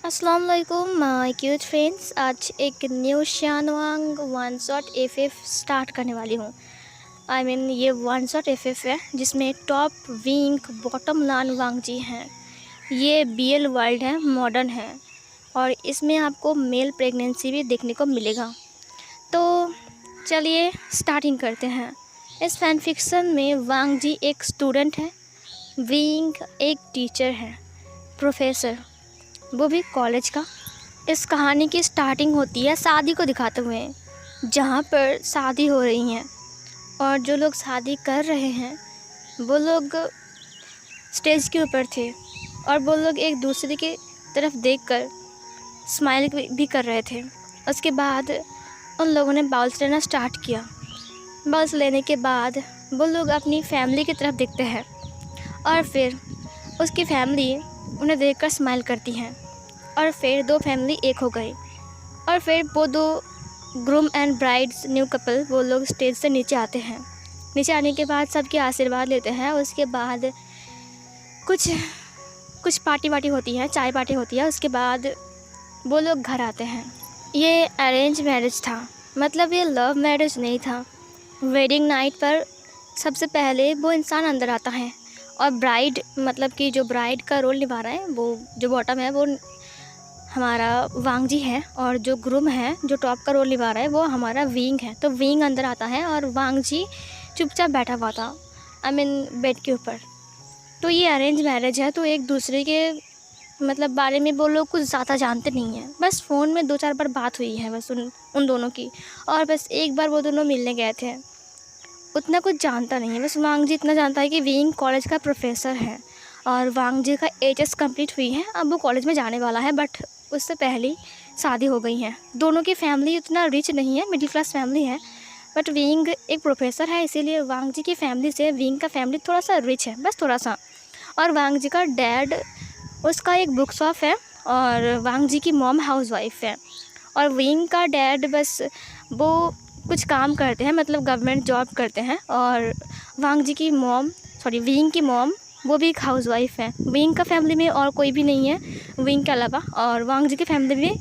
अस्सलाम वालेकुम my cute friends. आज एक new Xianwang one shot FF start करने वाली हूँ। ये वन शॉट एफएफ है जिसमें top Ying bottom Lan Wang Ji हैं। ये बीएल वर्ल्ड है, मॉडर्न है और इसमें आपको मेल प्रेगनेंसी भी देखने को मिलेगा। तो चलिए स्टार्टिंग करते हैं। इस फैन फिक्शन में वांग जी एक स्टूडेंट है, विंग एक टीचर है, प्रोफेसर, वो भी कॉलेज का। इस कहानी की स्टार्टिंग होती है शादी को दिखाते हुए, जहाँ पर शादी हो रही हैं और जो लोग शादी कर रहे हैं वो लोग स्टेज के ऊपर थे और वो लोग एक दूसरे की तरफ देखकर स्माइल भी कर रहे थे। उसके बाद उन लोगों ने बाउल्स लेना स्टार्ट किया। बाउल्स लेने के बाद वो लोग अपनी फैमिली की तरफ देखते हैं और फिर उसकी फैमिली उन्हें देखकर स्माइल करती हैं और फिर दो फैमिली एक हो गई और फिर वो दो groom and brides new couple वो लोग स्टेज से नीचे आते हैं। नीचे आने के बाद सबके आशीर्वाद लेते हैं। उसके बाद कुछ पार्टी वार्टी होती है, चाय पार्टी होती है। उसके बाद वो लोग घर आते हैं। ये अरेंज मैरिज था, मतलब ये लव मैरिज नहीं था। वेडिंग नाइट पर सबसे पहले वो इंसान अंदर आता है और ब्राइड, मतलब कि जो ब्राइड का रोल निभा रहा है, वो जो बॉटम है वो हमारा वांग जी है और जो ग्रूम है, जो टॉप का रोल निभा रहा है, वो हमारा विंग है। तो विंग अंदर आता है और वांग जी चुपचाप बैठा हुआ था, बेड के ऊपर। तो ये अरेंज मैरिज है, तो एक दूसरे के बारे में वो लोग कुछ ज़्यादा जानते नहीं हैं। बस फ़ोन में 2-4 बार बात हुई है बस उन दोनों की, और बस एक बार वो दोनों मिलने गए थे। उतना कुछ जानता नहीं है। बस वांग जी इतना जानता है कि विंग कॉलेज का प्रोफेसर है और वांग जी का एचएस कंप्लीट हुई है, अब वो कॉलेज में जाने वाला है, बट उससे पहले शादी हो गई है। दोनों की फैमिली उतना रिच नहीं है, मिडिल क्लास फैमिली है, बट विंग एक प्रोफेसर है, इसीलिए वांग जी की फैमिली से विंग का फैमिली थोड़ा सा रिच है, बस थोड़ा सा। और वांग जी का डैड, उसका एक बुक शॉप है और वांग जी की मॉम हाउसवाइफ है। और विंग का डैड बस वो कुछ काम करते हैं, मतलब गवर्नमेंट जॉब करते हैं। और वांग जी की विंग की मॉम वो भी एक हाउसवाइफ है। विंग का फैमिली में और कोई भी नहीं है विंग के अलावा, और वांग जी की फैमिली में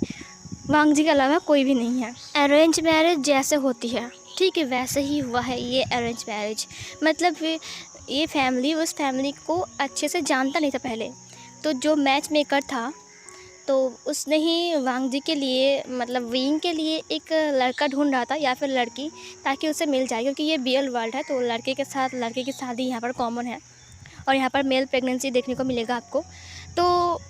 वांग जी के अलावा कोई भी नहीं है। अरेंज मैरिज जैसे होती है, ठीक है, वैसे ही हुआ है ये अरेंज मैरिज। मतलब ये फैमिली उस फैमिली को अच्छे से जानता नहीं था पहले। तो जो मैच मेकर था, तो उसने ही वांग जी के लिए, मतलब विंग के लिए एक लड़का ढूंढ रहा था या फिर लड़की, ताकि उससे मिल जाए, क्योंकि ये बीएल वर्ल्ड है, तो लड़के के साथ लड़के की शादी यहाँ पर कॉमन है और यहाँ पर मेल प्रेगनेंसी देखने को मिलेगा आपको। तो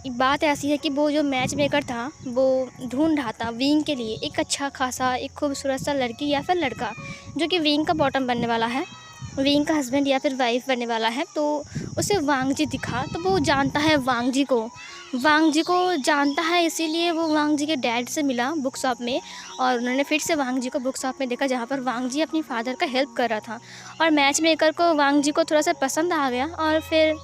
बात ऐसी है कि वो जो मैच मेकर था वो ढूंढ रहा था विंग के लिए एक अच्छा खासा, एक खूबसूरत सा लड़की या फिर लड़का, जो कि विंग का बॉटम बनने वाला है, विंग का हस्बैंड या फिर वाइफ बनने वाला है। तो उसे वांग जी दिखा, तो वो जानता है वांग जी को जानता है, इसीलिए वो वांग जी के डैड से मिला बुक शॉप में और उन्होंने फिर से वांग जी को बुक शॉप में देखा, जहाँ पर वांग जी अपनी फादर का हेल्प कर रहा था। और मैच मेकर को वांग जी को थोड़ा सा पसंद आ गया और फिर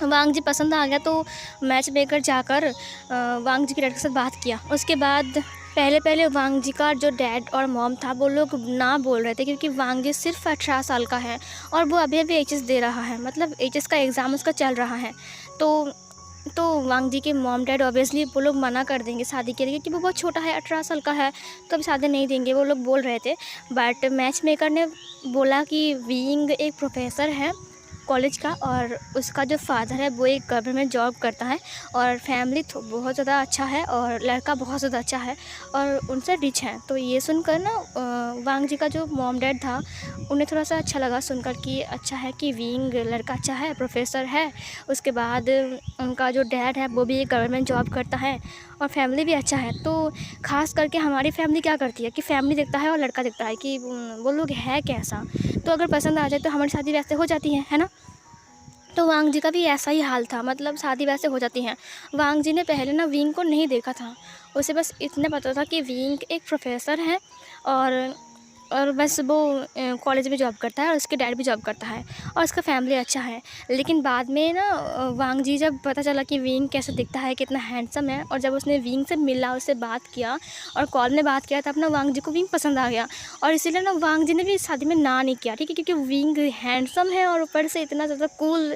वांग जी पसंद आ गया, तो मैच मेकर जाकर वांग जी के डैड के साथ बात किया। उसके बाद पहले वांग जी का जो डैड और मॉम था वो लोग ना बोल रहे थे, क्योंकि वांग जी सिर्फ 18 साल का है और वो अभी एचएस दे रहा है, मतलब एचएस का एग्ज़ाम उसका चल रहा है। तो वांग जी के मॉम डैड ऑब्वियसली वो लोग मना कर देंगे शादी के लिए, क्योंकि वो बहुत छोटा है, 18 साल का है, तो अब शादी नहीं देंगे, वो लोग बोल रहे थे। बट मैच मेकर ने बोला कि विंग एक प्रोफेसर है कॉलेज का और उसका जो फादर है वो एक गवर्नमेंट जॉब करता है और फैमिली तो बहुत ज़्यादा अच्छा है और लड़का बहुत ज़्यादा अच्छा है और उनसे रिच है। तो ये सुनकर ना वांग जी का जो मॉम डैड था, उन्हें थोड़ा सा अच्छा लगा सुनकर कि अच्छा है कि विंग लड़का अच्छा है, प्रोफेसर है। उसके बाद उनका जो डैड है वो भी एक गवर्नमेंट जॉब करता है और फैमिली भी अच्छा है। तो ख़ास करके हमारी फैमिली क्या करती है कि फैमिली देखता है और लड़का देखता है कि वो लोग है कैसा, तो अगर पसंद आ जाए तो हमारी शादी वैसे हो जाती है ना। तो वांग जी का भी ऐसा ही हाल था, मतलब शादी वैसे हो जाती हैं। वांग जी ने पहले ना विंग को नहीं देखा था, उसे बस इतना पता था कि विंग एक प्रोफेसर है और बस वो कॉलेज में जॉब करता है और उसके डैड भी जॉब करता है और उसका फैमिली अच्छा है। लेकिन बाद में ना वांग जी जब पता चला कि विंग कैसे दिखता है, कितना हैंडसम है, और जब उसने विंग से मिला, उससे बात किया और कॉल में बात किया, तब ना वांग जी को विंग पसंद आ गया। और इसीलिए ना वांग जी ने भी शादी में ना नहीं किया, ठीक है, क्योंकि विंग हैंडसम है और ऊपर से इतना ज़्यादा कूल,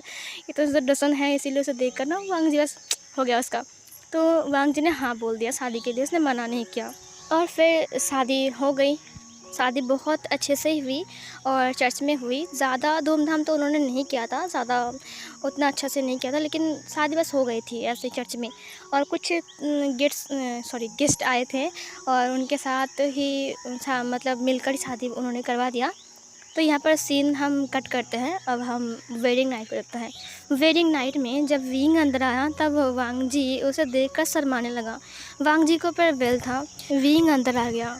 इतना ज़्यादा डसन है, इसीलिए उसे देख कर ना वांग जी बस हो गया उसका। तो वांग जी ने हाँ बोल दिया शादी के लिए, उसने मना नहीं किया। और फिर शादी हो गई। शादी बहुत अच्छे से ही हुई और चर्च में हुई। ज़्यादा धूमधाम तो उन्होंने नहीं किया था, ज़्यादा उतना अच्छा से नहीं किया था, लेकिन शादी बस हो गई थी ऐसे चर्च में। और कुछ गेस्ट आए थे और उनके साथ ही मतलब मिलकर ही शादी उन्होंने करवा दिया। तो यहाँ पर सीन हम कट करते हैं, अब हम वेडिंग नाइट पर देखते हैं। वेडिंग नाइट में जब विंग अंदर आया तब वांग जी उसे देखकर शर्माने लगा। वांग जी को पर बेल था, विंग अंदर आ गया।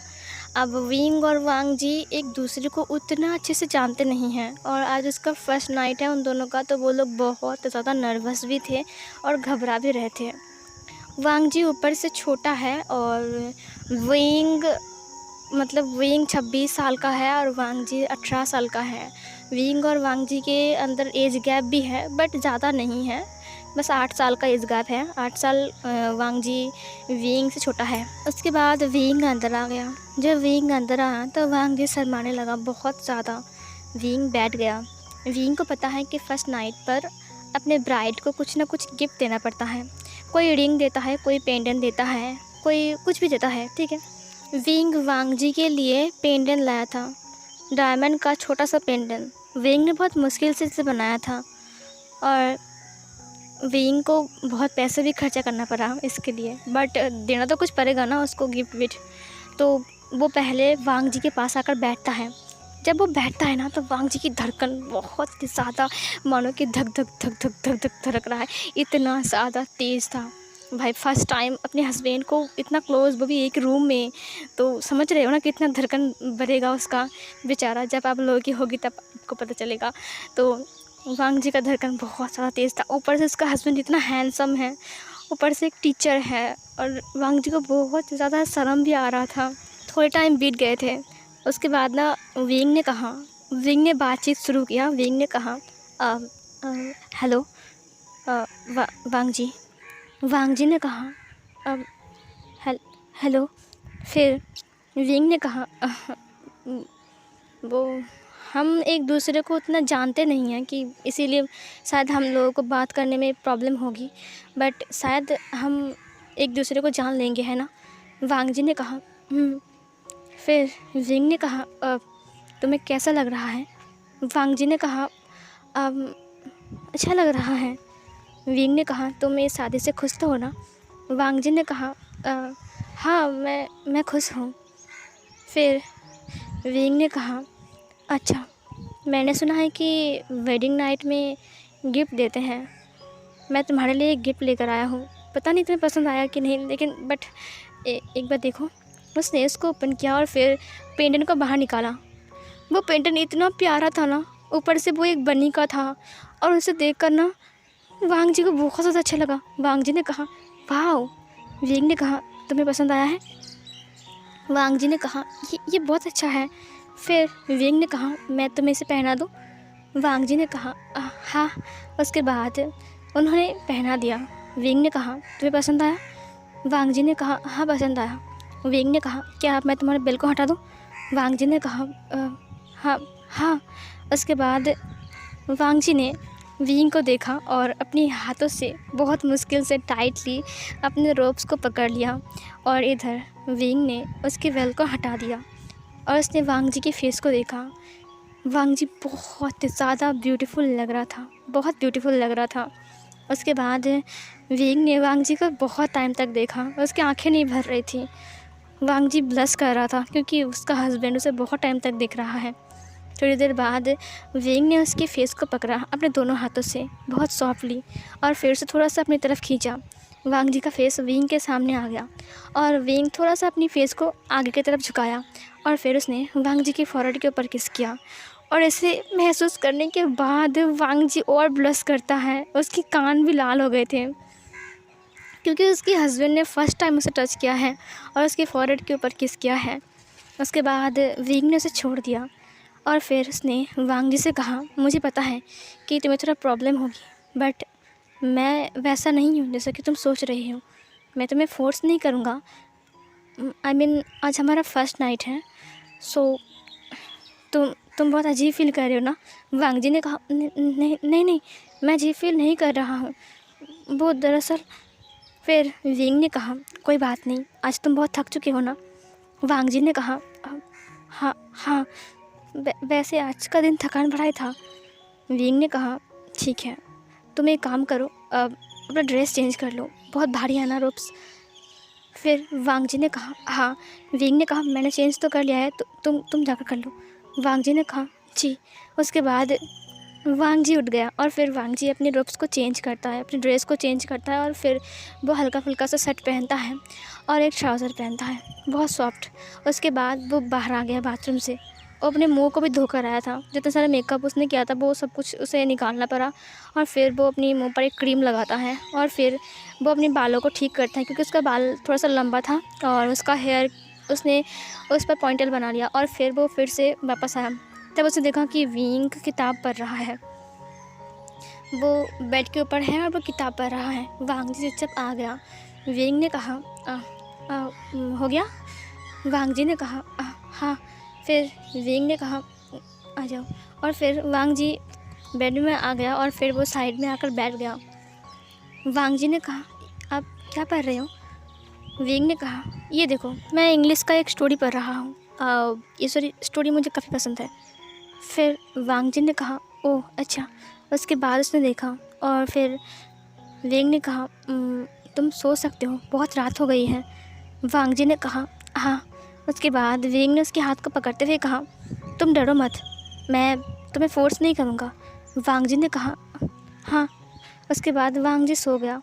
अब विंग और वांग जी एक दूसरे को उतना अच्छे से जानते नहीं हैं और आज उसका फर्स्ट नाइट है उन दोनों का, तो वो लोग बहुत ज़्यादा नर्वस भी थे और घबरा भी रहे थे। वांग जी ऊपर से छोटा है और विंग 26 साल का है और वांग जी 18 साल का है। विंग और वांग जी के अंदर एज गैप भी है बट ज़्यादा नहीं है, बस 8 साल का एज गैप है। 8 साल वांग जी विंग से छोटा है। उसके बाद विंग अंदर आ गया। जब विंग अंदर आया तो वांग जी शर्माने लगा बहुत ज़्यादा। विंग बैठ गया। विंग को पता है कि फर्स्ट नाइट पर अपने ब्राइड को कुछ ना कुछ गिफ्ट देना पड़ता है। कोई रिंग देता है, कोई पेंडेंट देता है, कोई कुछ भी देता है, ठीक है। विंग वांग जी के लिए पेंडेंट लाया था, डायमंड का छोटा सा पेंडेंट। विंग ने बहुत मुश्किल से इसे बनाया था और विंग को बहुत पैसे भी खर्चा करना पड़ा इसके लिए, बट देना तो कुछ पड़ेगा ना उसको गिफ्ट विफ्ट। तो वो पहले वांग जी के पास आकर बैठता है। जब वो बैठता है ना तो वांग जी की धड़कन बहुत ज़्यादा, मानो कि धक धक धक धक धक धक धड़क रहा है, इतना ज़्यादा तेज़ था। भाई फर्स्ट टाइम अपने हस्बैंड को इतना क्लोज, वो भी एक रूम में, तो समझ रहे हो ना कितना धड़कन बढ़ेगा उसका बेचारा। जब आप लोगों की होगी तब आपको पता चलेगा। तो वांग जी का धड़कन बहुत ज़्यादा तेज़ था। ऊपर से उसका हस्बैंड इतना हैंडसम है, ऊपर से एक टीचर है और वांग जी को बहुत ज़्यादा शर्म भी आ रहा था। थोड़े टाइम बीत गए थे। उसके बाद ना विंग ने बातचीत शुरू किया। विंग ने कहा हेलो वांग जी। वांग जी ने कहा अब हेलो। फिर विंग ने कहा वो हम एक दूसरे को उतना जानते नहीं हैं कि इसीलिए शायद हम लोगों को बात करने में प्रॉब्लम होगी, बट शायद हम एक दूसरे को जान लेंगे, है ना। वांग जी ने कहा फिर विंग ने कहा तुम्हें कैसा लग रहा है। वांग जी ने कहा अच्छा लग रहा है। विंग ने कहा तुम इस शादी से खुश तो हो ना। वांग जी ने कहा हाँ मैं खुश हूँ। फिर विंग ने कहा अच्छा, मैंने सुना है कि वेडिंग नाइट में गिफ्ट देते हैं, मैं तुम्हारे लिए एक गिफ्ट लेकर आया हूँ, पता नहीं तुम्हें पसंद आया कि नहीं, लेकिन बट एक बार देखो। उसने इसको ओपन किया और फिर पेंडेंट को बाहर निकाला। वो पेंडेंट इतना प्यारा था ना, ऊपर से वो एक बनी का था और उसे देखकर ना वांग जी को बहुत ज़्यादा अच्छा लगा। वांग जी ने कहा वाह। विंग ने कहा तुम्हें पसंद आया है। वांग जी ने कहा ये बहुत अच्छा है। फिर विंग ने कहा मैं तुम्हें इसे पहना दूँ। वांग जी ने कहा हाँ। उसके बाद उन्होंने पहना दिया। विंग ने कहा तुम्हें पसंद आया। वांग जी ने कहा हाँ पसंद आया। विंग ने कहा क्या अब मैं तुम्हारे बेल को हटा दूँ। वांग जी ने कहा हाँ। उसके बाद वांग जी ने विंग को देखा और अपने हाथों से बहुत मुश्किल से टाइटली अपने रोप्स को पकड़ लिया और इधर विंग ने उसके वेल को हटा दिया और उसने वांग जी के फेस को देखा। वांग जी बहुत ज़्यादा ब्यूटीफुल लग रहा था, बहुत ब्यूटीफुल लग रहा था। उसके बाद विंग ने वांग जी को बहुत टाइम तक देखा, उसकी आंखें नहीं भर रही थी। वांग जी ब्लश कर रहा था क्योंकि उसका हस्बैंड उसे बहुत टाइम तक देख रहा है। थोड़ी देर बाद विंग ने उसके फेस को पकड़ा अपने दोनों हाथों से बहुत सॉफ्टली और फिर से थोड़ा सा अपनी तरफ खींचा। वांग जी का फेस विंग के सामने आ गया और विंग थोड़ा सा अपनी फेस को आगे की तरफ झुकाया और फिर उसने वांग जी के फॉरहेड के ऊपर किस किया। और इसे महसूस करने के बाद वांग जी और ब्लश करता है, उसके कान भी लाल हो गए थे क्योंकि उसके हस्बैंड ने फ़र्स्ट टाइम उसे टच किया है और उसके फॉरहेड के ऊपर किस किया है। उसके बाद विंग ने उसे छोड़ दिया और फिर उसने वांग जी से कहा मुझे पता है कि तुम्हें थोड़ा प्रॉब्लम होगी, बट मैं वैसा नहीं हूँ जैसा कि तुम सोच रही हो। मैं तुम्हें फोर्स नहीं करूँगा। आज हमारा फर्स्ट नाइट है, सो तुम बहुत अजीब फील कर रहे हो ना। वांग जी ने कहा नहीं, मैं अजीब फील नहीं कर रहा हूँ। वो दरअसल फिर विंग ने कहा, कोई बात नहीं, आज तुम बहुत थक चुके हो ना। वांग जी ने कहा, हाँ हाँ, वैसे आज का दिन थकान भरा ही था। विंग ने कहा, ठीक है, तुम एक काम करो, अपना ड्रेस चेंज कर लो, बहुत भारी है ना रोप्स। फिर वांग जी ने कहा, हाँ। विंग ने कहा, मैंने चेंज तो कर लिया है, तो तुम जाकर कर लो। वांग जी ने कहा, जी। उसके बाद वांग जी उठ गया और फिर वांग जी अपने रोब्स को चेंज करता है, अपनी ड्रेस को चेंज करता है और फिर वो हल्का फुल्का सा शर्ट पहनता है और एक ट्राउज़र पहनता है, बहुत सॉफ्ट। उसके बाद वो बाहर आ गया बाथरूम से। वो अपने मुंह को भी धोकर आया था, जितना सारा मेकअप उसने किया था वो सब कुछ उसे निकालना पड़ा। और फिर वो अपनी मुंह पर एक क्रीम लगाता है और फिर वो अपने बालों को ठीक करता है, क्योंकि उसका बाल थोड़ा सा लंबा था और उसका हेयर उसने उस पर पॉइंटेल बना लिया। और फिर वो फिर से वापस आया, तब उसने देखा कि विंग किताब पढ़ रहा है। वो बेड के ऊपर है और वो किताब पढ़ रहा है। वांग जी चुपचाप आ गया। विंग ने कहा, हो गया? वांग जी ने कहा, हाँ। फिर विंग ने कहा, आ जाओ। और फिर वांग जी बेड में आ गया और फिर वो साइड में आकर बैठ गया। वांग जी ने कहा, आप क्या पढ़ रहे हो? विंग ने कहा, ये देखो, मैं इंग्लिश का एक स्टोरी पढ़ रहा हूँ, ये स्टोरी मुझे काफ़ी पसंद है। फिर वांग जी ने कहा, ओह अच्छा। उसके बाद उसने देखा और फिर विंग ने कहा, तुम सो सकते हो, बहुत रात हो गई है। वांग जी ने कहा, हाँ। उसके बाद विंग ने उसके हाथ को पकड़ते हुए कहा, तुम डरो मत, मैं तुम्हें फ़ोर्स नहीं करूँगा। वांग जी ने कहा, हाँ। उसके बाद वांग जी सो गया।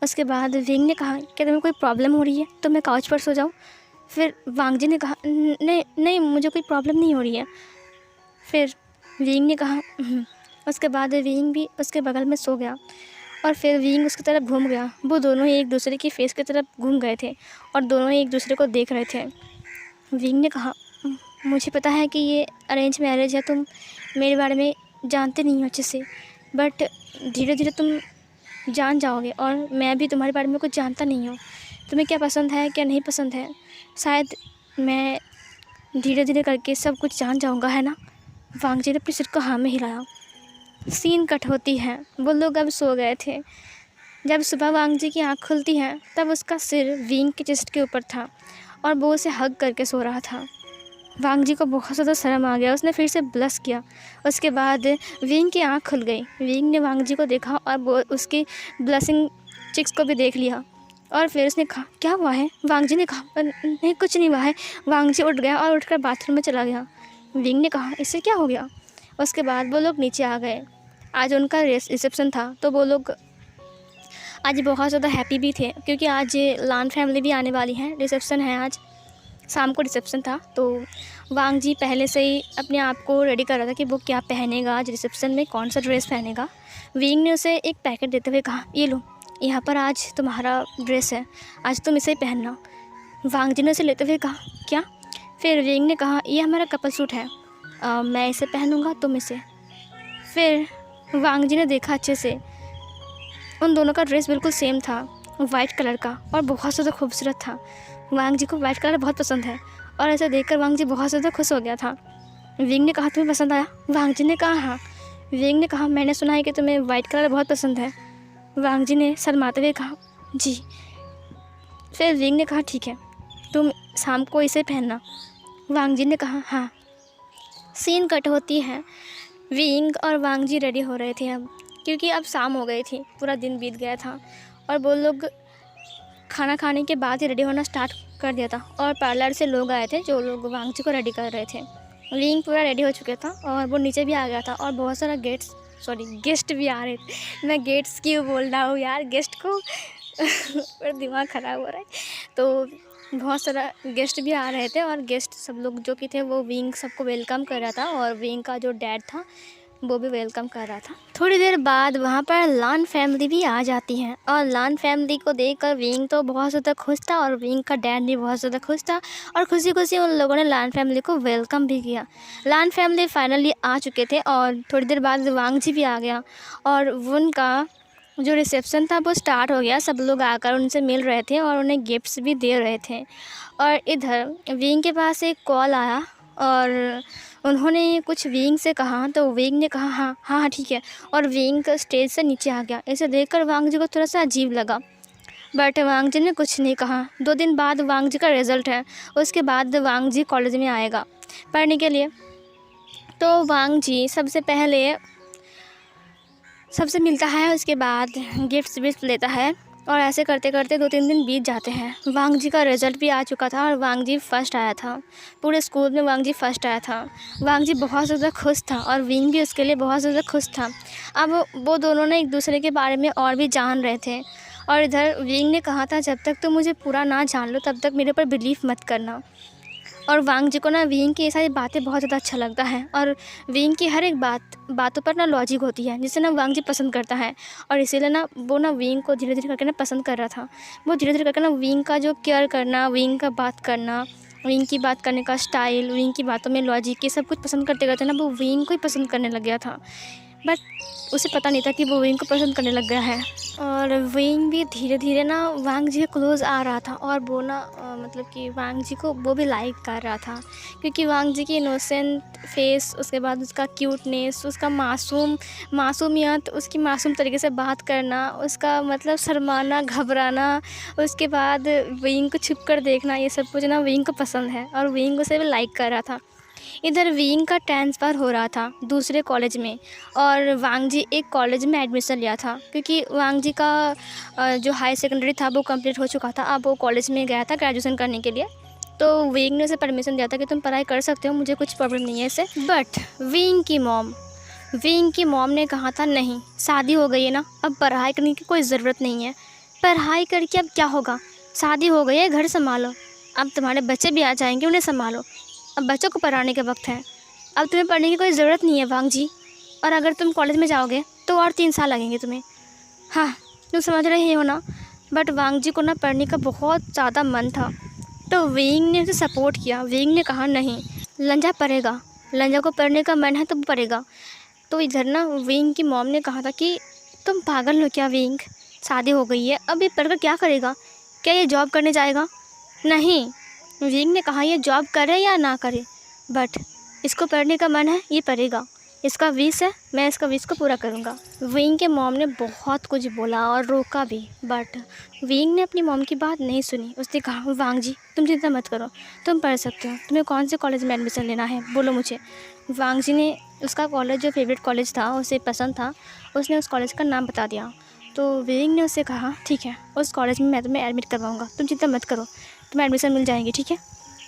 उसके बाद विंग ने कहा, क्या तुम्हें कोई प्रॉब्लम हो रही है तो मैं काउच पर सो जाऊँ? फिर वांग जी ने कहा, नहीं नहीं, मुझे कोई प्रॉब्लम नहीं हो रही है। फिर विंग ने कहा, उसके बाद विंग भी उसके बगल में सो गया और फिर विंग उसकी तरफ घूम गया। वो दोनों ही एक दूसरे की फेस की तरफ घूम गए थे और दोनों ही एक दूसरे को देख रहे थे। विंग ने कहा, मुझे पता है कि ये अरेंज मैरिज है, तुम मेरे बारे में जानते नहीं हो अच्छे से, बट धीरे धीरे तुम जान जाओगे और मैं भी तुम्हारे बारे में कुछ जानता नहीं हूँ। तुम्हें क्या पसंद है क्या नहीं पसंद है, शायद मैं धीरे धीरे करके सब कुछ जान जाऊँगा, है ना? वांग जी ने अपने सिर को हाँ में हिलाया। सीन कट होती है। वो लोग अब सो गए थे। जब सुबह वांग जी की आँख खुलती है तब उसका सिर विंग के चेस्ट के ऊपर था और वो उसे हग करके सो रहा था। वांग जी को बहुत ज़्यादा शर्म आ गया। उसने फिर से ब्लश किया। उसके बाद विंग की आँख खुल गई। विंग ने वांग जी को देखा और वो उसकी ब्लशिंग चिक्स को भी देख लिया और फिर उसने कहा, क्या हुआ है? वांग जी ने कहा, नहीं कुछ नहीं हुआ है। वांग जी उठ गया और उठकर बाथरूम में चला गया। विंग ने कहा, इससे क्या हो गया? उसके बाद वो लोग नीचे आ गए। आज उनका रिसेप्शन था तो वो लोग आज बहुत ज़्यादा हैप्पी भी थे, क्योंकि आज लान फैमिली भी आने वाली है। रिसेप्शन है आज शाम को, रिसेप्शन था। तो वांग जी पहले से ही अपने आप को रेडी कर रहा था कि वो क्या पहनेगा आज रिसेप्शन में, कौन सा ड्रेस पहनेगा। विंग ने उसे एक पैकेट देते हुए कहा, ये लो, यहाँ पर आज तुम्हारा ड्रेस है, आज तुम इसे ही पहनना। वांग जी ने उसे लेते हुए कहा, क्या? फिर विंग ने कहा, ये हमारा कपल सूट है, मैं इसे पहनूंगा, तुम इसे। फिर वांग जी ने देखा अच्छे से, उन दोनों का ड्रेस बिल्कुल सेम था, वाइट कलर का, और बहुत ज़्यादा खूबसूरत था। वांग जी को वाइट कलर बहुत पसंद है और ऐसा देखकर वांग जी बहुत ज़्यादा खुश हो गया था। विंग ने कहा, तुम्हें पसंद आया? वांग जी ने कहा, हाँ। विंग ने कहा, मैंने सुना है कि तुम्हें वाइट कलर बहुत पसंद है। वांग जी ने शर्माते हुए कहा, जी। फिर विंग ने कहा, ठीक है, तुम शाम को इसे पहनना। वांग जी ने कहा, हाँ। सीन कट होती है। विंग और वांग जी रेडी हो रहे थे अब, क्योंकि अब शाम हो गई थी, पूरा दिन बीत गया था और वो लोग खाना खाने के बाद ही रेडी होना स्टार्ट कर दिया था। और पार्लर से लोग आए थे जो लोग वांग जी को रेडी कर रहे थे। विंग पूरा रेडी हो चुका था और वो नीचे भी आ गया था और बहुत सारा गेस्ट भी आ रहे थे। मैं गेट्स क्यों बोल रहा हूँ यार, गेस्ट को मेरा दिमाग ख़राब हो रहा है। तो बहुत सारा गेस्ट भी आ रहे थे और गेस्ट सब लोग जो कि थे वो विंग सबको वेलकम कर रहा था और विंग का जो डैड था वो भी वेलकम कर रहा था। थोड़ी देर बाद वहाँ पर लान फैमिली भी आ जाती है और लान फैमिली को देखकर विंग तो बहुत ज़्यादा खुश था और विंग का डैड भी बहुत ज़्यादा खुश था और खुशी खुशी उन लोगों ने लान फैमिली को वेलकम भी किया। लान फैमिली फाइनली आ चुके थे और थोड़ी देर बाद वांग जी भी आ गया और उनका जो रिसेप्शन था वो स्टार्ट हो गया। सब लोग आकर उनसे मिल रहे थे और उन्हें गिफ्ट्स भी दे रहे थे। और इधर विंग के पास एक कॉल आया और उन्होंने कुछ विंग से कहा तो विंग ने कहा, हाँ हाँ हाँ ठीक है, और विंग स्टेज से नीचे आ गया। इसे देखकर वांग जी को थोड़ा सा अजीब लगा। बट वांग जी ने कुछ नहीं कहा। 2 दिन बाद वांग जी का रिज़ल्ट है, उसके बाद वांग जी कॉलेज में आएगा पढ़ने के लिए। तो वांग जी सबसे मिलता है, उसके बाद गिफ्ट्स विफ्ट लेता है और ऐसे करते करते 2-3 दिन बीत जाते हैं। वांग जी का रिज़ल्ट भी आ चुका था और वांग जी फर्स्ट आया था। पूरे स्कूल में वांग जी फर्स्ट आया था। वांग जी बहुत ज़्यादा खुश था और विंग भी उसके लिए बहुत ज़्यादा खुश था। अब वो दोनों ने एक दूसरे के बारे में और भी जान रहे थे। और इधर विंग ने कहा था, जब तक तुम मुझे पूरा ना जान लो तब तक मेरे ऊपर बिलीव मत करना। और वांग जी को ना विंग की ये सारी बातें बहुत ज़्यादा अच्छा लगता है और विंग की हर एक बातों पर ना लॉजिक होती है, जिससे ना वांग जी पसंद करता है। और इसीलिए ना वो ना विंग को धीरे धीरे करके ना पसंद कर रहा था। वो धीरे धीरे करके ना विंग का जो केयर करना, विंग का बात करना, विंग की बात करने का स्टाइल, विंग की बातों में लॉजिक, ये सब कुछ पसंद करते करते ना वो विंग को ही पसंद करने लग गया था। बट उसे पता नहीं था कि वो विंग को पसंद करने लग गया है। और विंग भी धीरे धीरे ना वांग जी के क्लोज़ आ रहा था और वो ना मतलब कि वांग जी को वो भी लाइक कर रहा था, क्योंकि वांग जी की इनोसेंट फेस, उसके बाद उसका क्यूटनेस, उसका मासूमियत, उसकी मासूम तरीके से बात करना, उसका मतलब शर्माना, घबराना, उसके बाद विंग को छुप कर देखना, ये सब कुछ ना विंग को पसंद है और विंग उसे भी लाइक कर रहा था। इधर विंग का ट्रांसफ़र हो रहा था दूसरे कॉलेज में और वांग जी एक कॉलेज में एडमिशन लिया था, क्योंकि वांग जी का जो हाई सेकेंडरी था वो कंप्लीट हो चुका था। अब वो कॉलेज में गया था ग्रेजुएशन करने के लिए। तो विंग ने उसे परमिशन दिया था कि तुम पढ़ाई कर सकते हो, मुझे कुछ प्रॉब्लम नहीं है इससे। बट विंग की मॉम ने कहा था, नहीं, शादी हो गई है ना, अब पढ़ाई करने की कोई ज़रूरत नहीं है। पढ़ाई करके अब क्या होगा, शादी हो गई है, घर संभालो, अब तुम्हारे बच्चे भी आ जाएंगे, उन्हें संभालो, अब बच्चों को पढ़ाने का वक्त है, अब तुम्हें पढ़ने की कोई ज़रूरत नहीं है वांग जी। और अगर तुम कॉलेज में जाओगे तो और 3 साल लगेंगे तुम्हें। हाँ, तुम समझ रहे हो ना। बट वांग जी को ना पढ़ने का बहुत ज़्यादा मन था, तो विंग ने उसे सपोर्ट किया। विंग ने कहा, नहीं, लंजा पढ़ेगा, लंजा को पढ़ने का मन है तो पढ़ेगा। तो इधर ना विंग की मॉम ने कहा था कि तुम पागल हो क्या विंग, शादी हो गई है, अब ये पढ़कर क्या करेगा, क्या ये जॉब करने जाएगा? नहीं, विंग ने कहा, ये जॉब करे या ना करे, बट इसको पढ़ने का मन है, ये पढ़ेगा, इसका विश है, मैं इसका विश को पूरा करूँगा। विंग के मॉम ने बहुत कुछ बोला और रोका भी, बट विंग ने अपनी मॉम की बात नहीं सुनी। उसने कहा, वांग जी तुम चिंता मत करो, तुम पढ़ सकते हो, तुम्हें कौन से कॉलेज में एडमिशन लेना है बोलो मुझे। वांग जी ने उसका कॉलेज जो फेवरेट कॉलेज था, उसे पसंद था, उसने उस कॉलेज का नाम बता दिया। तो विंग ने उससे कहा, ठीक है, उस कॉलेज में मैं तुम्हें एडमिट करवाऊँगा, तुम चिंता मत करो, तुम्हें एडमिशन मिल जाएगी, ठीक है।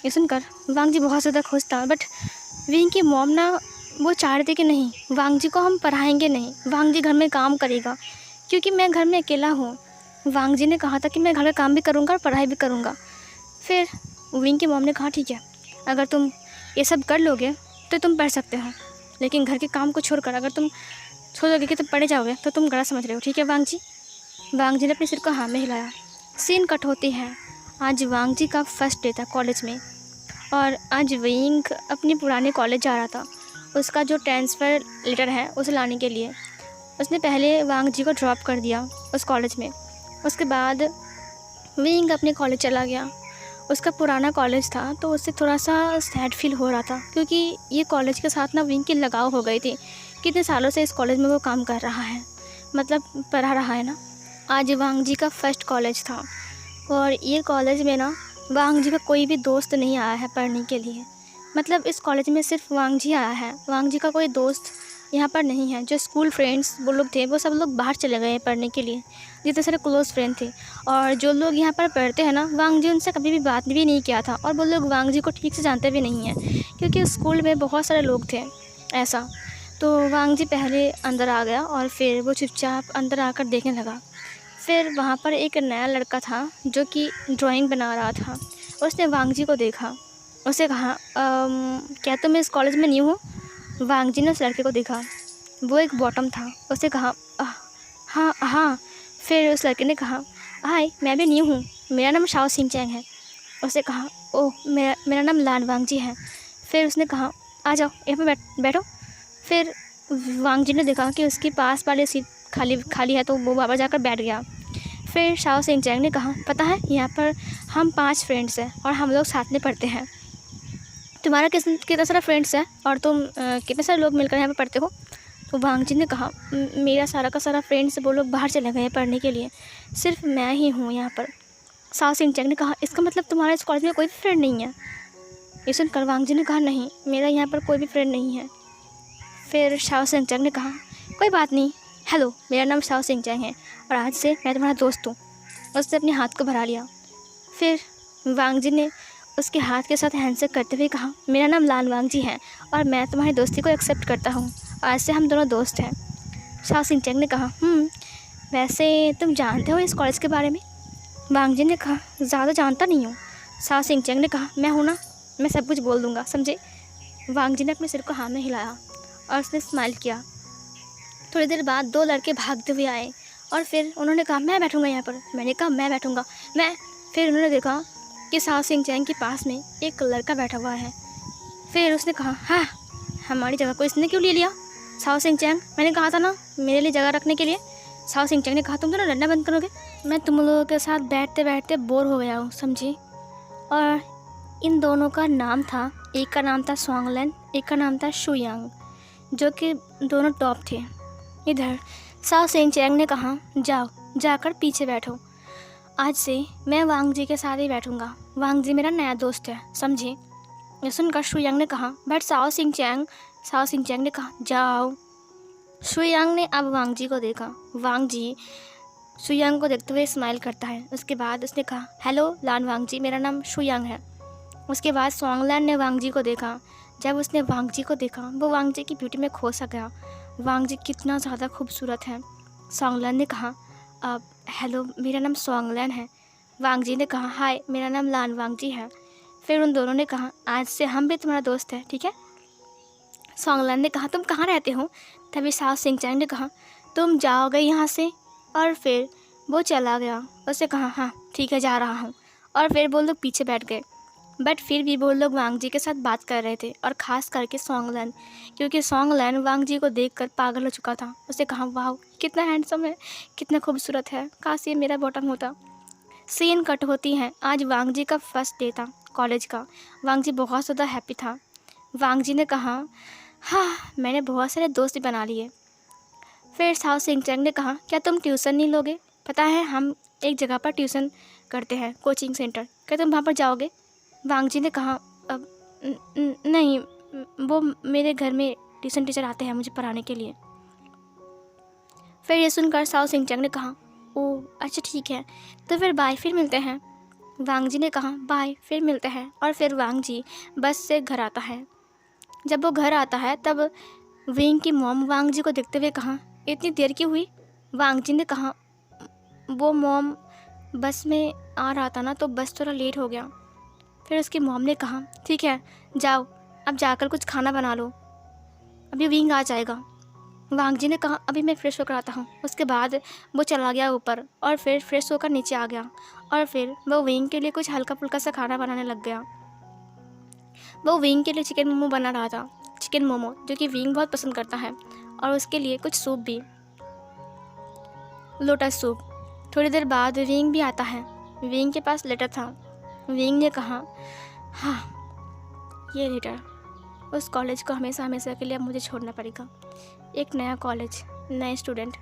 ये सुनकर वांग जी बहुत ज़्यादा खुश था। बट विंग की मॉम ना वो चाह रहे थे कि नहीं, वांग जी को हम पढ़ाएंगे नहीं, वांग जी घर में काम करेगा, क्योंकि मैं घर में अकेला हूँ। वांग जी ने कहा था कि मैं घर का काम भी करूँगा और पढ़ाई भी करूँगा। फिर विंग की मॉम ने कहा, ठीक है, अगर तुम ये सब कर लोगे तो तुम पढ़ सकते हो, लेकिन घर के काम को छोड़कर अगर तुम सोचोगे कि तुम पढ़े जाओगे तो तुम गलत समझ रहे हो, ठीक है वांग जी। वांग जी ने अपने सिर को हाँ में हिलाया। सीन कट होती है। आज वांग जी का फर्स्ट डे था कॉलेज में और आज विंग अपने पुराने कॉलेज जा रहा था। उसका जो ट्रांसफ़र लेटर है उसे लाने के लिए उसने पहले वांग जी को ड्रॉप कर दिया उस कॉलेज में। उसके बाद विंग अपने कॉलेज चला गया। उसका पुराना कॉलेज था तो उससे थोड़ा सा सैड फील हो रहा था, क्योंकि ये कॉलेज के साथ ना विंग की लगाव हो गई थी। कितने सालों से इस कॉलेज में वो काम कर रहा है, मतलब पढ़ा रहा है ना। आज वांग जी का फर्स्ट कॉलेज था और ये कॉलेज में ना वांग जी का कोई भी दोस्त नहीं आया है पढ़ने के लिए। मतलब इस कॉलेज में सिर्फ वांग जी आया है, वांग जी का कोई दोस्त यहाँ पर नहीं है। जो स्कूल फ्रेंड्स वो लोग थे वो सब लोग बाहर चले गए हैं पढ़ने के लिए, जितने सारे क्लोज़ फ्रेंड थे। और जो लोग यहाँ पर पढ़ते हैं ना, वांग जी उनसे कभी भी बात भी नहीं किया था और वो लोग वांग जी को ठीक से जानते भी नहीं हैं, क्योंकि स्कूल में बहुत सारे लोग थे ऐसा। तो वांग जी पहले अंदर आ गया और फिर वो चुपचाप अंदर आकर देखने लगा। फिर वहाँ पर एक नया लड़का था जो कि ड्राइंग बना रहा था। उसने वांग जी को देखा, उसे कहा, क्या तुम इस कॉलेज में न्यू हो? वांग जी ने उस लड़के को देखा, वो एक बॉटम था। उसे कहा, हाँ हाँ। फिर उस लड़के ने कहा, हाय, मैं भी न्यू हूँ, मेरा नाम शाओ सिंचैंग है। उसे कहा, ओह, मेरा नाम लान वांग जी है। फिर उसने कहा, आ जाओ यहाँ पर बैठो। फिर वांग जी ने देखा कि उसके पास वाली सीट खाली है, तो वो वापस जाकर बैठ गया। फिर शाओ सिंचैंग ने कहा, पता है, यहाँ पर हम 5 फ्रेंड्स हैं और हम लोग साथ में पढ़ते हैं। तुम्हारा कितना सारा फ्रेंड्स है और तुम कितने सारे लोग मिलकर यहाँ पर पढ़ते हो? वांग जी ने कहा, मेरा सारा का सारा फ्रेंड्स वो लोग बाहर चले गए हैं पढ़ने के लिए, सिर्फ मैं ही हूँ यहाँ पर। साओ सिंह चैंग ने कहा, इसका मतलब तुम्हारे इस कॉलेज में कोई भी फ्रेंड नहीं है? ये सुनकर वांग जी ने कहा, नहीं, मेरा यहाँ पर कोई भी फ्रेंड नहीं है। फिर साओ सिंह चैंग ने कहा, कोई बात नहीं, हेलो, मेरा नाम साओ सिंह चैंग है और आज से मैं तुम्हारा दोस्त हूँ। उसने अपने हाथ को बढ़ा लिया। फिर वांग जी ने उसके हाथ के साथ हैंडशेक करते हुए कहा, मेरा नाम लान वांग जी है और मैं तुम्हारी दोस्ती को एक्सेप्ट करता हूँ और आज से हम दोनों दोस्त हैं। साओ सिंह चैंग ने कहा, वैसे तुम जानते हो इस कॉलेज के बारे में? वांग जी ने कहा, ज़्यादा जानता नहीं हूँ। साओ सिंह चैंग ने कहा, मैं हूँ ना, मैं सब कुछ बोल दूँगा, समझे? वांग जी ने अपने सिर को हाँ में हिलाया और उसने स्माइल किया। थोड़ी देर बाद दो लड़के भागते हुए आए और फिर उन्होंने कहा, मैं बैठूँगा यहाँ पर। मैंने कहा, मैं बैठूँगा मैं। फिर उन्होंने देखा कि साओ सिंह चैंग के पास में एक लड़का बैठा हुआ है। फिर उसने कहा, हाँ, हमारी जगह को इसने क्यों ले लिया? साओ सिंह चैंग, मैंने कहा था ना मेरे लिए जगह रखने के लिए। साओ सिंह चैंग ने कहा, तुम तो ना लड़ना बंद करोगे? मैं तुम लोगों के साथ बैठते बैठते बोर हो गया हूँ, समझी? और इन दोनों का नाम था, एक का नाम था स्वांगलैन, एक का नाम था शुयांग, जो कि दोनों टॉप थे। इधर साओ सिंह चैंग ने कहा, जाओ, जाकर पीछे बैठो, आज से मैं वांग जी के साथ ही बैठूंगा। वांग जी मेरा नया दोस्त है, समझे? यह सुनकर शुयांग ने कहा, बट साओ सिंह चैंग ने कहा, जाओ। शुयांग ने अब वांग जी को देखा। वांग जी शुयांग को देखते हुए स्माइल करता है। उसके बाद उसने कहा, हेलो लान वांग जी, मेरा नाम शुयांग है। उसके बाद स्वांगलैन ने वांग जी को देखा। जब उसने वांग जी को देखा, वो वांग जी की ब्यूटी में खो सा गया। वांग जी कितना ज़्यादा खूबसूरत है। स्वांगलैन ने कहा, हेलो, मेरा नाम स्वांगलैन है। वांग जी ने कहा, हाय, मेरा नाम लान वांग जी है। फिर उन दोनों ने कहा, आज से हम भी तुम्हारा दोस्त है, ठीक है? स्वांगलैन ने कहा, तुम कहाँ रहते हो? तभी साओ सिंह चैंग ने कहा, तुम जाओगे यहाँ से? और फिर वो चला गया। उसने कहा, हाँ ठीक है, जा रहा हूँ। और फिर वो लोग पीछे बैठ गए। बट फिर भी वो लोग वांग जी के साथ बात कर रहे थे, और ख़ास करके स्वांगलैन, क्योंकि स्वांगलैन वांग जी को देखकर पागल हो चुका था। उसने कहा, वाह, कितना हैंडसम है, कितना खूबसूरत है, काश ये मेरा बॉटम होता। सीन कट होती है। आज वांग जी का फर्स्ट डे था कॉलेज का। वांग जी बहुत ज़्यादा हैप्पी था। वांग जी ने कहा, हाँ, मैंने बहुत सारे दोस्त भी बना लिए। फिर साओ सिंह चैंग ने कहा, क्या तुम ट्यूशन नहीं लोगे? पता है हम एक जगह पर ट्यूशन करते हैं, कोचिंग सेंटर, क्या तुम वहाँ पर जाओगे? वांग जी ने कहा, अब नहीं, वो मेरे घर में ट्यूशन टीचर आते हैं मुझे पढ़ाने के लिए। फिर ये सुनकर साओ सिंह चैंग ने कहा, ओह अच्छा ठीक है, तो फिर बाय, फिर मिलते हैं। वांग जी ने कहा, बाय, फिर मिलते हैं। और फिर वांग जी बस से घर आता है। जब वो घर आता है तब विंग की मॉम वांग जी को देखते हुए कहा, इतनी देर की हुई? वांग जी ने कहा, वो मॉम बस में आ रहा था ना, तो बस थोड़ा लेट हो गया। फिर उसकी मॉम ने कहा, ठीक है, जाओ, अब जाकर कुछ खाना बना लो, अभी विंग आ जाएगा। वांग जी ने कहा, अभी मैं फ़्रेश होकर आता हूँ। उसके बाद वो चला गया ऊपर और फिर फ्रेश होकर नीचे आ गया और फिर वो विंग के लिए कुछ हल्का फुल्का सा खाना बनाने लग गया। वो विंग के लिए चिकन मोमो बना रहा था, चिकन मोमो, जो कि विंग बहुत पसंद करता है, और उसके लिए कुछ सूप भी, लोटस सूप। थोड़ी देर बाद विंग भी आता है। विंग के पास लेटर था। विंग ने कहा, हाँ, ये लेटर, उस कॉलेज को हमेशा हमेशा के लिए अब मुझे छोड़ना पड़ेगा। एक नया कॉलेज, नए स्टूडेंट।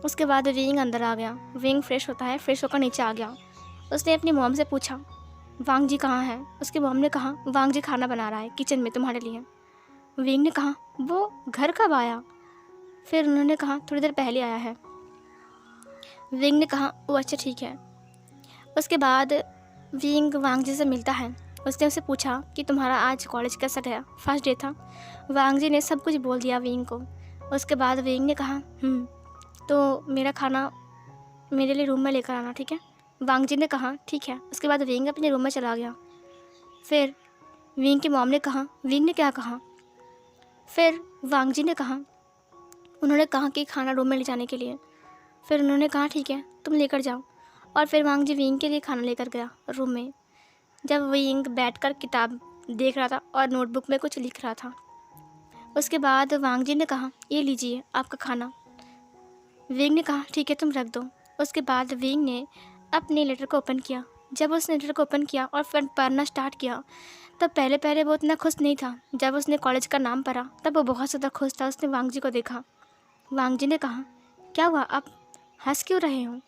उसके बाद विंग अंदर आ गया। विंग फ्रेश होता है, फ्रेश होकर नीचे आ गया। उसने अपनी मॉम से पूछा, वांग जी कहाँ है? उसकी मॉम ने कहा, वांग जी खाना बना रहा है किचन में तुम्हारे लिए। विंग ने कहा, वो घर कब आया? फिर उन्होंने कहा, थोड़ी देर पहले आया है। विंग ने कहा, वो अच्छा ठीक है। उसके बाद विंग वांग जी से मिलता है। उसने उसे पूछा कि तुम्हारा आज कॉलेज कैसा गया, फर्स्ट डे था। वांग जी ने सब कुछ बोल दिया विंग को। उसके बाद विंग ने कहा, तो मेरा खाना मेरे लिए रूम में लेकर आना, ठीक है? वांग जी ने कहा, ठीक है। उसके बाद विंग अपने रूम में चला गया। फिर विंग की मॉम ने कहा, विंग ने क्या कहा? फिर वांग जी ने कहा, उन्होंने कहा कि खाना रूम में ले जाने के लिए। फिर उन्होंने कहा, ठीक है, तुम लेकर जाओ। और फिर वांग जी विंग के लिए खाना लेकर गया रूम में। जब विंग बैठकर किताब देख रहा था और नोटबुक में कुछ लिख रहा था। उसके बाद वांग जी ने कहा, ये लीजिए आपका खाना। विंग ने कहा, ठीक है, तुम रख दो। उसके बाद विंग ने अपने लेटर को ओपन किया। जब उसने लेटर को ओपन किया और फिर पढ़ना स्टार्ट किया, तब पहले पहले वो इतना खुश नहीं था। जब उसने कॉलेज का नाम पढ़ा तब वो बहुत ज़्यादा खुश था। उसने वांग जी को देखा। वांग जी ने कहा, क्या हुआ, आप हंस क्यों रहे हो?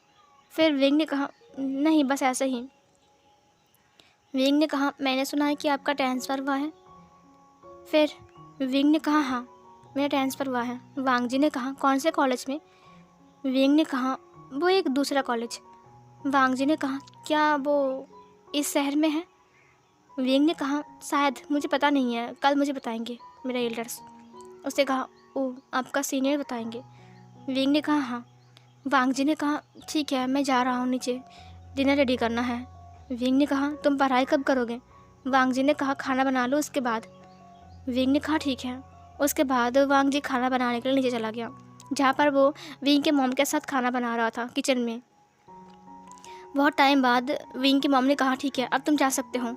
फिर विंग ने कहा, नहीं बस ऐसे ही। विंग ने कहा, मैंने सुना है कि आपका ट्रांसफ़र हुआ है। फिर विंग ने कहा, हाँ मेरा ट्रांसफ़र हुआ है। वांग जी ने कहा, कौन से कॉलेज में? विंग ने कहा, वो एक दूसरा कॉलेज। वांग जी ने कहा, क्या वो इस शहर में है? विंग ने कहा, शायद, मुझे पता नहीं है, कल मुझे बताएंगे मेरे एल्डर्स। उसने कहा, ओह आपका सीनियर बताएंगे? विंग ने कहा, हाँ। वांग जी ने कहा, ठीक है मैं जा रहा हूँ नीचे, डिनर रेडी करना है। विंग ने कहा, तुम पढ़ाई कब करोगे? वांग जी ने कहा, खाना बना लो उसके बाद। विंग ने कहा, ठीक है। उसके बाद वांग जी खाना बनाने के लिए नीचे चला गया, जहाँ पर वो विंग के मॉम के साथ खाना बना रहा था किचन में। बहुत टाइम बाद विंग की मॉम ने कहा, ठीक है अब तुम जा सकते हो,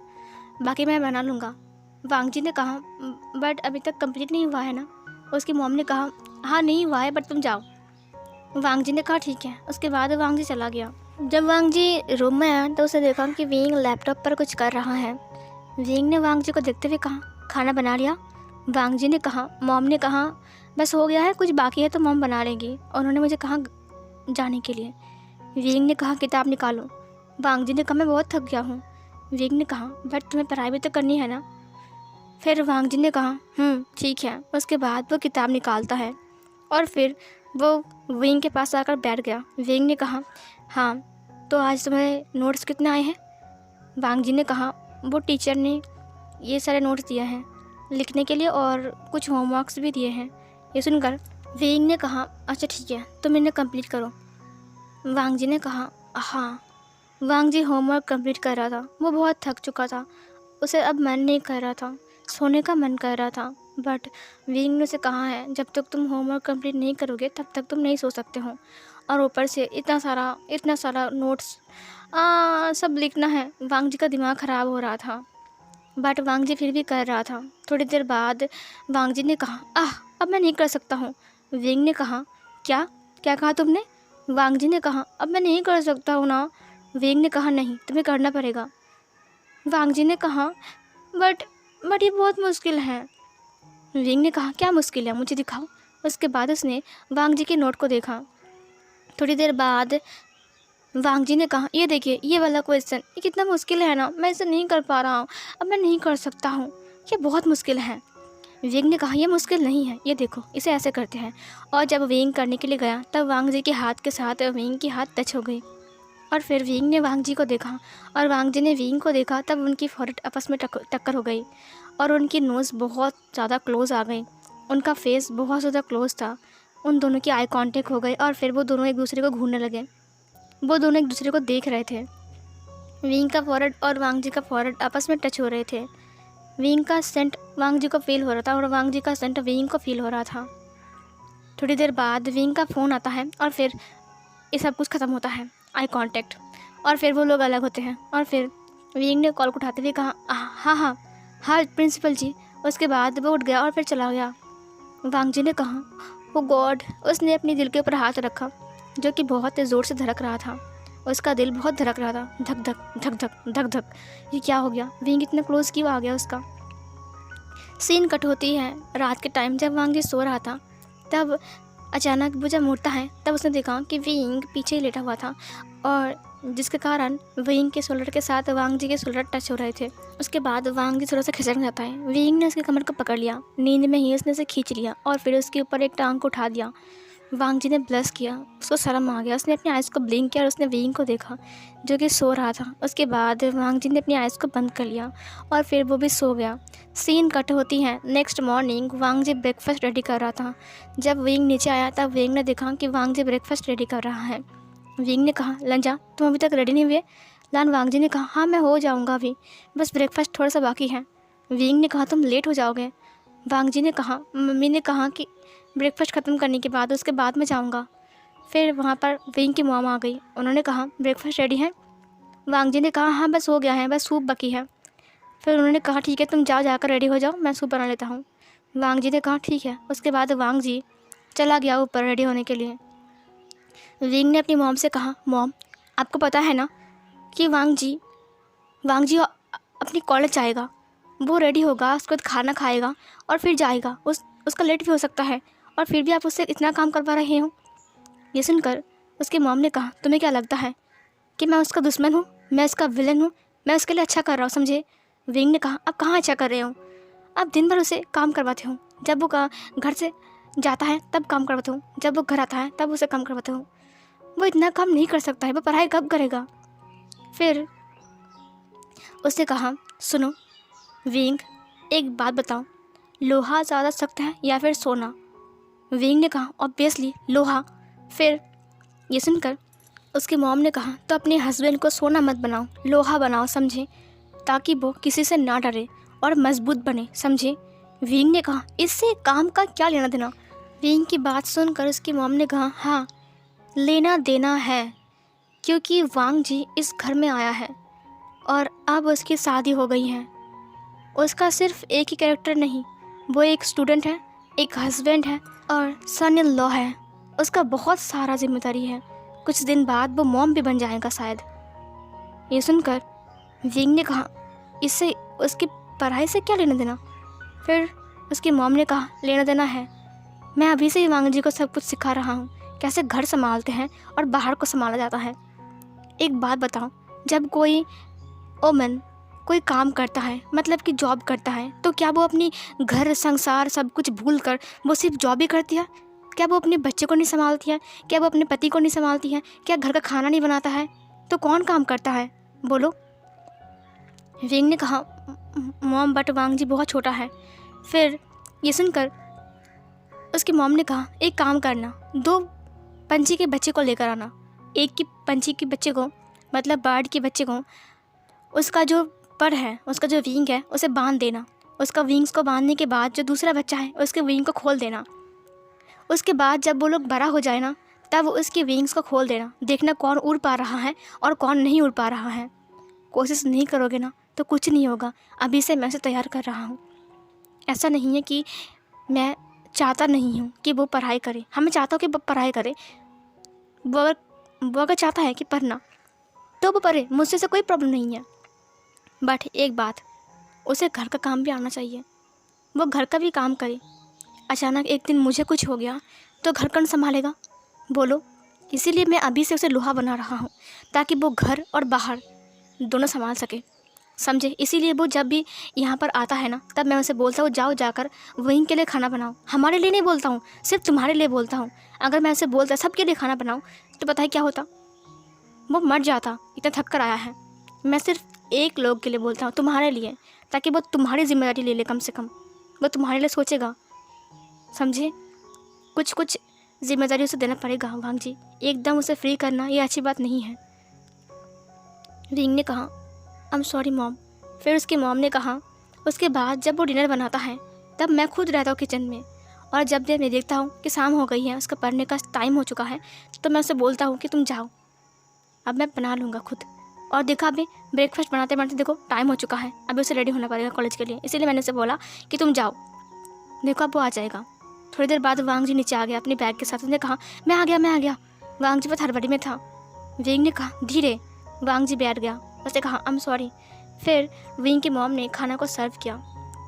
बाकी मैं बना लूँगा। वांग जी ने कहा, बट अभी तक कंप्लीट नहीं हुआ है ना? उसकी मॉम ने कहा, हाँ नहीं हुआ है बट तुम जाओ। वांग जी ने कहा, ठीक है। उसके बाद वांग जी चला गया। जब वांग जी रूम में आया तो उसे देखा कि विंग लैपटॉप पर कुछ कर रहा है। विंग ने वांग जी को देखते हुए कहा, खाना बना लिया? वांग जी ने कहा, मॉम ने कहा बस हो गया है, कुछ बाकी है तो मॉम बना लेंगी, उन्होंने मुझे कहा जाने के लिए। विंग ने कहा, किताब निकालो। वांग जी ने कहा, मैं बहुत थक गया हूँ। विंग ने कहा, बट तुम्हें पढ़ाई भी तो करनी है ना? फिर वांग जी ने कहा, ठीक है। उसके बाद वो किताब निकालता है और फिर वो विंग के पास आकर बैठ गया। विंग ने कहा, हाँ तो आज तुम्हारे नोट्स कितने आए हैं? वांग जी ने कहा, वो टीचर ने ये सारे नोट्स दिए हैं लिखने के लिए और कुछ होमवर्क्स भी दिए हैं। ये सुनकर विंग ने कहा, अच्छा ठीक है तुम इन्हें कंप्लीट करो। वांग जी ने कहा, हाँ। वांग जी होमवर्क कंप्लीट कर रहा था। वो बहुत थक चुका था, उसे अब मन नहीं कर रहा था, सोने का मन कर रहा था। बट विंग ने उसे कहा है, जब तक तुम होमवर्क कंप्लीट नहीं करोगे तब तक तुम नहीं सो सकते हो, और ऊपर से इतना सारा नोट्स सब लिखना है। वांग जी का दिमाग ख़राब हो रहा था, बट वांग जी फिर भी कर रहा था। थोड़ी देर बाद वांग जी ने कहा, अब मैं नहीं कर सकता हूँ। विंग ने कहा, क्या क्या कहा तुमने? वांग जी ने कहा, अब मैं नहीं कर सकता हूँ ना। विंग ने कहा, नहीं तुम्हें करना पड़ेगा। वांग जी ने कहा, बट ये बहुत मुश्किल है। विंग ने कहा, क्या मुश्किल है, मुझे दिखाओ। उसके बाद उसने वांग जी के नोट को देखा। थोड़ी देर बाद वांग जी ने कहा, ये देखिए ये वाला क्वेश्चन, ये कितना मुश्किल है ना, मैं इसे नहीं कर पा रहा हूँ, अब मैं नहीं कर सकता हूँ, ये बहुत मुश्किल है। विंग ने कहा, ये मुश्किल नहीं है, ये देखो इसे ऐसे करते हैं। और जब विंग करने के लिए गया तब वांग जी के हाथ के साथ विंग की हाथ टच हो गई, और फिर विंग ने वांग जी को देखा और वांग जी ने विंग को देखा। तब उनकी फोrehead आपस में टक्कर हो गई और उनकी नोज़ बहुत ज़्यादा क्लोज आ गई, उनका फेस बहुत ज़्यादा क्लोज था। उन दोनों की आई कांटेक्ट हो गई और फिर वो दोनों एक दूसरे को घूरने लगे। वो दोनों एक दूसरे को देख रहे थे। विंग का फोrehead और वांग जी का फोrehead आपस में टच हो रहे थे। विंग का सेंट वांग जी को फील हो रहा था और वांग जी का सेंट विंग को फील हो रहा था। थोड़ी देर बाद विंग का फ़ोन आता है और फिर ये सब कुछ ख़त्म होता है, आई कांटेक्ट, और फिर वो लोग अलग होते हैं। और फिर विंग ने कॉल को उठाते हुए कहा, हाँ हाँ हाँ प्रिंसिपल जी। उसके बाद वो उठ गया और फिर चला गया। वांग जी ने कहा, ओ गॉड। उसने अपने दिल के ऊपर हाथ रखा जो कि बहुत ज़ोर से धड़क रहा था। उसका दिल बहुत धड़क रहा था, धक धक धक धक धक धक। ये क्या हो गया, विंग इतना क्लोज क्यों आ गया उसका? सीन कट होती है रात के टाइम, जब वांग जी सो रहा था तब अचानक वो जब मुड़ता है तब उसने देखा कि विंग पीछे ही लेटा हुआ था, और जिसके कारण विंग के शोल्डर के साथ वांग जी के शोल्डर टच हो रहे थे। उसके बाद वांग जी थोड़ा सा खिसक जाता है। विंग ने उसके कमर को पकड़ लिया, नींद में ही उसने उसे खींच लिया और फिर उसके ऊपर एक टांग को उठा दिया। वांग जी ने ब्लश किया, उसको शर्म आ गया। उसने अपनी आइज़ को ब्लिंक किया और उसने विंग को देखा जो कि सो रहा था। उसके बाद वांग जी ने अपनी आइज़ को बंद कर लिया और फिर वो भी सो गया। सीन कट होती है नेक्स्ट मॉर्निंग। वांग जी ब्रेकफास्ट रेडी कर रहा था। जब विंग नीचे आया तब विंग ने देखा कि वांग जी ब्रेकफास्ट रेडी कर रहा है। विंग ने कहा, लंजा तुम अभी तक रेडी नहीं हुए? लान वांग जी ने कहा, हाँ मैं हो जाऊँगा अभी, बस ब्रेकफास्ट थोड़ा सा बाकी है। विंग ने कहा, तुम लेट हो जाओगे। वांग जी ने कहा, मम्मी ने कहा कि ब्रेकफास्ट ख़त्म करने के बाद उसके बाद मैं जाऊँगा। फिर वहाँ पर विंग की मॉम आ गई, उन्होंने कहा, ब्रेकफास्ट रेडी है? वांग जी ने कहा, हाँ बस हो गया है, बस सूप बाकी है। फिर उन्होंने कहा, ठीक है तुम जाओ, जाकर रेडी हो जाओ, मैं सूप बना लेता हूँ। वांग जी ने कहा, ठीक है। उसके बाद वांग जी चला गया ऊपर रेडी होने के लिए। विंग ने अपनी मॉम से कहा, मॉम आपको पता है ना कि वांग जी अपनी कॉलेज जाएगा। वो रेडी होगा, उसके बाद खाना खाएगा और फिर जाएगा। उसका लेट भी हो सकता है और फिर भी आप उससे इतना काम करवा रहे हो। ये सुनकर उसकी मॉम ने कहा, तुम्हें क्या लगता है कि मैं उसका दुश्मन हूँ, मैं उसका विलन हूँ, मैं उसके लिए अच्छा कर रहा हूँ, समझे। विंग ने कहा, आप कहाँ अच्छा कर रहे हो, आप दिन भर उसे काम करवाते हो। जब वो घर से जाता है तब काम करवाते हो, जब वो घर आता है तब उसे काम करवाते हो। वो इतना काम नहीं कर सकता है, वो पढ़ाई कब करेगा। फिर उसने कहा, सुनो विंग, एक बात बताओ, लोहा ज़्यादा सख्त है या फिर सोना। विंग ने कहा, ऑब्वियसली लोहा। फिर ये सुनकर उसकी मॉम ने कहा, तो अपने हस्बैंड को सोना मत बनाओ, लोहा बनाओ, समझे, ताकि वो किसी से ना डरे और मजबूत बने, समझे। विंग ने कहा, इससे काम का क्या लेना देना। विंग की बात सुनकर उसकी मॉम ने कहा, हाँ लेना देना है, क्योंकि वांग जी इस घर में आया है और अब उसकी शादी हो गई है। उसका सिर्फ एक ही कैरेक्टर नहीं, वो एक स्टूडेंट है, एक हस्बैंड है और सन इन लॉ है। उसका बहुत सारा जिम्मेदारी है। कुछ दिन बाद वो मॉम भी बन जाएगा शायद। ये सुनकर विंग ने कहा, इससे उसकी पढ़ाई से क्या लेना देना। फिर उसकी मॉम ने कहा, लेना देना है, मैं अभी से ही वांग जी को सब कुछ सिखा रहा हूँ, कैसे घर संभालते हैं और बाहर को संभाला जाता है। एक बात बताओ, जब कोई ओमन कोई काम करता है, मतलब कि जॉब करता है, तो क्या वो अपनी घर संसार सब कुछ भूल कर वो सिर्फ जॉब ही करती है? क्या वो अपने बच्चे को नहीं संभालती है? क्या वो अपने पति को नहीं संभालती है? क्या घर का खाना नहीं बनाता है? तो कौन काम करता है, बोलो। विंग ने कहा, मॉम बट वांग जी बहुत छोटा है। फिर ये सुनकर उसकी मॉम ने कहा, एक काम करना, 2 पंछी के बच्चे को लेकर आना। एक की पंछी के बच्चे को, मतलब बर्ड के बच्चे को, उसका जो पर है, उसका जो विंग है उसे बांध देना। उसका विंग्स को बांधने के बाद जो दूसरा बच्चा है उसके विंग को खोल देना। उसके बाद जब वो लोग बड़ा हो जाए ना, तब उसके विंग्स को खोल देना। देखना कौन उड़ पा रहा है और कौन नहीं उड़ पा रहा है। कोशिश नहीं करोगे ना तो कुछ नहीं होगा। अभी से मैं उसे तैयार कर रहा हूँ। ऐसा नहीं है कि मैं चाहता नहीं हूँ कि वो पढ़ाई करे, हाँ मैं चाहता हूँ कि वो पढ़ाई करे। वो अगर चाहता है कि पढ़ना तो वो पढ़े, मुझसे से कोई प्रॉब्लम नहीं है। बट एक बात, उसे घर का काम भी आना चाहिए, वो घर का भी काम करे। अचानक एक दिन मुझे कुछ हो गया तो घर कौन संभालेगा, बोलो। इसीलिए मैं अभी से उसे लोहा बना रहा हूँ, ताकि वो घर और बाहर दोनों संभाल सके, समझे। इसीलिए वो जब भी यहाँ पर आता है ना, तब मैं उसे बोलता हूँ, जाओ जाकर वहीं के लिए खाना बनाओ। हमारे लिए नहीं बोलता हूँ, सिर्फ तुम्हारे लिए बोलता हूँ। अगर मैं उसे बोलता सबके लिए खाना बनाऊँ तो पता है क्या होता, वो मर जाता, इतना थक कर आया है। मैं सिर्फ एक लोग के लिए बोलता हूँ, तुम्हारे लिए, ताकि वो तुम्हारी जिम्मेदारी ले ले। कम से कम वो तुम्हारे लिए सोचेगा, समझे। कुछ कुछ जिम्मेदारी उसे देना पड़ेगा वांग जी, एकदम उसे फ्री करना ये अच्छी बात नहीं है। विंग ने कहा, आई एम सॉरी मॉम। फिर उसकी मॉम ने कहा, उसके बाद जब वो डिनर बनाता है तब मैं खुद रहता हूँ किचन में, और जब मैं देखता हूँ कि शाम हो गई है, उसका पढ़ने का टाइम हो चुका है, तो मैं उसे बोलता हूँ कि तुम जाओ, अब मैं बना लूँगा खुद। और देखा अभी ब्रेकफास्ट बनाते बनाते देखो टाइम हो चुका है, अभी उसे रेडी होना पड़ेगा कॉलेज के लिए, इसीलिए मैंने उसे बोला कि तुम जाओ। देखो अब वो आ जाएगा। थोड़ी देर बाद वांग जी नीचे आ गया अपने बैग के साथ। उसने कहा, मैं आ गया। वांग जी बहुत हड़बड़ी में था। विंग ने कहा, धीरे। वांग जी बैठ गया। उसने कहा, आई एम सॉरी। फिर विंग की मॉम ने खाना को सर्व किया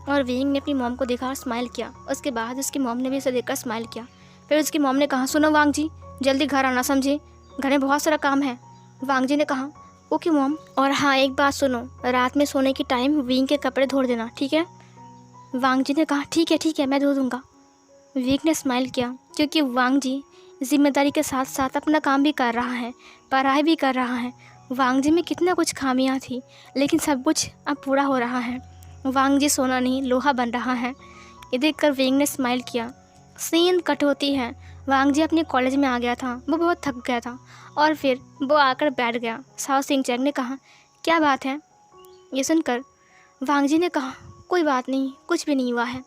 और विंग ने अपनी मॉम को देखा और स्माइल किया। उसके बाद उसकी मॉम ने भी उसे देखकर स्माइल किया। फिर उसकी मॉम ने कहा, सुनो वांग जी, जल्दी घर आना, समझे, घर में बहुत सारा काम है। वांग जी ने कहा, ओके मॉम। और हाँ एक बात सुनो, रात में सोने की टाइम विंग के कपड़े धो देना, ठीक है। वांग जी ने कहा, ठीक है मैं धो दूँगा। विंग ने स्माइल किया, क्योंकि वांग जी जिम्मेदारी के साथ साथ अपना काम भी कर रहा है, पढ़ाई भी कर रहा है। वांग जी में कितना कुछ खामियां थी, लेकिन सब कुछ अब पूरा हो रहा है। वांग जी सोना नहीं लोहा बन रहा है। ये देखकर विंग ने स्माइल किया। सीन कट होती है। वांग जी अपने कॉलेज में आ गया था, वो बहुत थक गया था और फिर वो आकर बैठ गया। साओ सिंह चैंग ने कहा, क्या बात है। ये सुनकर वांग जी ने कहा, कोई बात नहीं, कुछ भी नहीं हुआ है।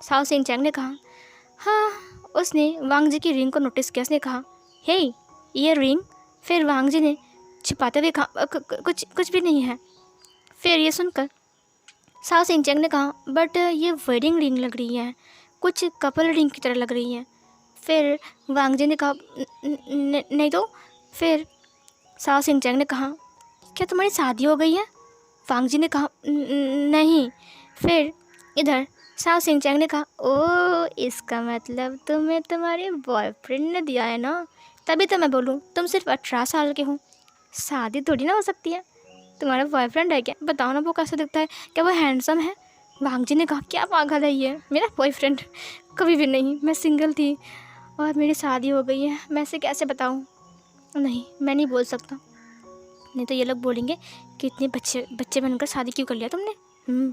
साओ सिंह चैंग ने कहा, हाँ। उसने वांग जी की रिंग को नोटिस किया। उसने कहा, हे ये रिंग। फिर वांग जी ने छिपाते हुए कहा, कुछ भी नहीं है। फिर ये सुनकर साओ सिंह चैंग ने कहा, बट ये वेडिंग रिंग लग रही है, कुछ कपल रिंग की तरह लग रही है। फिर वांग जी ने कहा, नहीं तो। फिर साओ सिंह चैंग ने कहा, क्या तुम्हारी शादी हो गई है। वांग जी ने कहा, नहीं। फिर इधर साओ सिंह चैंग ने कहा, ओ इसका मतलब तुम्हें तुम्हारे बॉयफ्रेंड ने दिया है ना, तभी तो मैं बोलूँ तुम सिर्फ 18 साल के हो, शादी थोड़ी ना हो सकती है। तुम्हारा बॉयफ्रेंड है क्या? बताओ ना वो कैसा दिखता है, क्या वो हैंडसम है? वांग जी ने कहा, क्या पागल है ये, मेरा बॉयफ्रेंड कभी भी नहीं, मैं सिंगल थी और मेरी शादी हो गई है, मैं इसे कैसे बताऊँ? नहीं, मैं नहीं बोल सकता, नहीं तो ये लोग बोलेंगे कि इतने बच्चे बच्चे बनकर शादी क्यों कर लिया तुमने।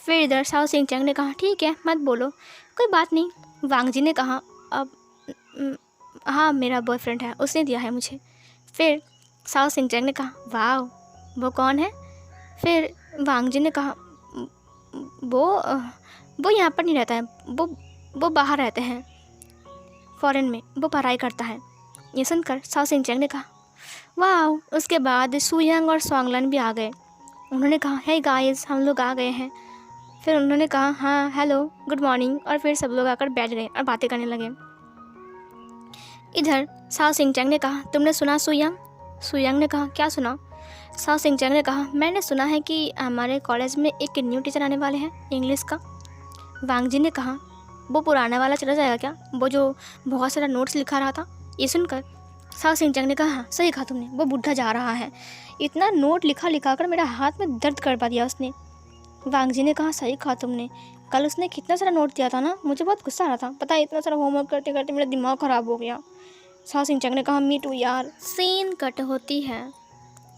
फिर इधर साओ सिंह चैंग ने कहा, ठीक है मत बोलो, कोई बात नहीं। वांग जी ने कहा, अब हाँ मेरा बॉयफ्रेंड है, उसने दिया है मुझे। फिर साओ सिंह चैंग ने कहा, वाह वो कौन है? फिर वांग जी ने कहा, वो यहाँ पर नहीं रहता है, वो बाहर रहते हैं फॉरेन में, वो पढ़ाई करता है। ये सुनकर साओ सिंह चैंग ने कहा, वाह। उसके बाद सुयंग और स्वांगलन भी आ गए। उन्होंने कहा, हे गाइस हम लोग आ गए हैं। फिर उन्होंने कहा, हाँ हेलो गुड मॉर्निंग, और फिर सब लोग आकर बैठ गए और बातें करने लगे। इधर साओ सिंह चैंग ने कहा, तुमने सुना सुयंग? सुयंग ने कहा, क्या सुना? साओ सिंह चैंग ने कहा, मैंने सुना है कि हमारे कॉलेज में एक न्यू टीचर आने वाले हैं इंग्लिश का। वांग जी ने कहा, वो पुराना वाला चला जाएगा क्या, वो जो बहुत सारा नोट्स लिखा रहा था? ये सुनकर साओ सिंह चैंग ने कहा, हाँ सही कहा तुमने, वो बुढ़ा जा रहा है, इतना नोट लिखा कर मेरा हाथ में दर्द करवा दिया उसने। वांग जी ने कहा, सही कहा तुमने, कल उसने कितना सारा नोट दिया था ना, मुझे बहुत गुस्सा आ रहा था, पता है इतना सारा होमवर्क करते करते मेरा दिमाग ख़राब हो गया। साओ सिंह चैंग ने कहा, मी टू यार। सीन कट होती है।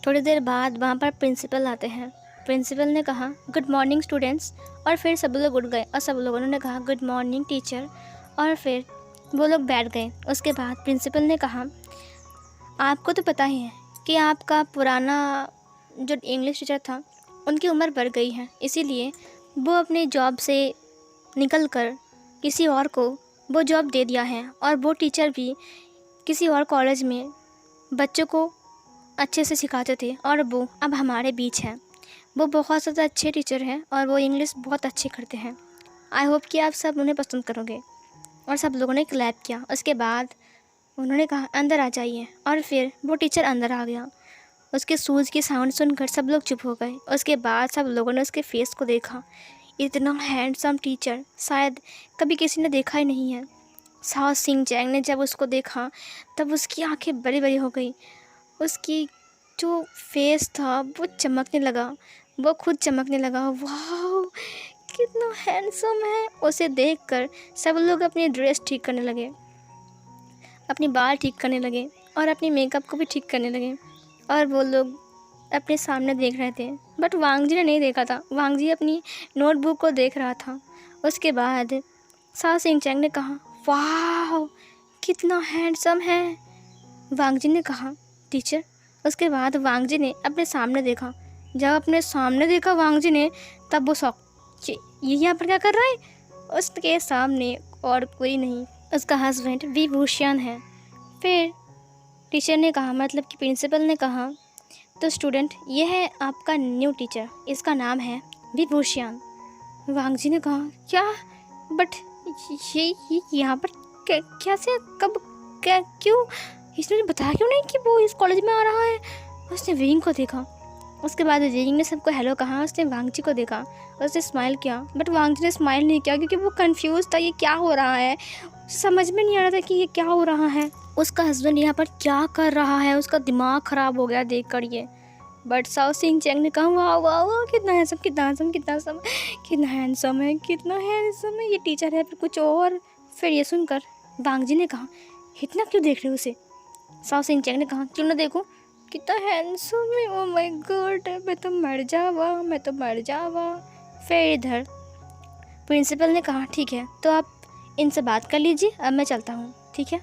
थोड़ी देर बाद वहाँ पर प्रिंसिपल आते हैं। प्रिंसिपल ने कहा, गुड मॉर्निंग स्टूडेंट्स, और फिर सब लोग उठ गए और सब लोगों ने कहा, गुड मॉर्निंग टीचर, और फिर वो लोग बैठ गए। उसके बाद प्रिंसिपल ने कहा, आपको तो पता ही है कि आपका पुराना जो इंग्लिश टीचर था उनकी उम्र बढ़ गई है, इसीलिए वो अपने जॉब से निकल कर किसी और को वो जॉब दे दिया है, और वो टीचर भी किसी और कॉलेज में बच्चों को अच्छे से सिखाते थे और वो अब हमारे बीच हैं। वो बहुत ज़्यादा अच्छे टीचर हैं और वो इंग्लिश बहुत अच्छे करते हैं। आई होप कि आप सब उन्हें पसंद करोगे। और सब लोगों ने क्लैप किया। उसके बाद उन्होंने कहा, अंदर आ जाइए, और फिर वो टीचर अंदर आ गया। उसके शूज़ की साउंड सुनकर सब लोग चुप हो गए। उसके बाद सब लोगों ने उसके फेस को देखा। इतना हैंडसम टीचर शायद कभी किसी ने देखा ही नहीं है। साओ सिंह चैंग ने जब उसको देखा तब उसकी आंखें बड़ी बड़ी हो गई। उसकी जो फेस था वो चमकने लगा, वो खुद चमकने लगा। वाह कितना हैंडसम है। उसे देखकर सब लोग अपनी ड्रेस ठीक करने लगे, अपनी बाल ठीक करने लगे और अपनी मेकअप को भी ठीक करने लगे, और वो लोग अपने सामने देख रहे थे। बट वांग जी ने नहीं देखा था, वांग जी अपनी नोटबुक को देख रहा था। उसके बाद साओ सिंह चैंग ने कहा, वाह कितना हैंडसम है। वांग जी ने कहा, टीचर। उसके बाद वांग जी ने अपने सामने देखा। जब अपने सामने देखा वांग जी ने, तब वो शौक, ये यहाँ पर क्या कर रहा है? उसके सामने और कोई नहीं, उसका हस्बैंड विभूषण है। फिर टीचर ने कहा, मतलब कि प्रिंसिपल ने कहा, तो स्टूडेंट ये है आपका न्यू टीचर, इसका नाम है विभूषण। वांग जी ने कहा, क्या? बट ये यहाँ पर कैसे, कब, क्या, क्यों? इसने बताया क्यों नहीं कि वो इस कॉलेज में आ रहा है? उसने विंग को देखा। उसके बाद विंग ने सबको हेलो कहा। उसने वांग जी को देखा, उसने स्माइल किया, बट वांग जी ने स्माइल नहीं किया क्योंकि वो कंफ्यूज था, ये क्या हो रहा है, समझ में नहीं आ रहा था कि ये क्या हो रहा है। उसका हस्बैंड यहाँ पर क्या कर रहा है, उसका दिमाग ख़राब हो गया देखकर ये। बट साओ सिंह चैंग ने कहा, वाह वाह वाह कितना हैंडसम, कितना हैंडसम, कितना हैंडसम, कितना हैंडसम है, कितना हैंडसम है, ये टीचर है फिर कुछ और। फिर ये सुनकर वांग जी ने कहा, इतना क्यों देख रहे हो उसे? साओ सिंह चैंग ने कहा, क्यों ना देखो, कितना हैंडसम है, ओ माय गॉड, मैं तो मर जावा, मैं तो मर जावा। फिर इधर प्रिंसिपल ने कहा, ठीक है तो आप इनसे बात कर लीजिए, अब मैं चलता हूँ, ठीक है?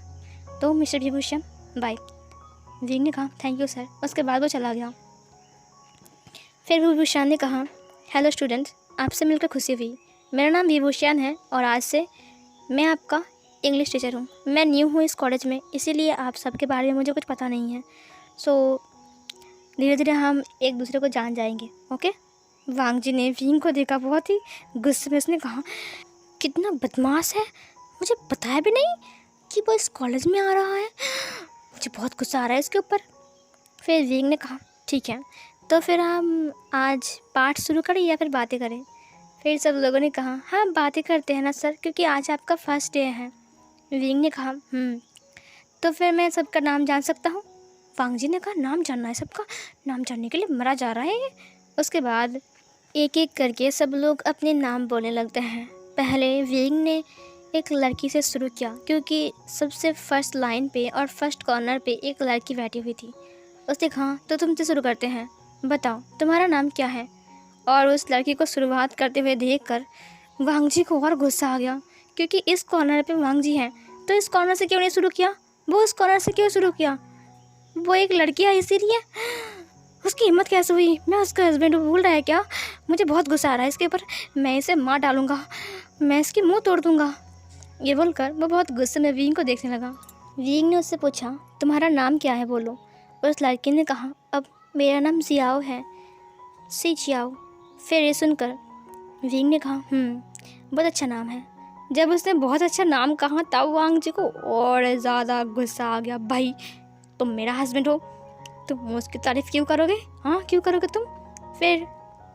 तो मिस्टर विभूषण बाय। विंग ने कहा, थैंक यू सर। उसके बाद वो चला गया। फिर विभूषण ने कहा, हेलो स्टूडेंट, आपसे मिलकर खुशी हुई। मेरा नाम विभूषण है और आज से मैं आपका इंग्लिश टीचर हूँ। मैं न्यू हूँ इस कॉलेज में, इसीलिए आप सबके बारे में मुझे कुछ पता नहीं है। सो धीरे धीरे हम एक दूसरे को जान जाएंगे, ओके? वांग जी ने विंग को देखा, बहुत ही गुस्से में। उसने कहा, कितना बदमाश है, मुझे बताया भी नहीं कि वो इस कॉलेज में आ रहा है, मुझे बहुत गुस्सा आ रहा है इसके ऊपर। फिर विंग ने कहा, ठीक है तो फिर हम आज पाठ शुरू करें या फिर बातें करें? फिर सब लोगों ने कहा हाँ बातें करते हैं ना सर, क्योंकि आज आपका फर्स्ट डे है। विंग ने कहा तो फिर मैं सबका नाम जान सकता हूँ? वांग जी ने कहा नाम जानना है सबका? नाम जानने के लिए मरा जा रहा है ये। उसके बाद एक एक करके सब लोग अपने नाम बोलने लगते हैं। पहले विंग ने एक लड़की से शुरू किया, क्योंकि सबसे फर्स्ट लाइन पे और फर्स्ट कॉर्नर पे एक लड़की बैठी हुई थी। उसने कहा तो तुमसे शुरू करते हैं, बताओ तुम्हारा नाम क्या है? और उस लड़की को शुरुआत करते हुए देखकर वांग जी को और गुस्सा आ गया, क्योंकि इस कॉर्नर पे वांग जी हैं, तो इस कॉर्नर से क्यों नहीं शुरू किया? वो उस कॉर्नर से क्यों शुरू किया? वो एक लड़की है इसीलिए। उसकी हिम्मत कैसे हुई? मैं उसका हस्बैंड भूल रहा है क्या? मुझे बहुत गुस्सा आ रहा है इसके ऊपर, मैं इसे मार डालूंगा, मैं इसकी मुंह तोड़ दूंगा। ये बोलकर वो बहुत गुस्से में विंग को देखने लगा। विंग ने उससे पूछा तुम्हारा नाम क्या है, बोलो। उस लड़की ने कहा अब मेरा नाम जियाओ है, सी जियाओ। फिर ये सुनकर विंग ने कहा बहुत अच्छा नाम है। जब उसने बहुत अच्छा नाम कहा तब वांग जी को और ज़्यादा गुस्सा आ गया। भाई तुम मेरा हस्बैंड हो, तुम उसकी तारीफ़ क्यों करोगे? हाँ क्यों करोगे तुम? फिर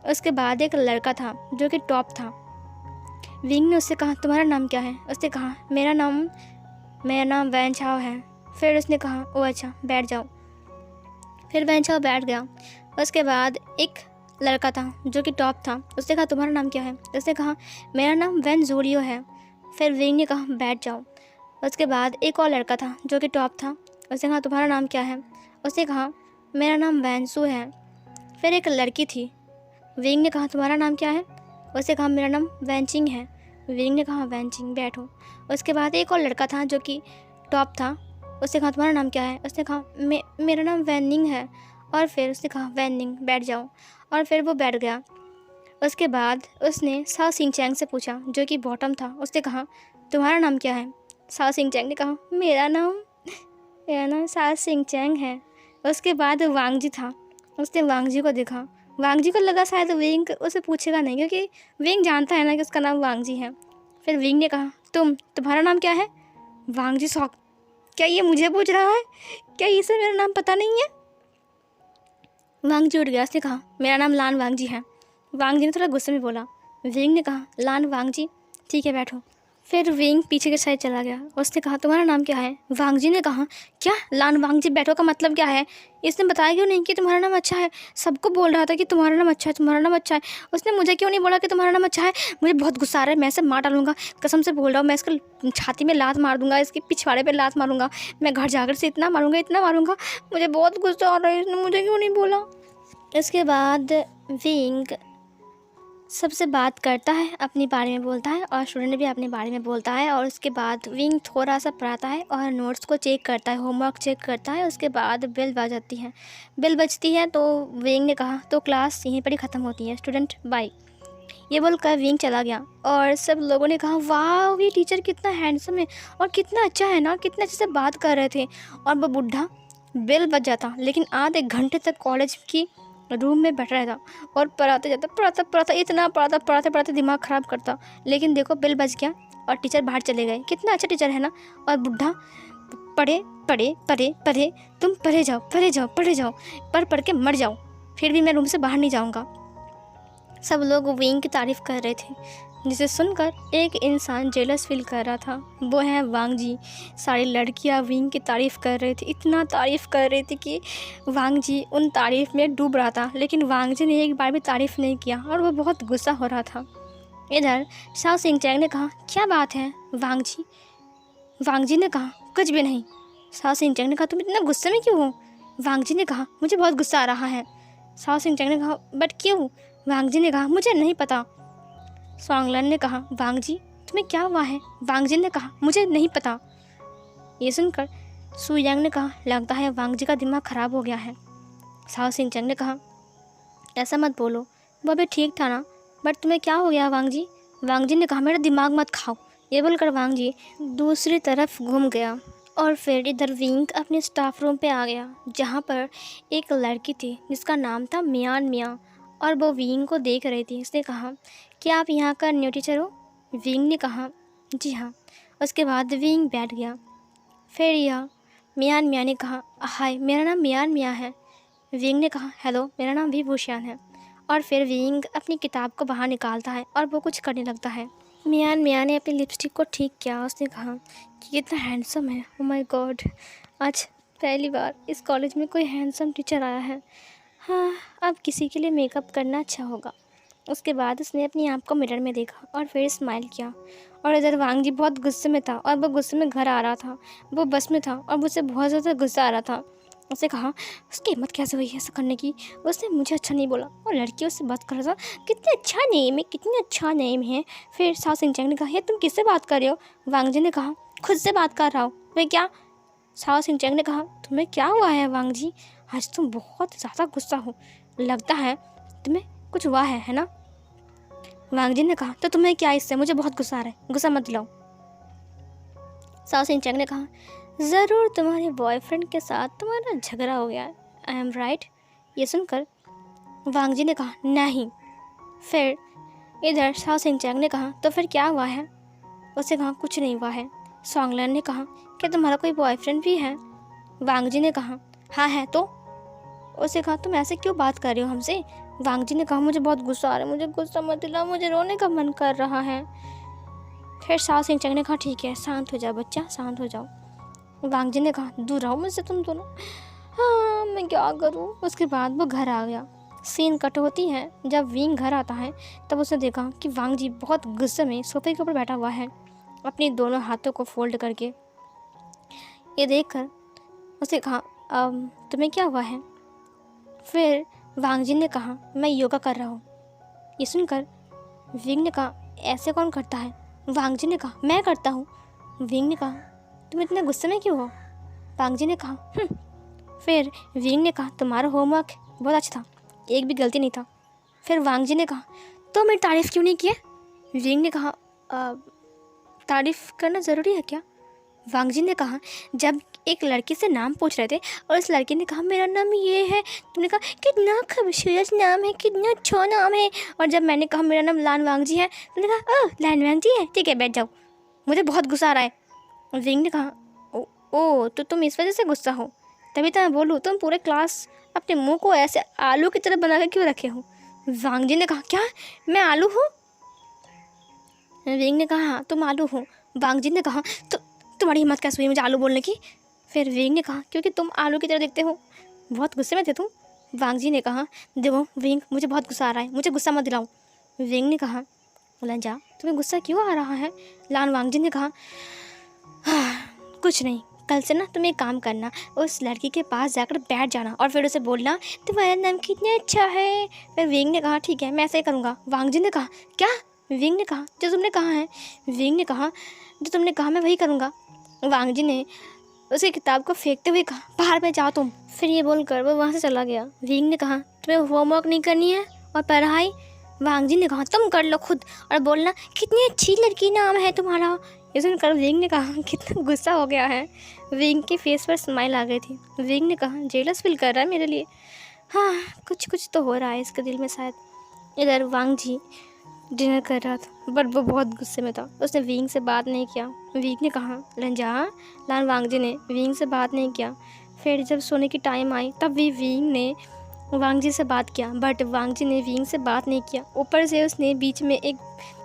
उसके बाद एक लड़का था जो कि टॉप था। विंग ने उससे कहा तुम्हारा नाम क्या है? उसने कहा मेरा नाम वैन चाओ है। फिर उसने कहा ओ अच्छा बैठ जाओ। फिर वैन चाओ बैठ गया। उसके बाद एक लड़का था जो कि टॉप था। उसने कहा तुम्हारा नाम क्या है? उसने कहा मेरा नाम वैन जोरियो है। फिर विंग ने कहा बैठ जाओ। उसके बाद एक और लड़का था जो कि टॉप था। उसने कहा तुम्हारा नाम क्या है? उसने कहा मेरा नाम वैनसू है। फिर एक लड़की थी। विंग ने कहा तुम्हारा नाम क्या है? उसने कहा मेरा नाम वैनचिंग है। विंग ने कहा वैनचिंग बैठो। उसके बाद एक और लड़का था जो कि टॉप था। उसने कहा तुम्हारा नाम क्या है? उसने कहा मेरा नाम वैनिंग है। और फिर उसने कहा वैनिंग बैठ जाओ। और फिर वो बैठ गया। उसके बाद उसने साओ सिंह चैंग से पूछा जो कि बॉटम था। उसने कहा तुम्हारा नाम क्या है? साओ सिंह चैंग ने कहा मेरा नाम साओ सिंह चैंग है। उसके बाद वांग जी था। उसने वांग जी को देखा। वांग जी को लगा शायद विंग उसे पूछेगा नहीं, क्योंकि विंग जानता है ना कि उसका नाम वांग जी है। फिर विंग ने कहा तुम्हारा नाम क्या है? वांग जी शॉक, क्या ये मुझे पूछ रहा है? क्या इसे मेरा नाम पता नहीं है? वांग जी उठ गया। उसने कहा मेरा नाम लान वांग जी है। वांग जी ने थोड़ा गुस्से में बोला। विंग ने कहा लान वांग जी ठीक है बैठो। फिर विंग पीछे के साइड चला गया। उसने कहा तुम्हारा नाम क्या है? वांग जी ने कहा क्या लान वांग जी बैठो का मतलब क्या है? इसने बताया क्यों नहीं कि तुम्हारा नाम अच्छा है? सबको बोल रहा था कि तुम्हारा नाम अच्छा है, तुम्हारा नाम अच्छा है। उसने मुझे क्यों नहीं बोला कि तुम्हारा नाम अच्छा है? मुझे बहुत गुस्सा आ रहा है, मैं इसे मार डालूंगा, कसम से बोल रहा हूँ। मैं इसको छाती में लात मार दूंगा, इसके पिछवाड़े पर लात मारूंगा, मैं घर जाकर से इतना मारूंगा। मुझे बहुत गुस्सा आ रहा है, इसने मुझे क्यों नहीं बोला? इसके बाद विंग सबसे बात करता है, अपने बारे में बोलता है और स्टूडेंट भी अपने बारे में बोलता है। और उसके बाद विंग थोड़ा सा पढ़ाता है और नोट्स को चेक करता है, होमवर्क चेक करता है। उसके बाद बेल बजती है तो विंग ने कहा तो क्लास यहीं पर ही ख़त्म होती है, स्टूडेंट बाय। ये बोलकर विंग चला गया और सब लोगों ने कहा वाह ये टीचर कितना हैंडसम है और कितना अच्छा है ना, कितने अच्छे से बात कर रहे थे। और वो बुढ़ा बेल बज जाता लेकिन आधे घंटे तक कॉलेज की रूम में बैठा रहता और पढ़ाता इतना पढ़ाते दिमाग ख़राब करता। लेकिन देखो बेल बज गया और टीचर बाहर चले गए। कितना अच्छा टीचर है ना। और बुढ़ा पढ़े तुम पढ़े जाओ, पढ़ के मर जाओ, फिर भी मैं रूम से बाहर नहीं जाऊँगा। सब लोग विंग की तारीफ़ कर रहे थे, जिसे सुनकर एक इंसान जेलस फील कर रहा था। वो है वांग जी। सारी लड़कियां विंग की तारीफ़ कर रही थी, इतना तारीफ़ कर रही थी कि वांग जी उन तारीफ़ में डूब रहा था। लेकिन वांग जी ने एक बार भी तारीफ़ नहीं किया और वो बहुत गुस्सा हो रहा था। इधर साओ सिंह चैंग ने कहा क्या बात है वांग जी? वांग जी ने कहा कुछ भी नहीं। साओ सिंह चैंग ने कहा तुम इतना गुस्से में क्यों हो? वांग जी ने कहा मुझे बहुत गुस्सा आ रहा है। साओ सिंह चैंग ने कहा बट क्यों? वांग जी ने कहा मुझे नहीं पता। स्वांगलन ने कहा वांग जी तुम्हें क्या हुआ है? वांग जी ने कहा मुझे नहीं पता। ये सुनकर सू यांग ने कहा लगता है वांग जी का दिमाग ख़राब हो गया है। साओ सिंह चैंग ने कहा ऐसा मत बोलो, वो अभी ठीक था ना, बट तुम्हें क्या हो गया वांग जी? वांग जी ने कहा मेरा दिमाग मत खाओ। ये बोलकर वांग जी दूसरी तरफ घूम गया। और फिर इधर विंग अपने स्टाफ रूम पे आ गया, जहाँ पर एक लड़की थी जिसका नाम था मियान मिया। और वो विंग को देख रही थी। उसने कहा क्या आप यहाँ का न्यू टीचर हो? विंग ने कहा जी हाँ। उसके बाद विंग बैठ गया। फिर यह मियान ने कहा हाय मेरा नाम मियान मिया है। विंग ने कहा हेलो मेरा नाम भी भूशियान है। और फिर विंग अपनी किताब को बाहर निकालता है और वो कुछ करने लगता है। मिया ने अपनी लिपस्टिक को ठीक किया। उसने कहा कि कितना हैंडसम है, ओ माय गॉड, आज पहली बार इस कॉलेज में कोई हैंडसम टीचर आया है। हाँ, अब किसी के लिए मेकअप करना अच्छा होगा। उसके बाद उसने अपनी आँख को मिरर में देखा और फिर स्माइल किया। और इधर वांग जी बहुत गुस्से में था और वो गुस्से में घर आ रहा था। वो बस में था और मुझसे बहुत ज़्यादा गुस्सा आ रहा था। उसने कहा उसकी हिम्मत कैसे हुई है ऐसा करने की, उसने मुझे अच्छा नहीं बोला। और लड़की उससे बात कर रहा था, कितने अच्छा नेम है, कितनी अच्छा नेम है। फिर साओ सिंह-चैंग ने कहा, ये तुम किससे बात कर रहे हो? वांग जी ने कहा, खुद से बात कर रहा हूँ। मैं क्या? साओ सिंह-चैंग ने कहा, तुम्हें क्या हुआ है वांग जी? आज तुम बहुत ज़्यादा गुस्सा हो, लगता है तुम्हें कुछ हुआ है ना? वांग जी ने कहा, तो तुम्हें क्या इससे, मुझे बहुत गुस्सा आ रहा है, गुस्सा मत दिलाओ। साओ सिंह-चैंग ने कहा, ज़रूर तुम्हारे बॉयफ्रेंड के साथ तुम्हारा झगड़ा हो गया, आई एम राइट? ये सुनकर वांग जी ने कहा, नहीं। फिर इधर साओ सिंह-चैंग ने कहा, तो फिर क्या हुआ है? उसने कहा, कुछ नहीं हुआ है। सॉन्गलैन ने कहा, क्या तुम्हारा कोई बॉयफ्रेंड भी है? वांग जी ने कहा, हाँ है तो। उसने कहा, तुम ऐसे क्यों बात कर रहे हो हमसे? वांग जी ने कहा, मुझे बहुत गुस्सा आ रहा है, मुझे गुस्सा मत दिलाओ, मुझे रोने का मन कर रहा है। फिर साओ सिंह-चैंग ने कहा, ठीक है, शांत हो जाओ बच्चा, शांत हो जाओ। वांग जी ने कहा, दूर रहो मुझसे तुम दोनों। हाँ, मैं क्या करूँ? उसके बाद वो घर आ गया। सीन कट होती है जब विंग घर आता है, तब उसने देखा कि वांग जी बहुत गुस्से में सोफे के ऊपर बैठा हुआ है, अपनी दोनों हाथों को फोल्ड करके। ये देखकर उसने कहा, तुम्हें क्या हुआ है? फिर वांग जी ने कहा, मैं योगा कर रहा हूँ। ये सुनकर विंग ने कहा, ऐसे कौन करता है? वांग जी ने कहा, मैं करता हूँ। विंग ने कहा, तुम इतने गुस्से में क्यों हो? वांग जी ने कहा, फिर विंग ने कहा, तुम्हारा होमवर्क बहुत अच्छा था, एक भी गलती नहीं था। फिर वांग जी ने कहा, तो मेरी तारीफ़ क्यों नहीं की? विंग ने कहा, तारीफ़ करना ज़रूरी है क्या? वांग जी ने कहा, जब एक लड़की से नाम पूछ रहे थे और उस लड़की ने कहा, मेरा नाम ये है, तुमने कहा कितना खूबसूरत नाम है, कितना अच्छा नाम है। और जब मैंने कहा मेरा नाम लान वांग जी है, तुमने कहा, ओह लान वांग जी है, ठीक है बैठ जाओ, मुझे बहुत गुस्सा आ रहा है। विंग ने कहा, ओ तो तुम इस वजह से गुस्सा हो, तभी तो मैं बोलूँ, तुम पूरे क्लास अपने मुँह को ऐसे आलू की तरह बना कर क्यों रखे हो? वांग जी ने कहा, क्या मैं आलू हूँ? विंग ने कहा, हाँ तुम आलू हो। वांग जी ने कहा, तो तुम्हारी हिम्मत कैसे हुई मुझे आलू बोलने की? फिर विंग ने कहा, क्योंकि तुम आलू की तरह दिखते हो। बहुत गुस्से में थे तुम? वांग जी ने कहा, देखो विंग, मुझे बहुत गुस्सा आ रहा है, मुझे गुस्सा मत दिलाओ। विंग ने कहा, लंजा तुम्हें गुस्सा क्यों आ रहा है? लान वांग जी ने कहा, कुछ नहीं, कल से ना तुम एक काम करना, उस लड़की के पास जाकर बैठ जाना और फिर उसे बोलना, तुम्हारा नाम कितना अच्छा है। फिर विंग ने कहा, ठीक है मैं ऐसे ही करूँगा। वांग जी ने कहा, क्या? विंग ने कहा, जो तुमने कहा है। विंग ने कहा, जो तुमने कहा मैं वही करूँगा। वांग जी ने उसकी किताब को फेंकते हुए कहा, बाहर पे जाओ तुम। फिर ये बोलकर वो वहाँ से चला गया। विंग ने कहा, तुम्हें होमवर्क नहीं करनी है और पढ़ाई? वांग जी ने कहा, तुम कर लो खुद और बोलना, कितनी अच्छी लड़की नाम है तुम्हारा। ये सुनकर विंग ने कहा, कितना गुस्सा हो गया है। विंग के फेस पर स्माइल आ गई थी। विंग ने कहा, जेलस फील कर रहा है मेरे लिए? हाँ, कुछ तो हो रहा है इसके दिल में शायद। इधर वांग जी डिनर कर रहा था, बट वो बहुत गुस्से में था। उसने विंग से बात नहीं किया। विंग ने कहा, लंजा। लान वांग जी ने विंग से बात नहीं किया। फिर जब सोने की टाइम आई तब भी विंग ने वांग जी से बात किया, बट वांग जी ने विंग से बात नहीं किया। ऊपर से उसने बीच में एक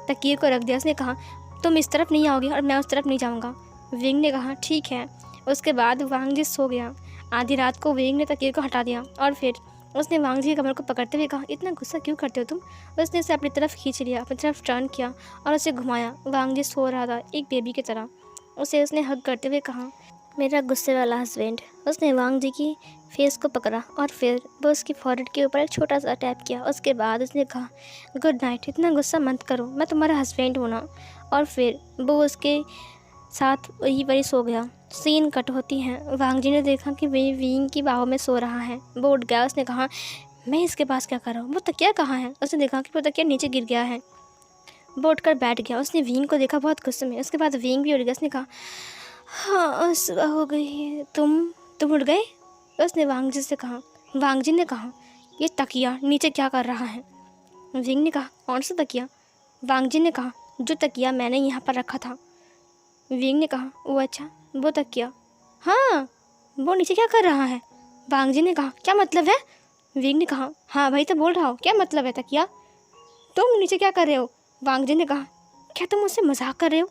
तकिए को रख दिया। उसने कहा, तुम इस तरफ नहीं आओगे और मैं उस तरफ नहीं जाऊँगा। विंग ने कहा, ठीक है। उसके बाद वांग जी सो गया। आधी रात को विंग ने तकिए को हटा दिया और फिर उसने वांग जी के कमर को पकड़ते हुए कहा, इतना गुस्सा क्यों करते हो तुम? उसने उसे अपनी तरफ खींच लिया, अपनी तरफ टर्न किया और उसे घुमाया। वांग जी सो रहा था एक बेबी की तरह। उसने हग करते हुए कहा, मेरा गुस्से वाला हस्बैंड। उसने वांग जी की फेस को पकड़ा और फिर वो उसकी फॉरहेड के ऊपर एक छोटा सा टैप किया। उसके बाद उसने कहा, गुड नाइट, इतना गुस्सा मत करो, मैं तुम्हारा हस्बैंड हूँ ना। और फिर वो उसके साथ वहीं पर ही सो गया। सीन कट होती है। वांग जी ने देखा कि वे विंग की बाहों में सो रहा है। वो उठ गया। उसने कहा, मैं इसके पास क्या कर रहा हूँ? वो तकिया कहाँ है? उसने देखा कि वो तकिया नीचे गिर गया है। वो उठकर बैठ गया। उसने विंग को देखा बहुत गुस्से में। उसके बाद विंग भी उठ गया। उसने कहा, हाँ सुबह हो गई है, तुम उठ गए? उसने वांग जी से कहा। वांग जी ने कहा, ये तकिया नीचे क्या कर रहा है? विंग ने कहा, कौन सा तकिया? वांग जी ने कहा, जो तकिया मैंने यहाँ पर रखा था। विंग ने कहा, वो अच्छा, वो तकिया? हाँ, वो नीचे क्या कर रहा है? वांग जी ने कहा, क्या मतलब है? विंग ने कहा, हाँ भाई तो बोल रहा हो, क्या मतलब है तकिया? तुम नीचे क्या कर रहे हो? वांग जी ने कहा, क्या तुम मुझसे मजाक कर रहे हो?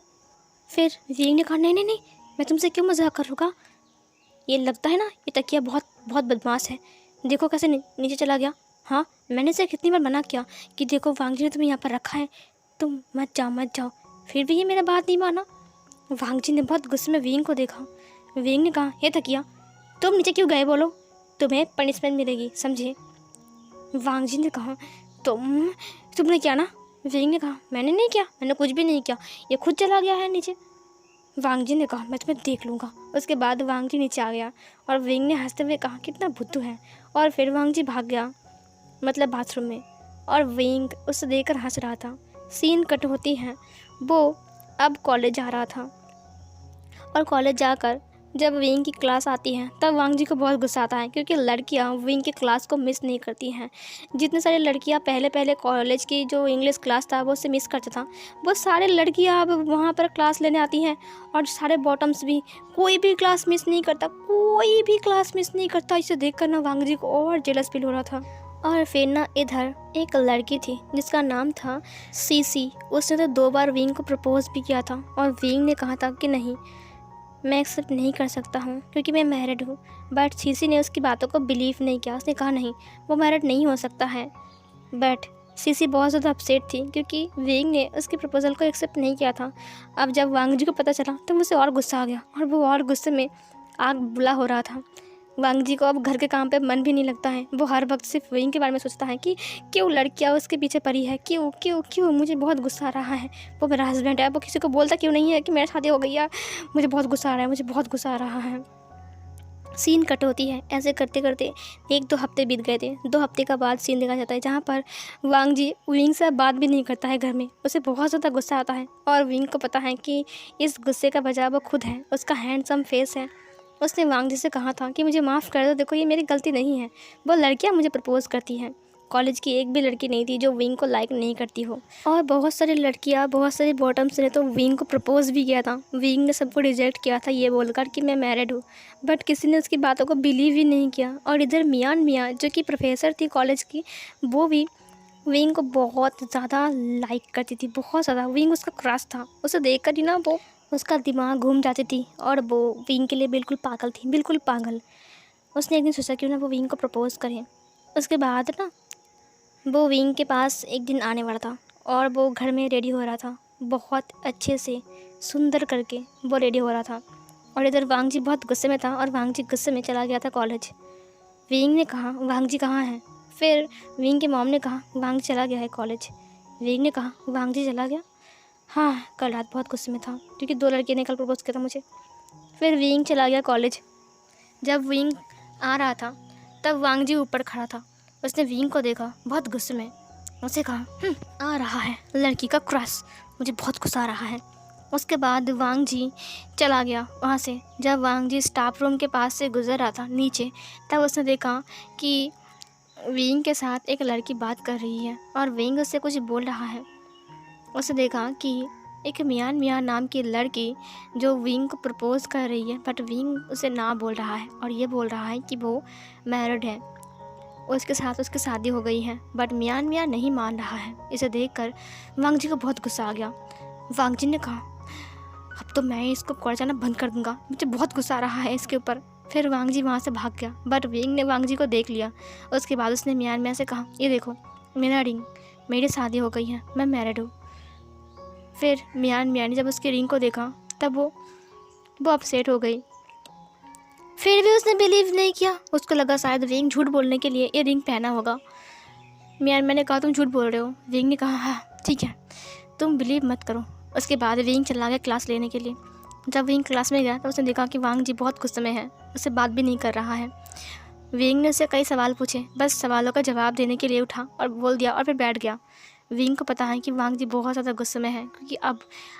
फिर विंग ने कहा, नहीं नहीं नहीं, मैं तुमसे क्यों मजाक करूँगा? ये लगता है ना ये तकिया बहुत बहुत बदमाश है, देखो कैसे नीचे चला गया। हाँ, मैंने इसे कितनी बार मना किया कि देखो वांग जी ने तुम्हें यहाँ पर रखा है, तुम मत जाओ मत जाओ, फिर भी ये मेरा बात नहीं माना। वांग जी ने बहुत गुस्से में विंग को देखा। विंग ने कहा, ये तकिया तुम नीचे क्यों गए, बोलो, तुम्हें पनिशमेंट मिलेगी, समझे? वांग जी ने कहा, तुमने क्या ना? विंग ने कहा, मैंने नहीं किया, मैंने कुछ भी नहीं किया, ये खुद चला गया है नीचे। वांग जी ने कहा, मैं तुम्हें देख लूँगा। उसके बाद वांग जी नीचे आ गया और विंग ने हंसते हुए कहा, कितना बुद्धू है। और फिर वांग जी भाग गया, मतलब बाथरूम में, और विंग उसे देखकर हंस रहा था। सीन कट होती है, वो अब कॉलेज जा रहा था और कॉलेज जाकर जब विंग की क्लास आती है तब वांग जी को बहुत गुस्सा आता है, क्योंकि लड़कियां विंग की क्लास को मिस नहीं करती हैं। जितने सारी लड़कियां पहले पहले कॉलेज की जो इंग्लिश क्लास था वो उसे मिस करता था, वो सारे लड़कियां अब वहाँ पर क्लास लेने आती हैं। और सारे बॉटम्स भी, कोई भी क्लास मिस नहीं करता, कोई भी क्लास मिस नहीं करता। इसे देख कर ना वांग जी को और जेलस फील हो रहा था। और फिर ना इधर एक लड़की थी जिसका नाम था सीसी। उसने तो 2 बार विंग को प्रपोज भी किया था और विंग ने कहा था कि नहीं, मैं एक्सेप्ट नहीं कर सकता हूँ क्योंकि मैं मैरिड हूँ। बट सीसी ने उसकी बातों को बिलीव नहीं किया। उसने कहा नहीं, वो मैरिड नहीं हो सकता है। बट सीसी बहुत ज़्यादा अपसेट थी क्योंकि विंग ने उसके प्रपोजल को एक्सेप्ट नहीं किया था। अब जब वांग जी को पता चला तो मुझसे और गुस्सा आ गया और वो और गुस्से में आग बुला हो रहा था। वांग जी को अब घर के काम पे मन भी नहीं लगता है। वो हर वक्त सिर्फ विंग के बारे में सोचता है कि क्यों लड़कियाँ उसके पीछे पड़ी है, क्यों क्यों क्यों। मुझे बहुत गुस्सा आ रहा है, वो मेरा हस्बैंड है, वो किसी को बोलता क्यों नहीं है कि मेरी शादी हो गई है। मुझे बहुत गुस्सा आ रहा है, मुझे बहुत गुस्सा आ रहा है। सीन कट होती है। ऐसे करते करते 1-2 हफ्ते बीत गए थे। 2 हफ्ते का बाद सीन देखा जाता है जहाँ पर वांग जी विंग से बात भी नहीं करता है घर में। उसे बहुत ज़्यादा गुस्सा आता है और विंग को पता है कि इस गुस्से का वजह वो खुद है। उसका हैंडसम फेस है। उसने वांग जी से कहा था कि मुझे माफ़ कर दो, देखो ये मेरी गलती नहीं है। वो लड़कियाँ मुझे प्रपोज़ करती हैं, कॉलेज की एक भी लड़की नहीं थी जो विंग को लाइक नहीं करती हो। और बहुत सारी लड़कियाँ, बहुत सारी बॉटम्स ने तो विंग को प्रपोज़ भी किया था। विंग ने सबको रिजेक्ट किया था ये बोलकर कि मैं मैरिड हूँ, बट किसी ने उसकी बातों को बिलीव ही नहीं किया। और इधर मियाँ जो कि प्रोफेसर थी कॉलेज की, वो भी विंग को बहुत ज़्यादा लाइक करती थी, बहुत ज़्यादा। विंग उसका क्रश था। उसे देख कर ही ना वो उसका दिमाग घूम जाती थी और वो विंग के लिए बिल्कुल पागल थी, बिल्कुल पागल। उसने एक दिन सोचा क्यों ना वो विंग को प्रपोज़ करें। उसके बाद ना वो विंग के पास एक दिन आने वाला था और वो घर में रेडी हो रहा था, बहुत अच्छे से सुंदर करके वो रेडी हो रहा था। और इधर वांग जी बहुत गुस्से में था और वांग जी गुस्से में चला गया था कॉलेज। विंग ने कहा, वांग जी कहाँ हैं? फिर विंग के मॉम ने कहा, वांग चला गया है कॉलेज। विंग ने कहा, वांग जी चला गया? हाँ, कल रात बहुत गुस्से में था क्योंकि 2 लड़के ने कल प्रपोज किया था मुझे। फिर विंग चला गया कॉलेज। जब विंग आ रहा था तब वांग जी ऊपर खड़ा था। उसने विंग को देखा बहुत गुस्से में। उसे कहा, आ रहा है लड़की का क्रश, मुझे बहुत गुस्सा आ रहा है। उसके बाद वांग जी चला गया वहाँ से। जब वांग जी स्टाफ रूम के पास से गुजर रहा था नीचे, तब उसने देखा कि विंग के साथ एक लड़की बात कर रही है और विंग उससे कुछ बोल रहा है। उसे देखा कि एक मियाँ नाम की लड़की जो विंग को प्रपोज़ कर रही है, बट विंग उसे ना बोल रहा है और ये बोल रहा है कि वो मैरिड है, उसके साथ उसकी शादी हो गई है, बट मियाँ नहीं मान रहा है। इसे देखकर वांग जी को बहुत गुस्सा आ गया। वांग जी ने कहा, अब तो मैं इसको कॉलेज जाना बंद कर दूंगा, मुझे बहुत गुस्सा आ रहा है इसके ऊपर। फिर वांग जी वहाँ से भाग गया, बट विंग ने वांग जी को देख लिया। उसके बाद उसने मियाँ से कहा, ये देखो मेरा रिंग, मेरी शादी हो गई है, मैं मैरिड हूँ। फिर मियाँ ने जब उसके रिंग को देखा तब वो अपसेट हो गई। फिर भी उसने बिलीव नहीं किया। उसको लगा शायद विंग झूठ बोलने के लिए ये रिंग पहना होगा। मैंने कहा, तुम झूठ बोल रहे हो? विंग ने कहा, हाँ ठीक है, तुम बिलीव मत करो। उसके बाद विंग चला गया क्लास लेने के लिए। जब विंग क्लास में गया तो उसने देखा कि वांग जी बहुत गुस्से में है, उससे बात भी नहीं कर रहा है। विंग ने उससे कई सवाल पूछे, बस सवालों का जवाब देने के लिए उठा और बोल दिया और फिर बैठ गया। विंग को पता है कि वांग जी बहुत ज़्यादा गुस्से में है क्योंकि अब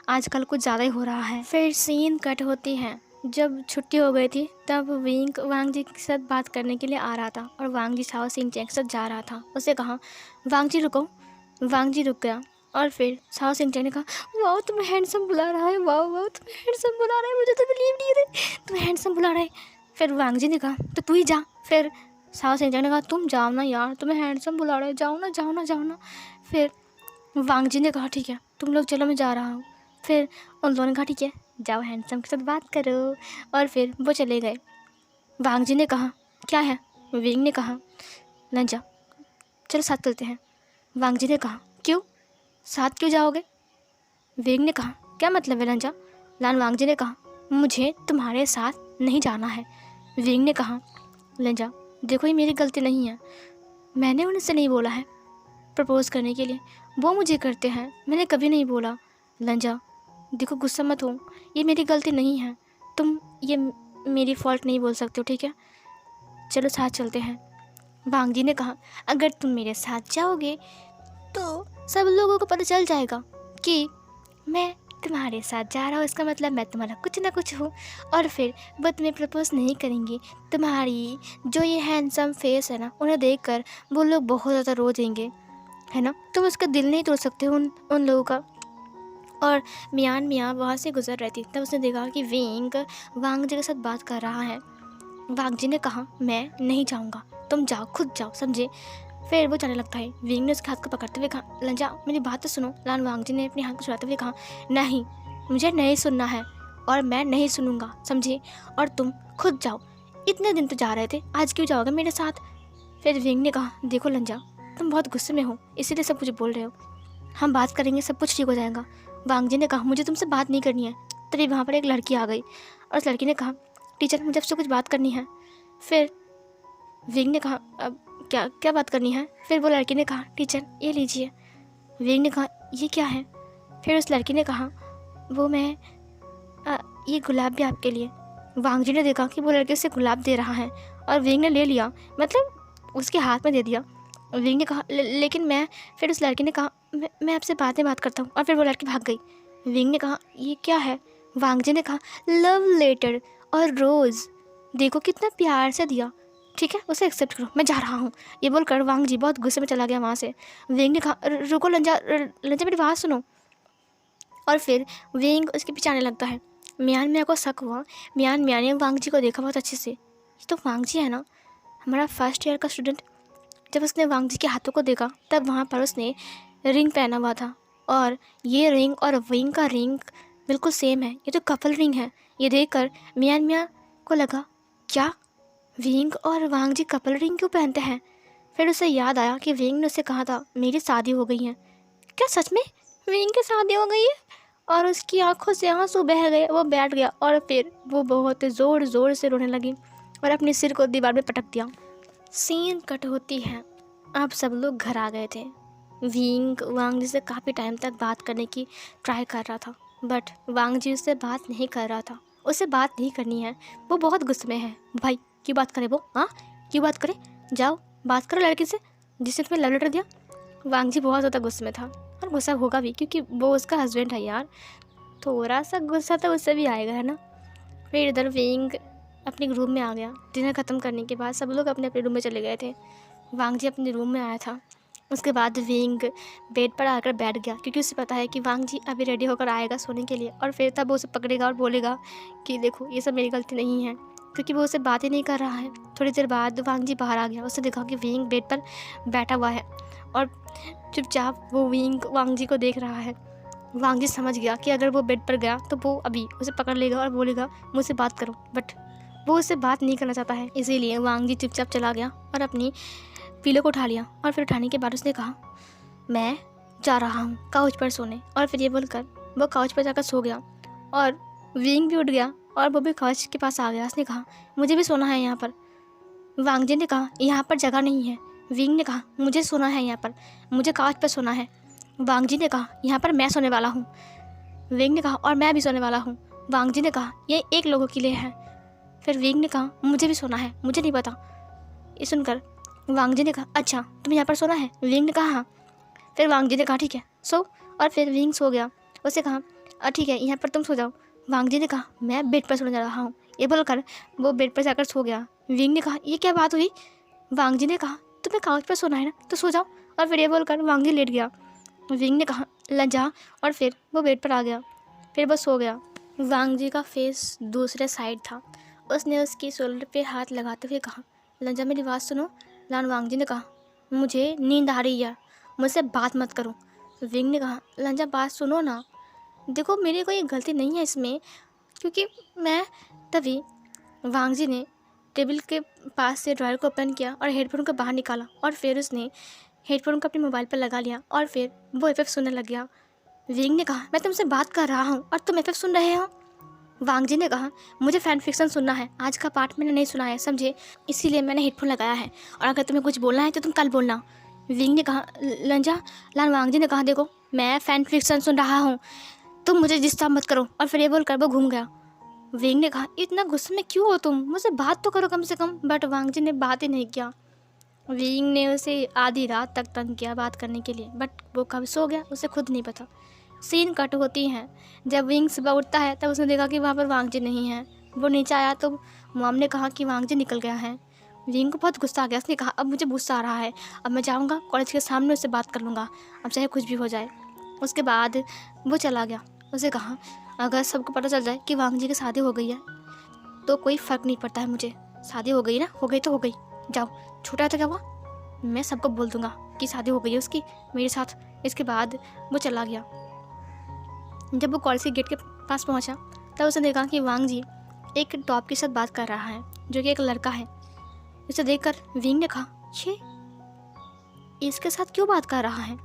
आजकल कुछ ज़्यादा ही हो रहा है। फिर सीन कट होती है। जब छुट्टी हो गई थी तब विंग वांग जी के साथ बात करने के लिए आ रहा था और वांग जी शाओ सिंह के साथ जा रहा था। उसे कहा, वांग जी रुको। वांग जी रुक गया और फिर शाओ सिंह ने कहा, वाह तुम्हें हैंडसम बुला रहा है, वाह वाह तुम्हें हैंडसम बुला रहा है, मुझे तो बिलीव नहीं हो रहा है तुम्हें हैंडसम बुला रहा है। फिर वांग जी ने कहा, तो तू ही जा। फिर साओ सेंचांग ने कहा तुम जाओ ना यार, तुम्हें हैंडसम बुला रहे, जाओ ना जाओ ना जाओ ना। फिर वांग जी ने कहा ठीक है तुम लोग चलो, मैं जा रहा हूँ। फिर उन दोनों ने कहा ठीक है जाओ हैंडसम के साथ बात करो, और फिर वो चले गए। वांग जी ने कहा क्या है? विंग ने कहा लंजा चलो साथ चलते हैं। वांग जी ने कहा क्यों, साथ क्यों जाओगे? विंग ने कहा क्या मतलब है लंजा? लान वांग जी ने कहा मुझे तुम्हारे साथ नहीं जाना है। विंग ने कहा लंजा देखो ये मेरी गलती नहीं है, मैंने उनसे नहीं बोला है प्रपोज़ करने के लिए, वो मुझे करते हैं, मैंने कभी नहीं बोला। लंजा देखो गुस्सा मत हो, ये मेरी गलती नहीं है, तुम ये मेरी फॉल्ट नहीं बोल सकते हो, ठीक है चलो साथ चलते हैं। वांग जी ने कहा अगर तुम मेरे साथ जाओगे तो सब लोगों को पता चल जाएगा कि मैं तुम्हारे साथ जा रहा हूँ, इसका मतलब मैं तुम्हारा कुछ ना कुछ हूँ, और फिर वो तुम्हें प्रपोज नहीं करेंगी। तुम्हारी जो ये हैंडसम फेस है ना, उन्हें देखकर वो लोग बहुत ज़्यादा रो देंगे, है ना, तुम उसका दिल नहीं तोड़ सकते हो उन लोगों का। और मियाँ वहाँ से गुजर रही थी, तब उसने देखा कि विंग वांग जी के साथ बात कर रहा है। वांग जी ने कहा मैं नहीं जाऊँगा, तुम जाओ, खुद जाओ, समझे। फिर वो जाने लगता है। विंग ने उसके हाथ को पकड़ते हुए कहा लंजा मेरी बात तो सुनो। लान वांग जी ने अपने हाथ को छुड़ाते हुए कहा नहीं, मुझे नहीं सुनना है और मैं नहीं सुनूंगा, समझे, और तुम खुद जाओ, इतने दिन तो जा रहे थे, आज क्यों जाओगे मेरे साथ? फिर विंग ने कहा देखो लंजा तुम बहुत गुस्से में हो इसीलिए सब कुछ बोल रहे हो, हम बात करेंगे सब कुछ ठीक हो जाएगा। वांग जी ने कहा मुझे तुमसे बात नहीं करनी है। तभी वहाँ पर एक लड़की आ गई और उस लड़की ने कहा टीचर मुझे आपसे कुछ बात करनी है। फिर विंग ने कहा अब क्या क्या बात करनी है? फिर वो लड़की ने कहा टीचर ये लीजिए। विंग ने कहा ये क्या है? फिर उस लड़की ने कहा वो मैं ये गुलाब भी आपके लिए। वांग जी ने देखा कि वो लड़के उसे गुलाब दे रहा है और विंग ने ले लिया, मतलब उसके हाथ में दे दिया। विंग ने कहा लेकिन मैं। फिर उस लड़की ने कहा मैं आपसे बात करता हूँ, और फिर वो लड़की भाग गई। विंग ने कहा ये क्या है? वांग जी ने कहा लव लेटर और रोज़, देखो कितना प्यार से दिया, ठीक है उसे एक्सेप्ट करो, मैं जा रहा हूँ। ये बोलकर वांग जी बहुत गुस्से में चला गया वहाँ से। विंग ने कहा रुको लंजा लंजा मेरी बात सुनो, और फिर विंग उसके पीछे आने लगता है। मियाँ को शक हुआ। मियाँ ने वांग जी को देखा बहुत अच्छे से, ये तो वांग जी है ना, हमारा फर्स्ट ईयर का स्टूडेंट। जब उसने वांग जी के हाथों को देखा तब वहाँ पर उसने रिंग पहना हुआ था, और ये रिंग और विंग का रिंग बिल्कुल सेम है, ये तो कपल रिंग है। ये देखकर मियाँ को लगा क्या विंग और वांग जी कपल रिंग क्यों पहनते हैं? फिर उसे याद आया कि विंग ने उसे कहा था मेरी शादी हो गई है। क्या सच में विंग की शादी हो गई है? और उसकी आंखों से आंसू बह गए, वो बैठ गया और फिर वो बहुत ज़ोर ज़ोर से रोने लगी और अपने सिर को दीवार में पटक दिया। सीन कट होती है। अब सब लोग घर आ गए थे। विंग वांग जी से काफ़ी टाइम तक बात करने की ट्राई कर रहा था, बट वांग जी उससे बात नहीं कर रहा था, उसे बात नहीं करनी है, वो बहुत गुस्से में है। भाई क्यों बात करे वो, हाँ क्यों बात करे, जाओ बात करो लड़की से जिसने तुम्हें लव लेटर दिया। वांग जी बहुत ज़्यादा गुस्से में था, और गुस्सा होगा भी क्योंकि वो उसका हस्बैंड है यार, थोड़ा सा गुस्सा तो उससे भी आएगा, है ना। फिर इधर विंग अपने रूम में आ गया। डिनर ख़त्म करने के बाद सब लोग अपने अपने रूम में चले गए थे। वांग जी अपने रूम में आया था। उसके बाद विंग बेड पर आकर बैठ गया क्योंकि उसे पता है कि वांग जी अभी रेडी होकर आएगा सोने के लिए, और फिर तब वो उसे पकड़ेगा और बोलेगा कि देखो ये सब मेरी गलती नहीं है, क्योंकि वो उसे बात ही नहीं कर रहा है। थोड़ी देर बाद वांग जी बाहर आ गया। उसने देखा कि विंग बेड पर बैठा हुआ है और चुपचाप वो विंग वांग जी को देख रहा है। वांग जी समझ गया कि अगर वो बेड पर गया तो वो अभी उसे पकड़ लेगा और बोलेगा मुझसे बात करो, बट वो उससे बात नहीं करना चाहता है। इसीलिए वांग जी चुपचाप चला गया और अपनी पीलो को उठा लिया, और फिर उठाने के बाद उसने कहा मैं जा रहा हूँ काउच पर सोने, और फिर ये बोलकर वो काउच पर जाकर सो गया। और विंग भी उठ गया और वो भी काउच के पास आ गया। उसने कहा मुझे भी सोना है यहाँ पर। वांग जी ने कहा यहाँ पर जगह नहीं है। विंग ने कहा मुझे सोना है यहाँ पर, मुझे काउच पर सोना है। वांग जी ने कहा यहाँ पर मैं सोने वाला हूँ। विंग ने कहा और मैं भी सोने वाला हूँ। वांग जी ने कहा ये एक लोगों के लिए है। फिर विंग ने कहा मुझे भी सोना है, मुझे नहीं पता। ये सुनकर वांग जी ने कहा अच्छा तुम यहाँ पर सोना है? विंग ने कहा हाँ। फिर वांग जी ने कहा ठीक है सो, और फिर विंग सो गया। उसने कहा ठीक है यहाँ पर तुम सो जाओ। वांग जी ने कहा मैं बेड पर सोने जा रहा हूँ। ये बोलकर वो बेड पर जाकर सो गया। विंग ने कहा ये क्या बात हुई? वांग जी ने कहा तुम्हें काउच पर सोना है ना, तो सो जाओ। और फिर ये बोलकर वांग जी लेट गया। विंग ने कहा लंजा, और फिर वो बेड पर आ गया। फिर वो सो गया। वांग जी का फेस दूसरे साइड था। उसने उसकी शोल्डर पे हाथ लगाते हुए कहा लंजा मेरी बात सुनो, लान वांगजी ने कहा। मुझे नींद आ रही है, मुझसे बात मत करो। विंग ने कहा, लंजा बात सुनो ना, देखो मेरी कोई गलती नहीं है इसमें, क्योंकि मैं तभी वांगजी ने टेबल के पास से ड्रॉयर को ओपन किया और हेडफोन को बाहर निकाला और फिर उसने हेडफोन को अपने मोबाइल पर लगा लिया और फिर वो एफएफ सुनने लग गया। विंग ने कहा, मैं तुमसे बात कर रहा हूँ और तुम एफएफ सुन रहे हो। वांगजी ने कहा, मुझे फैन फिक्शन सुनना है, आज का पार्ट मैंने नहीं सुना है, समझे, इसीलिए मैंने हेडफोन लगाया है, और अगर तुम्हें कुछ बोलना है तो तुम कल बोलना। विंग ने कहा, लंजा लान वांगजी ने कहा, देखो मैं फैन फिक्शन सुन रहा हूँ, तुम मुझे डिस्टर्ब मत करो। और फिर ये बोलकर वो घूम गया। विंग ने कहा, इतना गुस्से में क्यों हो तुम, मुझसे बात तो करो कम से कम। बट वांगजी ने बात ही नहीं किया। विंग ने उसे आधी रात तक तंग किया बात करने के लिए, बट वो कब सो गया उसे खुद नहीं पता। सीन कट होती हैं। जब विंग सुबह उठता है तब उसने देखा कि वहाँ पर वांगजी नहीं है। वो नीचे आया तो मॉम ने कहा कि वांगजी निकल गया है। विंग को बहुत गुस्सा आ गया। उसने कहा, अब मुझे गुस्सा आ रहा है, अब मैं जाऊँगा कॉलेज के सामने उससे बात कर लूँगा, अब चाहे कुछ भी हो जाए। उसके बाद वो चला गया। उसे कहा, अगर सबको पता चल जाए कि वांगजी की शादी हो गई है तो कोई फ़र्क नहीं पड़ता है मुझे, शादी हो गई ना, हो गई तो हो गई, जाओ, छोटा है तो क्या हुआ, मैं सबको बोल दूँगा कि शादी हो गई है उसकी मेरे साथ। इसके बाद वो चला गया। जब वो कॉलेज के गेट के पास पहुंचा तब उसने देखा कि वांगजी एक टॉप के साथ बात कर रहा है, जो कि एक लड़का है। उसे देखकर विंग ने कहा, छे, इसके साथ क्यों बात कर रहा है।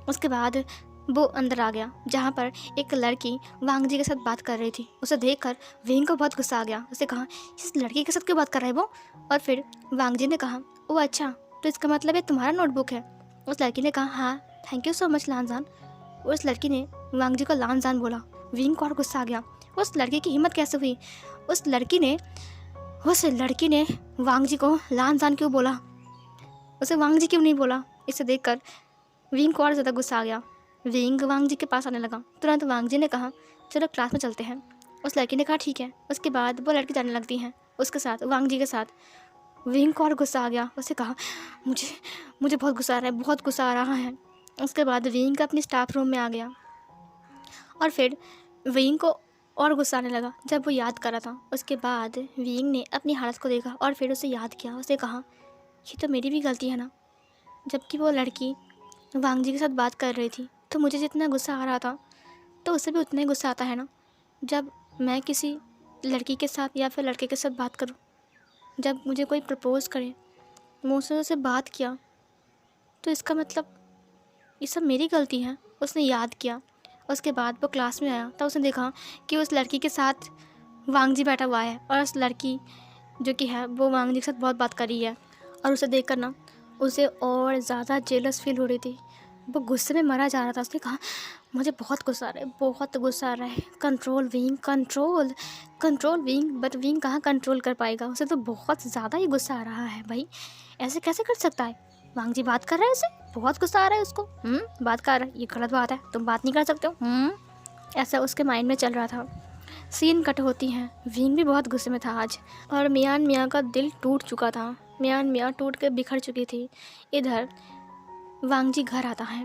उसके बाद वो अंदर आ गया जहाँ पर एक लड़की वांगजी के साथ बात कर रही थी। उसे देखकर विंग को बहुत गुस्सा आ गया। उसे कहा, इस लड़की के साथ क्यों बात कर रहा है वो। और फिर वांगजी ने कहा, ओ अच्छा, तो इसका मतलब ये तुम्हारा नोटबुक है। उस लड़की ने कहा, हाँ, थैंक यू सो मच लानजान। उस लड़की ने वांगजी को लानजान बोला। विंग को और गुस्सा आ गया। उस लड़की की हिम्मत कैसे हुई, उस लड़की ने वांगजी को लानजान क्यों बोला, उसे वांगजी क्यों नहीं बोला। इसे देखकर विंग को और ज़्यादा गुस्सा आ गया। विंग वांगजी के पास आने लगा। तुरंत वांगजी ने कहा, चलो क्लास में चलते हैं। उस लड़की ने कहा, ठीक है। उसके बाद वो लड़की जाने लगती हैं उसके साथ, वांगजी के साथ। विंग को और गुस्सा आ गया। उसे कहा, मुझे बहुत गुस्सा आ रहा है, बहुत गुस्सा आ रहा है। उसके बाद विंग अपनी स्टाफ रूम में आ गया और फिर विंग को और गुस्सा आने लगा जब वो याद कर रहा था। उसके बाद विंग ने अपनी हालत को देखा और फिर उसे याद किया। उसे कहा, ये तो मेरी भी गलती है ना, जबकि वो लड़की वांगजी के साथ बात कर रही थी तो मुझे जितना गुस्सा आ रहा था तो उसे भी उतना ही गुस्सा आता है ना, जब मैं किसी लड़की के साथ या फिर लड़के के साथ बात करूं। जब मुझे कोई प्रपोज़ करे, मुझसे उसे बात किया, तो इसका मतलब ये सब मेरी गलती है। उसने याद किया। उसके बाद वो क्लास में आया तब उसने देखा कि उस लड़की के साथ वांगजी बैठा हुआ है और उस लड़की जो कि है वो वांगजी के साथ बहुत बात कर रही है। और उसे देखकर ना उसे और ज़्यादा जेलस फील हो रही थी। वो गुस्से में मरा जा रहा था। उसने कहा, मुझे बहुत गुस्सा आ रहा है, बहुत गुस्सा आ रहा है, control wing, control wing. But wing कहाँ कंट्रोल कर पाएगा, उसे तो बहुत ज़्यादा ही गुस्सा आ रहा है। भाई ऐसे कैसे कर सकता है, वांगजी बात कर रहा है, उसे बहुत गुस्सा आ रहा है उसको। बात कर रहा है, ये गलत बात है, तुम बात नहीं कर सकते हो। ऐसा उसके माइंड में चल रहा था। सीन कट होती हैं। विंग भी बहुत गुस्से में था आज, और मियाँ का दिल टूट चुका था। मियाँ टूट के बिखर चुकी थी। इधर वांगजी घर आता है।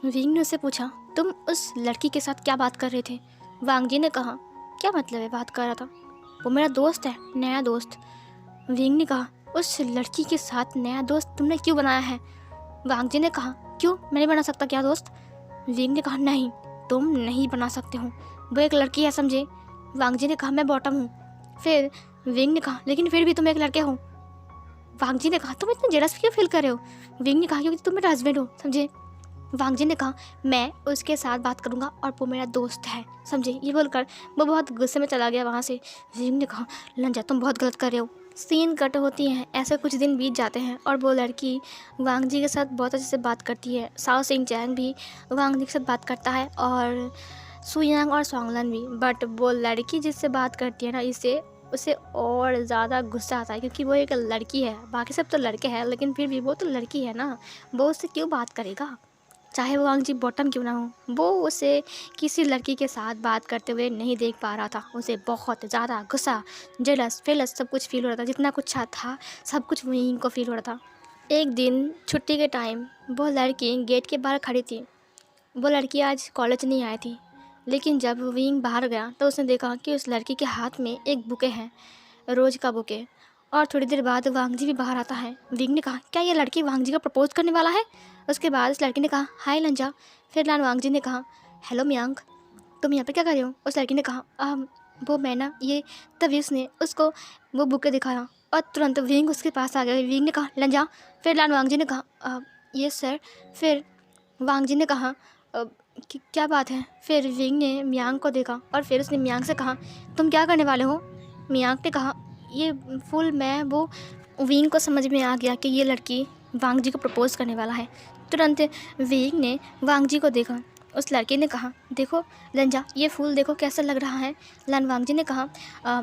विंग ने उससे पूछा, तुम उस लड़की के साथ क्या बात कर रहे थे। वांगजी ने कहा, क्या मतलब है बात कर रहा था, वो मेरा दोस्त है, नया दोस्त। विंग ने कहा, उस लड़की के साथ नया दोस्त तुमने क्यों बनाया है। वांगजी ने कहा, क्यों, मैं नहीं बना सकता क्या दोस्त। विंग ने कहा, नहीं, तुम नहीं बना सकते हो, वो एक लड़की है, समझे। वांगजी ने कहा, मैं बॉटम हूँ। फिर विंग ने कहा, लेकिन फिर भी तुम एक लड़के हो। वांगजी ने कहा, तुम इतने जेलस क्यों फील कर रहे हो। विंग ने कहा, क्योंकि तुम मेरा हस्बैंड हो, समझे। वांगजी ने कहा, मैं उसके साथ बात करूंगा और वो मेरा दोस्त है, समझे। ये बोलकर वो बहुत गुस्से में चला गया वहाँ से। विंग ने कहा, लंजा तुम बहुत गलत कर रहे हो। सीन कट होती हैं। ऐसे कुछ दिन बीत जाते हैं और वो लड़की वांगजी के साथ बहुत अच्छे से बात करती है। साओ सिंह चैंग भी वांगजी के साथ बात करता है और सुयांग और सोंगलन भी। बट वो लड़की जिससे बात करती है ना, इससे उसे और ज़्यादा गुस्सा आता है, क्योंकि वो एक लड़की है। बाकी सब तो लड़के हैं, लेकिन फिर भी वो तो लड़की है ना, वो उससे क्यों बात करेगा, चाहे वो वांगजी बॉटम क्यों ना हो। वो उसे किसी लड़की के साथ बात करते हुए नहीं देख पा रहा था। उसे बहुत ज़्यादा गुस्सा, जेलस फेलस सब कुछ फील हो रहा था। जितना कुछ था सब कुछ वहीं को फील हो रहा था। एक दिन छुट्टी के टाइम वो लड़की गेट के बाहर खड़ी थी। वो लड़की आज कॉलेज नहीं आई थी, लेकिन जब विंग बाहर गया तो उसने देखा कि उस लड़की के हाथ में एक बुके है, रोज़ का बुके। और थोड़ी देर बाद वांग जी भी बाहर आता है। विंग ने कहा, क्या ये लड़की वांग जी को प्रपोज करने वाला है? उसके बाद उस लड़की ने कहा, हाय लंजा। फिर लान वांग जी ने कहा, हेलो मियांग, तुम यहाँ पे क्या कर रहे हो? उस लड़की ने कहा, वो मैं ना ये, तभी उसने उसको वो बुके दिखाया और तुरंत विंग उसके पास आ गया। विंग ने कहा, लंजा। फिर लान वांग जी ने कहा, यस सर। फिर वांग जी ने कहा, क्या बात है? फिर विंग ने मियांग को देखा और फिर उसने मियांग से कहा, तुम क्या करने वाले हो? मियांग ने कहा, ये फुल मैं वो। विंग को समझ में आ गया कि ये लड़की वांग जी को प्रपोज करने वाला है। तुरंत विंग ने वांग जी को देखा। उस लड़के ने कहा, देखो लंजा, ये फूल देखो कैसा लग रहा है। लन वांग जी ने कहा,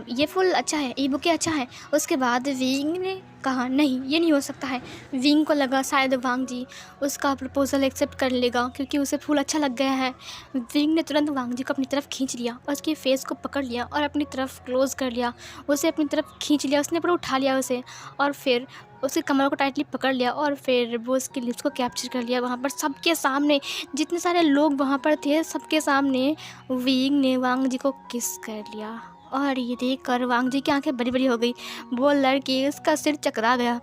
ये फूल अच्छा है, ये बुके अच्छा है। उसके बाद विंग ने कहा, नहीं ये नहीं हो सकता है। विंग को लगा शायद वांग जी उसका प्रपोज़ल एक्सेप्ट कर लेगा क्योंकि उसे फूल अच्छा लग गया है। विंग ने तुरंत वांग जी को अपनी तरफ खींच लिया और उसके फेस को पकड़ लिया और अपनी तरफ क्लोज़ कर लिया, उसे अपनी तरफ खींच लिया, उसने पूरा उठा लिया उसे और फिर उसके कमर को टाइटली पकड़ लिया और फिर वो उसके लिप्स को कैप्चर कर लिया वहाँ पर सबके सामने। जितने सारे लोग वहाँ पर थे सबके सामने विंग ने वांग जी को किस कर लिया और ये देख कर वांग जी की आंखें बड़ी बड़ी हो गई। वो लड़की उसका सिर चकरा गया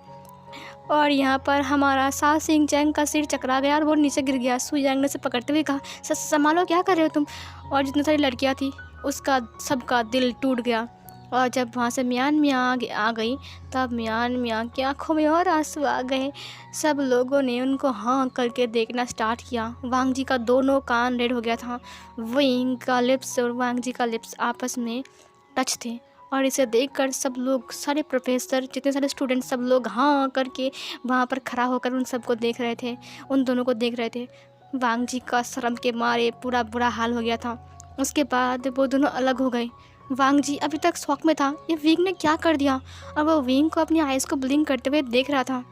और यहाँ पर हमारा सा सिंह चैंग का सिर चकरा गया और वो नीचे गिर गया। सु यांग ने उसे पकड़ते हुए कहा, संभालो, क्या कर रहे हो तुम? और जितनी सारी लड़कियाँ थी उसका सबका दिल टूट गया। और जब वहाँ से मियान मियाँ आ गई तब मियान मियाँ की आँखों में और आंसू आ गए। सब लोगों ने उनको हाँ करके देखना स्टार्ट किया। वांग जी का दोनों कान रेड हो गया था। विंग का लिप्स और वांग जी का लिप्स आपस में टच थे और इसे देखकर सब लोग, सारे प्रोफेसर, जितने सारे स्टूडेंट, सब लोग हाँ करके वहाँ पर खड़ा होकर उन सबको देख रहे थे, उन दोनों को देख रहे थे। वांग जी का शर्म के मारे पूरा बुरा हाल हो गया था। उसके बाद वो दोनों अलग हो गए। वांग जी अभी तक शॉक में था, ये विंग ने क्या कर दिया, और वो विंग को अपनी आइज़ को ब्लिंक करते हुए देख रहा था।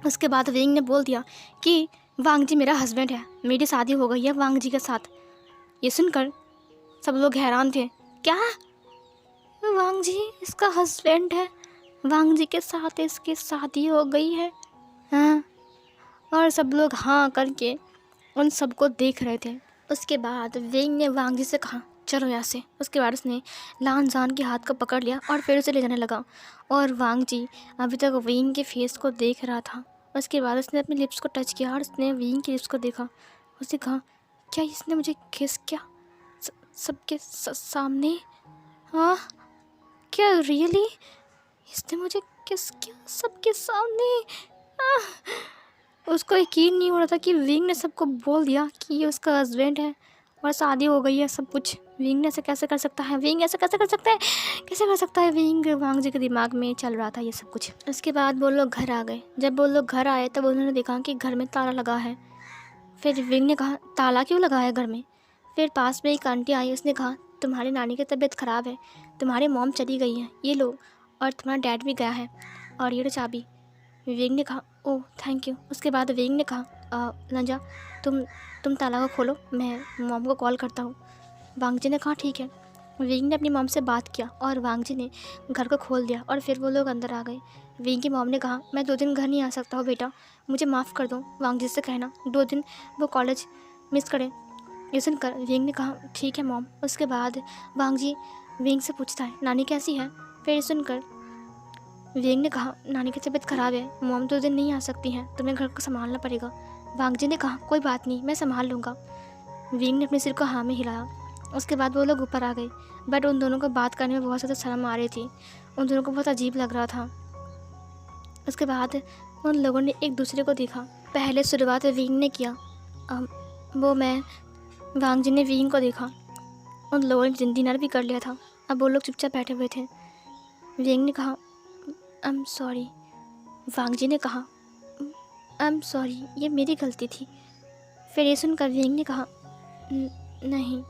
उसके बाद विंग ने बोल दिया कि वांग जी मेरा हस्बैंड है, मेरी शादी हो गई है वांग जी के साथ। ये सुनकर सब लोग हैरान थे। क्या? वांग जी इसका हस्बैंड है? वांग जी के साथ इसकी शादी हो गई है? हाँ। और सब लोग हाँ करके उन सबको देख रहे थे। उसके बाद विंग ने वांग जी से कहा, चलो यहाँ से। उसके बाद उसने लान जान के हाथ को पकड़ लिया और फिर उसे ले जाने लगा और वांग जी अभी तक विंग के फेस को देख रहा था। उसके बाद उसने अपने लिप्स को टच किया और उसने विंग के लिप्स को देखा। उसने कहा, क्या इसने मुझे किस किया सबके सामने? हाँ, क्या रियली इसने मुझे किस किया सबके सामने? उसको यकीन नहीं हो रहा था कि विंग ने सबको बोल दिया कि ये उसका हस्बैंड है और शादी हो गई है, सब कुछ। विंग ने ऐसे कैसे कर सकता है? विंग ऐसे कैसे कर सकता है? कैसे कर सकता है? विंग वांग जी के दिमाग में चल रहा था ये सब कुछ। उसके बाद वो लोग घर आ गए। जब वो लोग घर आए तब उन्होंने देखा कि घर में ताला लगा है। फिर विंग ने कहा, ताला क्यों लगा है घर में? फिर पास में एक आंटी आई, उसने कहा, तुम्हारी नानी की तबीयत ख़राब है, तुम्हारी मॉम चली गई है, ये लो, और तुम्हारा डैड भी गया है, और ये लो चाबी। विंग ने कहा, ओह थैंक यू। उसके बाद विंग ने कहा, लंजा तुम ताला को खोलो, मैं मॉम को कॉल करता हूँ। वांग जी ने कहा, ठीक है। विंग ने अपनी मॉम से बात किया और वांग जी ने घर को खोल दिया और फिर वो लोग अंदर आ गए। विंग की मॉम ने कहा, मैं 2 दिन घर नहीं आ सकता हूँ बेटा, मुझे माफ़ कर दो, वांग जी से कहना 2 दिन वो कॉलेज मिस करें। ये सुनकर विंग ने कहा, ठीक है मॉम। उसके बाद वांग जी विंग से पूछता है, नानी कैसी है? फिर सुनकर विंग ने कहा, नानी की तबीयत ख़राब है, मॉम 2 दिन नहीं आ सकती हैं, तुम्हें घर को संभालना पड़ेगा। वांग जी ने कहा, कोई बात नहीं, मैं संभाल लूँगा। विंग ने अपने सिर को हाँ में हिलाया। उसके बाद वो लोग ऊपर आ गए, बट उन दोनों को बात करने में बहुत ज़्यादा शर्म आ रही थी, उन दोनों को बहुत अजीब लग रहा था। उसके बाद उन लोगों ने एक दूसरे को देखा। पहले शुरुआत विंग ने किया, वांग जी ने विंग को देखा। उन लोगों ने डिनर भी कर लिया था, अब वो लोग चुपचाप बैठे हुए थे। विंग ने कहा, आई एम सॉरी। वांग जी ने कहा, आई एम सॉरी, ये मेरी गलती थी। फिर ये सुनकर विंग ने कहा, नहीं,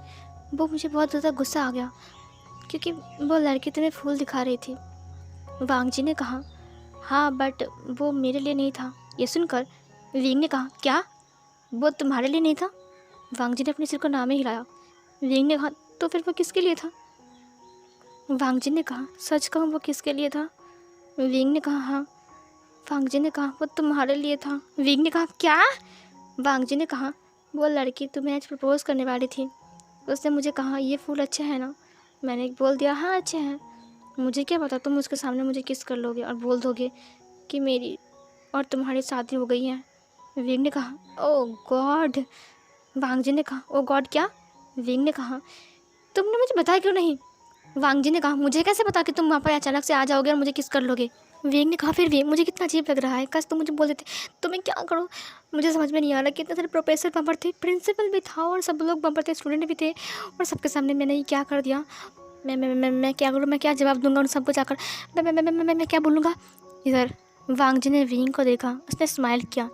वो मुझे बहुत ज़्यादा गुस्सा आ गया क्योंकि वो लड़की तुम्हें फूल दिखा रही थी। वांग जी ने कहा, हाँ बट वो मेरे लिए नहीं था। ये सुनकर विंग ने कहा, क्या वो तुम्हारे लिए नहीं था? वांग जी ने अपने सिर को ना में हिलाया। विंग ने कहा, तो फिर वो किसके लिए था? वांग जी ने कहा, सच कहूँ वो किसके लिए था? विंग ने कहा, हाँ। वांग जी ने कहा, वो तुम्हारे लिए था। विंग ने कहा, क्या? वांग जी ने कहा, वो लड़की तुम्हें आज प्रपोज़ करने वाली थी, उसने मुझे कहा, ये फूल अच्छे हैं ना? मैंने बोल दिया, हाँ अच्छे हैं। मुझे क्या पता तुम उसके सामने मुझे किस कर लोगे और बोल दोगे कि मेरी और तुम्हारी शादी हो गई है। विंग ने कहा, ओह गॉड। वांग जी ने कहा, ओ गॉड क्या? विंग ने कहा, तुमने मुझे बताया क्यों नहीं? वांग जी ने कहा, मुझे कैसे पता कि तुम वहाँ पर अचानक से आ जाओगे और मुझे किस कर लोगे? विंग ने कहा, फिर भी मुझे कितना अजीब लग रहा है, काश तुम मुझे बोल देते। तो मैं क्या करूँ? मुझे समझ में नहीं आ रहा। कितने सारे प्रोफेसर वहाँ पर थे, प्रिंसिपल भी था और सब लोग वहाँ पर थे, स्टूडेंट भी थे, और सबके सामने मैंने ये क्या कर दिया? मैं क्या करूँ? मैं क्या जवाब दूंगा उन सबको जाकर? मैं क्या बोलूँगा? इधर वांग जी ने विंग को देखा, उसने स्माइल किया,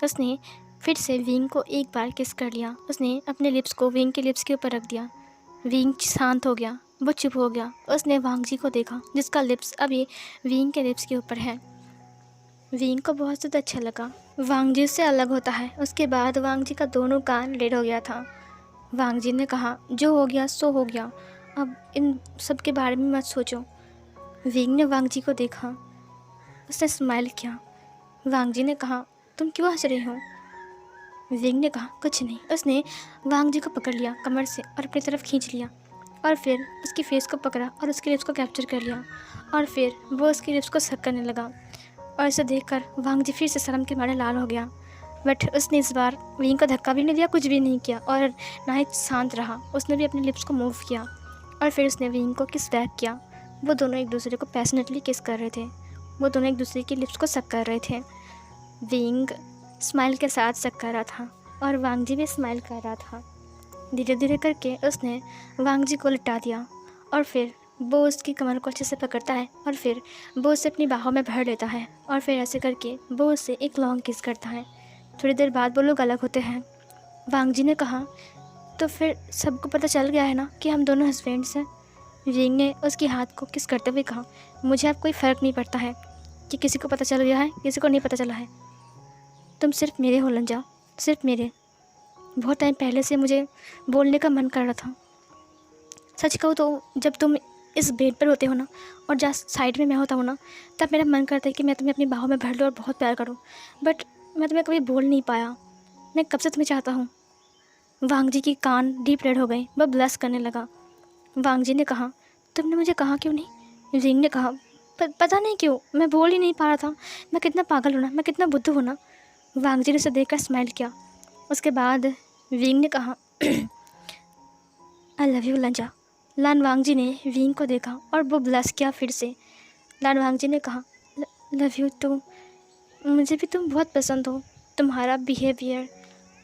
उसने फिर से विंग को एक बार किस कर लिया। उसने अपने लिप्स को विंग के लिप्स के ऊपर रख दिया। विंग शांत हो गया, वो चुप हो गया। उसने वांग जी को देखा जिसका लिप्स अभी विंग के लिप्स के ऊपर है। विंग को बहुत ज़्यादा अच्छा लगा। वांग जी से अलग होता है। उसके बाद वांग जी का दोनों कान रेड हो गया था। वांग जी ने कहा, जो हो गया सो हो गया, अब इन सब के बारे में मत सोचो। विंग ने वांग जी को देखा, उसने स्माइल किया। वांग जी ने कहा, तुम क्यों हंस रही हो? विंग ने कहा, कुछ नहीं। उसने वांग जी को पकड़ लिया कमर से और अपनी तरफ खींच लिया, और फिर उसकी फेस को पकड़ा और उसके लिप्स को कैप्चर कर लिया, और फिर वो उसके लिप्स को सक करने लगा। और इसे देखकर वांग जी फिर से शर्म के मारे लाल हो गया। बट उसने इस बार विंग को धक्का भी नहीं दिया, कुछ भी नहीं किया, और ना ही शांत रहा। उसने भी अपने लिप्स को मूव किया और फिर उसने विंग को किस बैक किया। वो दोनों एक दूसरे को पैशनेटली किस कर रहे थे। वो दोनों एक दूसरे के लिप्स को सक कर रहे थे। विंग स्माइल के साथ सक कर रहा था और वांग जी भी स्माइल कर रहा था। धीरे धीरे करके उसने वांग जी को लिटा दिया, और फिर वो उसकी कमर को अच्छे से पकड़ता है, और फिर वो उसे अपनी बाहों में भर लेता है, और फिर ऐसे करके वो उसे एक लॉन्ग किस करता है। थोड़ी देर बाद वो लोग अलग होते हैं। वांग जी ने कहा, तो फिर सबको पता चल गया है ना कि हम दोनों हस्बैंड्स हैं? विंग ने उसके हाथ को किस करते हुए कहा, मुझे अब कोई फ़र्क नहीं पड़ता है कि किसी को पता चल गया है, किसी को नहीं पता चला है। तुम सिर्फ मेरे हो लंजा, सिर्फ मेरे। बहुत टाइम पहले से मुझे बोलने का मन कर रहा था। सच कहूँ तो जब तुम इस बेड पर होते हो ना, और जस्ट साइड में मैं होता हूँ ना, तब मेरा मन करता है कि मैं तुम्हें अपनी बाहों में भर लूँ और बहुत प्यार करूँ। बट मैं तुम्हें कभी बोल नहीं पाया। मैं कब से तुम्हें चाहता हूँ। वांग जी की कान डीप रेड हो गई, वह ब्लश करने लगा। वांग जी ने कहा, तुमने मुझे कहा क्यों नहीं? विंग ने कहा, पता नहीं क्यों, मैं बोल ही नहीं पा रहा था। मैं कितना पागल हूँ ना, मैं कितना बुद्धू हूँ ना। वांग जी ने उसे देखकर स्माइल किया। उसके बाद विंग ने कहा, I love you लंजा। Lawn Wang जी ने विंग को देखा और वो ब्लश किया फिर से। लान वांग जी ने कहा, लव यू टू। मुझे भी तुम बहुत पसंद हो। तुम्हारा बिहेवियर,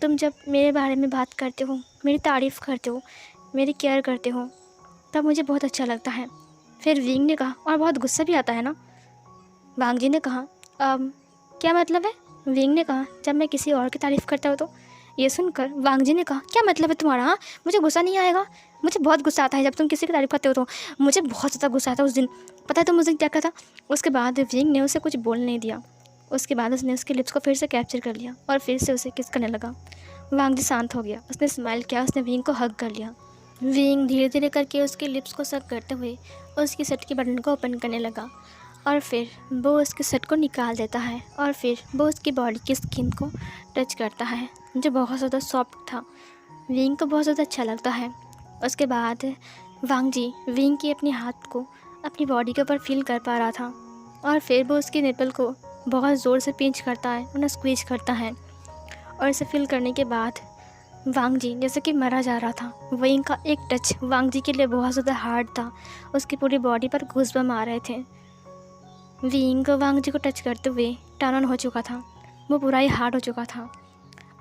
तुम जब मेरे बारे में बात करते हो, मेरी तारीफ़ करते हो, मेरी केयर करते हो, तब मुझे बहुत अच्छा लगता है। फिर विंग ने कहा, और बहुत गुस्सा भी आता है ना? वांग जी ने कहा, क्या मतलब है? विंग ने कहा, जब मैं किसी और की तारीफ़ करता हूँ तो। ये सुनकर वांग जी ने कहा, क्या मतलब है तुम्हारा? हाँ, मुझे गुस्सा नहीं आएगा? मुझे बहुत गुस्सा आता है जब तुम किसी की तारीफ़ करते हो तो। मुझे बहुत ज़्यादा गुस्सा आता है उस दिन। पता है तुम उस दिन क्या कहा था? उसके बाद विंग ने उसे कुछ बोलने नहीं दिया। उसके बाद उसने उसके लिप्स को फिर से कैप्चर कर लिया और फिर से उसे किस करने लगा। वांग जी शांत हो गया। उसने स्माइल किया, उसने विंग को हग कर लिया। विंग धीरे धीरे करके उसके लिप्स को सक करते हुए उसकी शर्ट के बटन को ओपन करने लगा, और फिर वो उसके शर्ट को निकाल देता है, और फिर वो उसकी बॉडी की स्किन को टच करता है जो बहुत ज़्यादा सॉफ्ट था। विंग को बहुत ज़्यादा अच्छा लगता है। उसके बाद वांग जी विंग की अपने हाथ को अपनी बॉडी के ऊपर फील कर पा रहा था, और फिर वो उसके निपल को बहुत ज़ोर से पिंच करता है, उन्हें स्क्वीज करता है, और इसे फील करने के बाद वांग जी जैसे कि मरा जा रहा था। विंग का एक टच वांग जी के लिए बहुत ज़्यादा हार्ड था। उसकी पूरी बॉडी पर गूज़बम्स आ रहे थे। विंग वांग जी को टच करते हुए टर्न ऑन हो चुका था। वो पूरा ही हार्ड हो चुका था।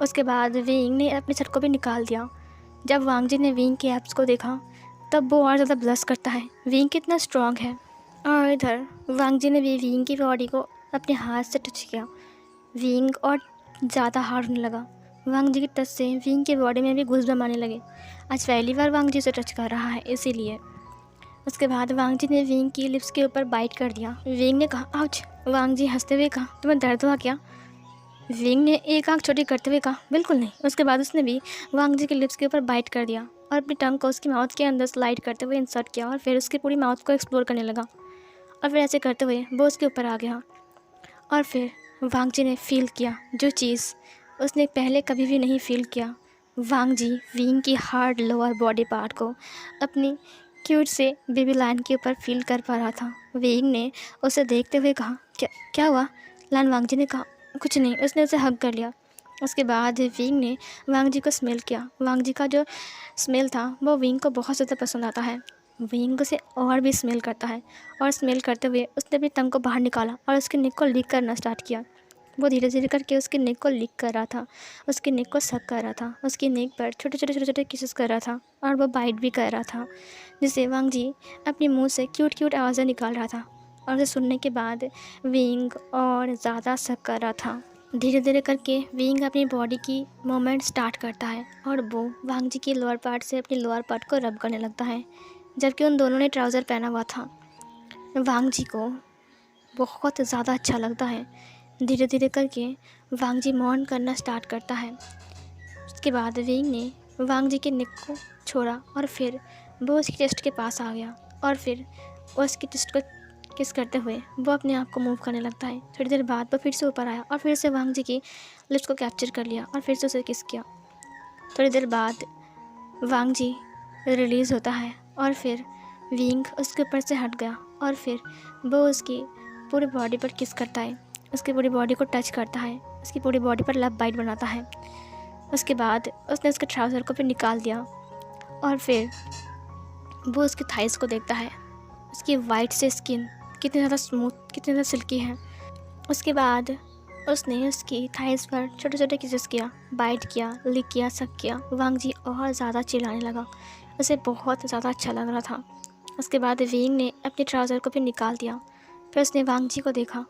उसके बाद विंग ने अपने शर्ट को भी निकाल दिया। जब वांग जी ने विंग के एब्स को देखा तब वो और ज़्यादा ब्लश करता है। विंग कितना स्ट्रॉन्ग है। और इधर वांग जी ने भी विंग की बॉडी को अपने हाथ से टच किया। विंग और ज़्यादा हार्ड होने लगा। वांग जी के टच से विंग की बॉडी में भी गूज़बम्स आने लगे। आज पहली बार वांग जी से टच कर रहा है इसीलिए। उसके बाद वांग जी ने विंग की लिप्स के ऊपर बाइट कर दिया। विंग ने कहा, आउच। वांग जी हंसते हुए कहा, तुम्हें दर्द हुआ क्या? विंग ने एक आंख छोटी करते हुए कहा, बिल्कुल नहीं। उसके बाद उसने भी वांग जी के लिप्स के ऊपर बाइट कर दिया और अपनी टंग को उसकी माउथ के अंदर स्लाइड करते हुए इंसर्ट किया, और फिर उसकी पूरी माउथ को एक्सप्लोर करने लगा, और फिर ऐसे करते हुए वो उसके ऊपर आ गया। और फिर वांग जी ने फील किया जो चीज़ उसने पहले कभी भी नहीं फील किया। वांग जी विंग की हार्ड लोअर बॉडी पार्ट को अपनी क्यूट से बेबी लायन के ऊपर फील कर पा रहा था। विंग ने उसे देखते हुए कहा, क्या क्या हुआ? लान वांगजी ने कहा, कुछ नहीं। उसने उसे हग कर लिया। उसके बाद विंग ने वांगजी को स्मेल किया। वांगजी का जो स्मेल था वो विंग को बहुत ज़्यादा पसंद आता है। विंग उसे और भी स्मेल करता है और स्मेल करते हुए उसने अपनी टंग को बाहर निकाला और उसकी नेक को लिक करना स्टार्ट किया। वो धीरे धीरे करके उसकी नेक को लिक कर रहा था, उसकी नेक को सक कर रहा था, उसकी नेक पर छोटे छोटे छोटे छोटे किसेस कर रहा था और वो बाइट भी कर रहा था, जिससे वांगजी अपने मुंह से क्यूट क्यूट आवाज़ें निकाल रहा था। और उसे सुनने के बाद विंग और ज़्यादा सक कर रहा था। धीरे धीरे करके विंग अपनी बॉडी की मूवमेंट स्टार्ट करता है और वो वांगजी की लोअर पार्ट से अपनी लोअर पार्ट को रब करने लगता है, जबकि उन दोनों ने ट्राउज़र पहना हुआ था। वांगजी को बहुत ज़्यादा अच्छा लगता है। धीरे धीरे करके वांगजी मौन करना स्टार्ट करता है। उसके बाद विंग ने वांगजी के नेक को छोड़ा और फिर वो उसकी चेस्ट के पास आ गया और फिर वो उसकी चेस्ट को किस करते हुए वो अपने आप को मूव करने लगता है। थोड़ी देर बाद वो फिर से ऊपर आया और फिर से वांगजी की लिप्स को कैप्चर कर लिया और फिर से उसे किस किया। थोड़ी देर बाद वांगजी रिलीज़ होता है और फिर विंग उसके ऊपर से हट गया और फिर वो उसकी पूरी बॉडी पर किस करता है, उसकी पूरी बॉडी को टच करता है, उसकी पूरी बॉडी पर लव बाइट बनाता है। उसके बाद उसने उसके ट्राउज़र को फिर निकाल दिया और फिर वो उसकी थाइस को देखता है, उसकी वाइट से स्किन कितनी ज़्यादा स्मूथ, कितनी ज़्यादा सिल्की है। उसके बाद उसने उसकी थाइस पर छोटे छोटे किसेस किया, बाइट किया, लिक किया, सक किया। वांगजी और ज़्यादा चिल्लाने लगा, उसे बहुत ज़्यादा अच्छा लग रहा था। उसके बाद विंग ने अपने ट्राउज़र को फिर निकाल दिया। फिर उसने वांगजी को देखा,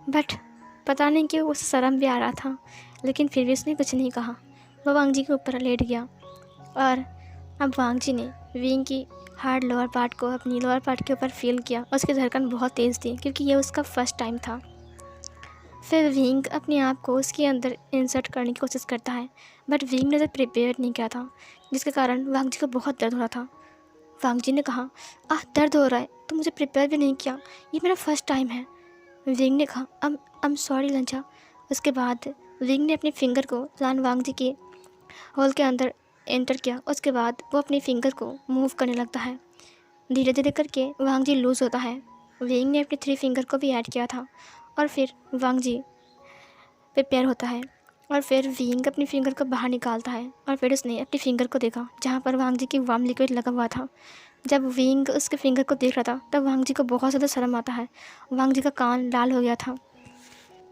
बट पता नहीं क्यों उसे शर्म भी आ रहा था, लेकिन फिर भी उसने कुछ नहीं कहा। वह वांगजी के ऊपर लेट गया और अब वांगजी ने विंग की हार्ड लोअर पार्ट को अपनी लोअर पार्ट के ऊपर फील किया। उसकी धड़कन बहुत तेज़ थी क्योंकि ये उसका फर्स्ट टाइम था। फिर विंग अपने आप को उसके अंदर इंसर्ट करने की कोशिश करता है, बट विंग ने उसे प्रिपेयर नहीं किया था, जिसके कारण वांगजी को बहुत दर्द हो रहा था। वांगजी ने कहा, दर्द हो रहा है तो मुझे प्रिपेयर भी नहीं किया, ये मेरा फर्स्ट टाइम है। विंग ने कहा, आई एम सॉरी लंचा। उसके बाद विंग ने अपने फिंगर को लान वांगजी के होल के अंदर एंटर किया। उसके बाद वो अपने फिंगर को मूव करने लगता है। धीरे धीरे करके वांगजी लूज़ होता है। विंग ने अपने 3 फिंगर को भी ऐड किया था और फिर वांगजी प्रिपेयर होता है और फिर विंग अपनी फिंगर को बाहर निकालता है और फिर उसने अपनी फिंगर को देखा जहाँ पर वांगजी की वार्म लिक्विड लगा हुआ था। जब विंग उसके फिंगर को देख रहा था तब वांगजी को बहुत ज़्यादा शर्म आता है। वांगजी का कान लाल हो गया था।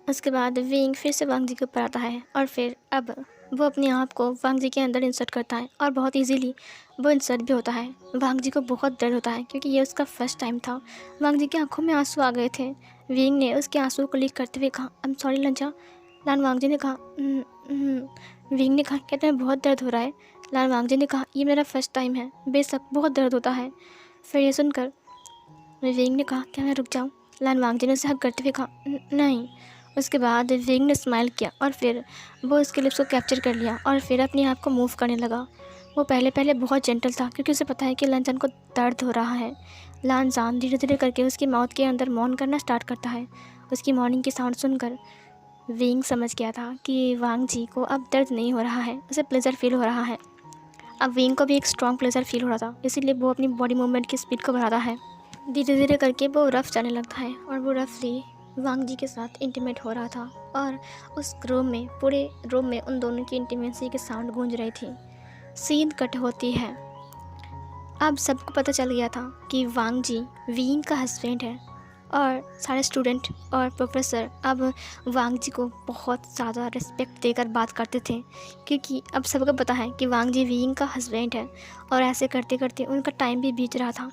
उसके बाद विंग फिर से वांगजी के ऊपर आता है और फिर अब वो अपने आप को वांगजी के अंदर इंसर्ट करता है और बहुत इजीली वो इंसर्ट भी होता है। वांगजी को बहुत दर्द होता है क्योंकि ये उसका फर्स्ट टाइम था। वांगजी की आंखों में आंसू आ गए थे। विंग ने उसके आंसू को लीक करते हुए कहा, आई एम सॉरी लंचा। लान वांगजी ने कहा, विंग ने कहा, क्या तुम्हें बहुत दर्द हो रहा है? लान वांगजी ने कहा, ये मेरा फर्स्ट टाइम है, बेशक बहुत दर्द होता है। फिर ये सुनकर विंग ने कहा, क्या मैं रुक जाऊँ? लान वांगजी ने उसे हक करते हुए कहा, नहीं। उसके बाद विंग ने स्माइल किया और फिर वो उसके लिप्स को कैप्चर कर लिया और फिर अपने आप को मूव करने लगा। वो पहले पहले बहुत जेंटल था क्योंकि उसे पता है कि लानजान को दर्द हो रहा है। लानजान धीरे धीरे करके उसकी माउथ के अंदर मौन करना स्टार्ट करता है। उसकी मॉर्निंग की साउंड सुनकर विंग समझ गया था कि वांगजी को अब दर्द नहीं हो रहा है, उसे प्लेजर फील हो रहा है। अब विंग को भी एक स्ट्रॉन्ग प्लेजर फील हो रहा था, इसीलिए वो अपनी बॉडी मूवमेंट की स्पीड को बढ़ाता है। धीरे धीरे करके वो रफ जाने लगता है और वो रफली वांगजी के साथ इंटीमेट हो रहा था और उस रूम में, पूरे रूम में उन दोनों की इंटीमेसी की साउंड गूंज रही थी। सीन कट होती है। अब सबको पता चल गया था कि वांगजी विंग का हस्बैंड है और सारे स्टूडेंट और प्रोफेसर अब वांगजी को बहुत ज़्यादा रिस्पेक्ट देकर बात करते थे क्योंकि अब सबको पता है कि वांगजी विंग का हस्बैंड है। और ऐसे करते करते उनका टाइम भी बीत रहा था।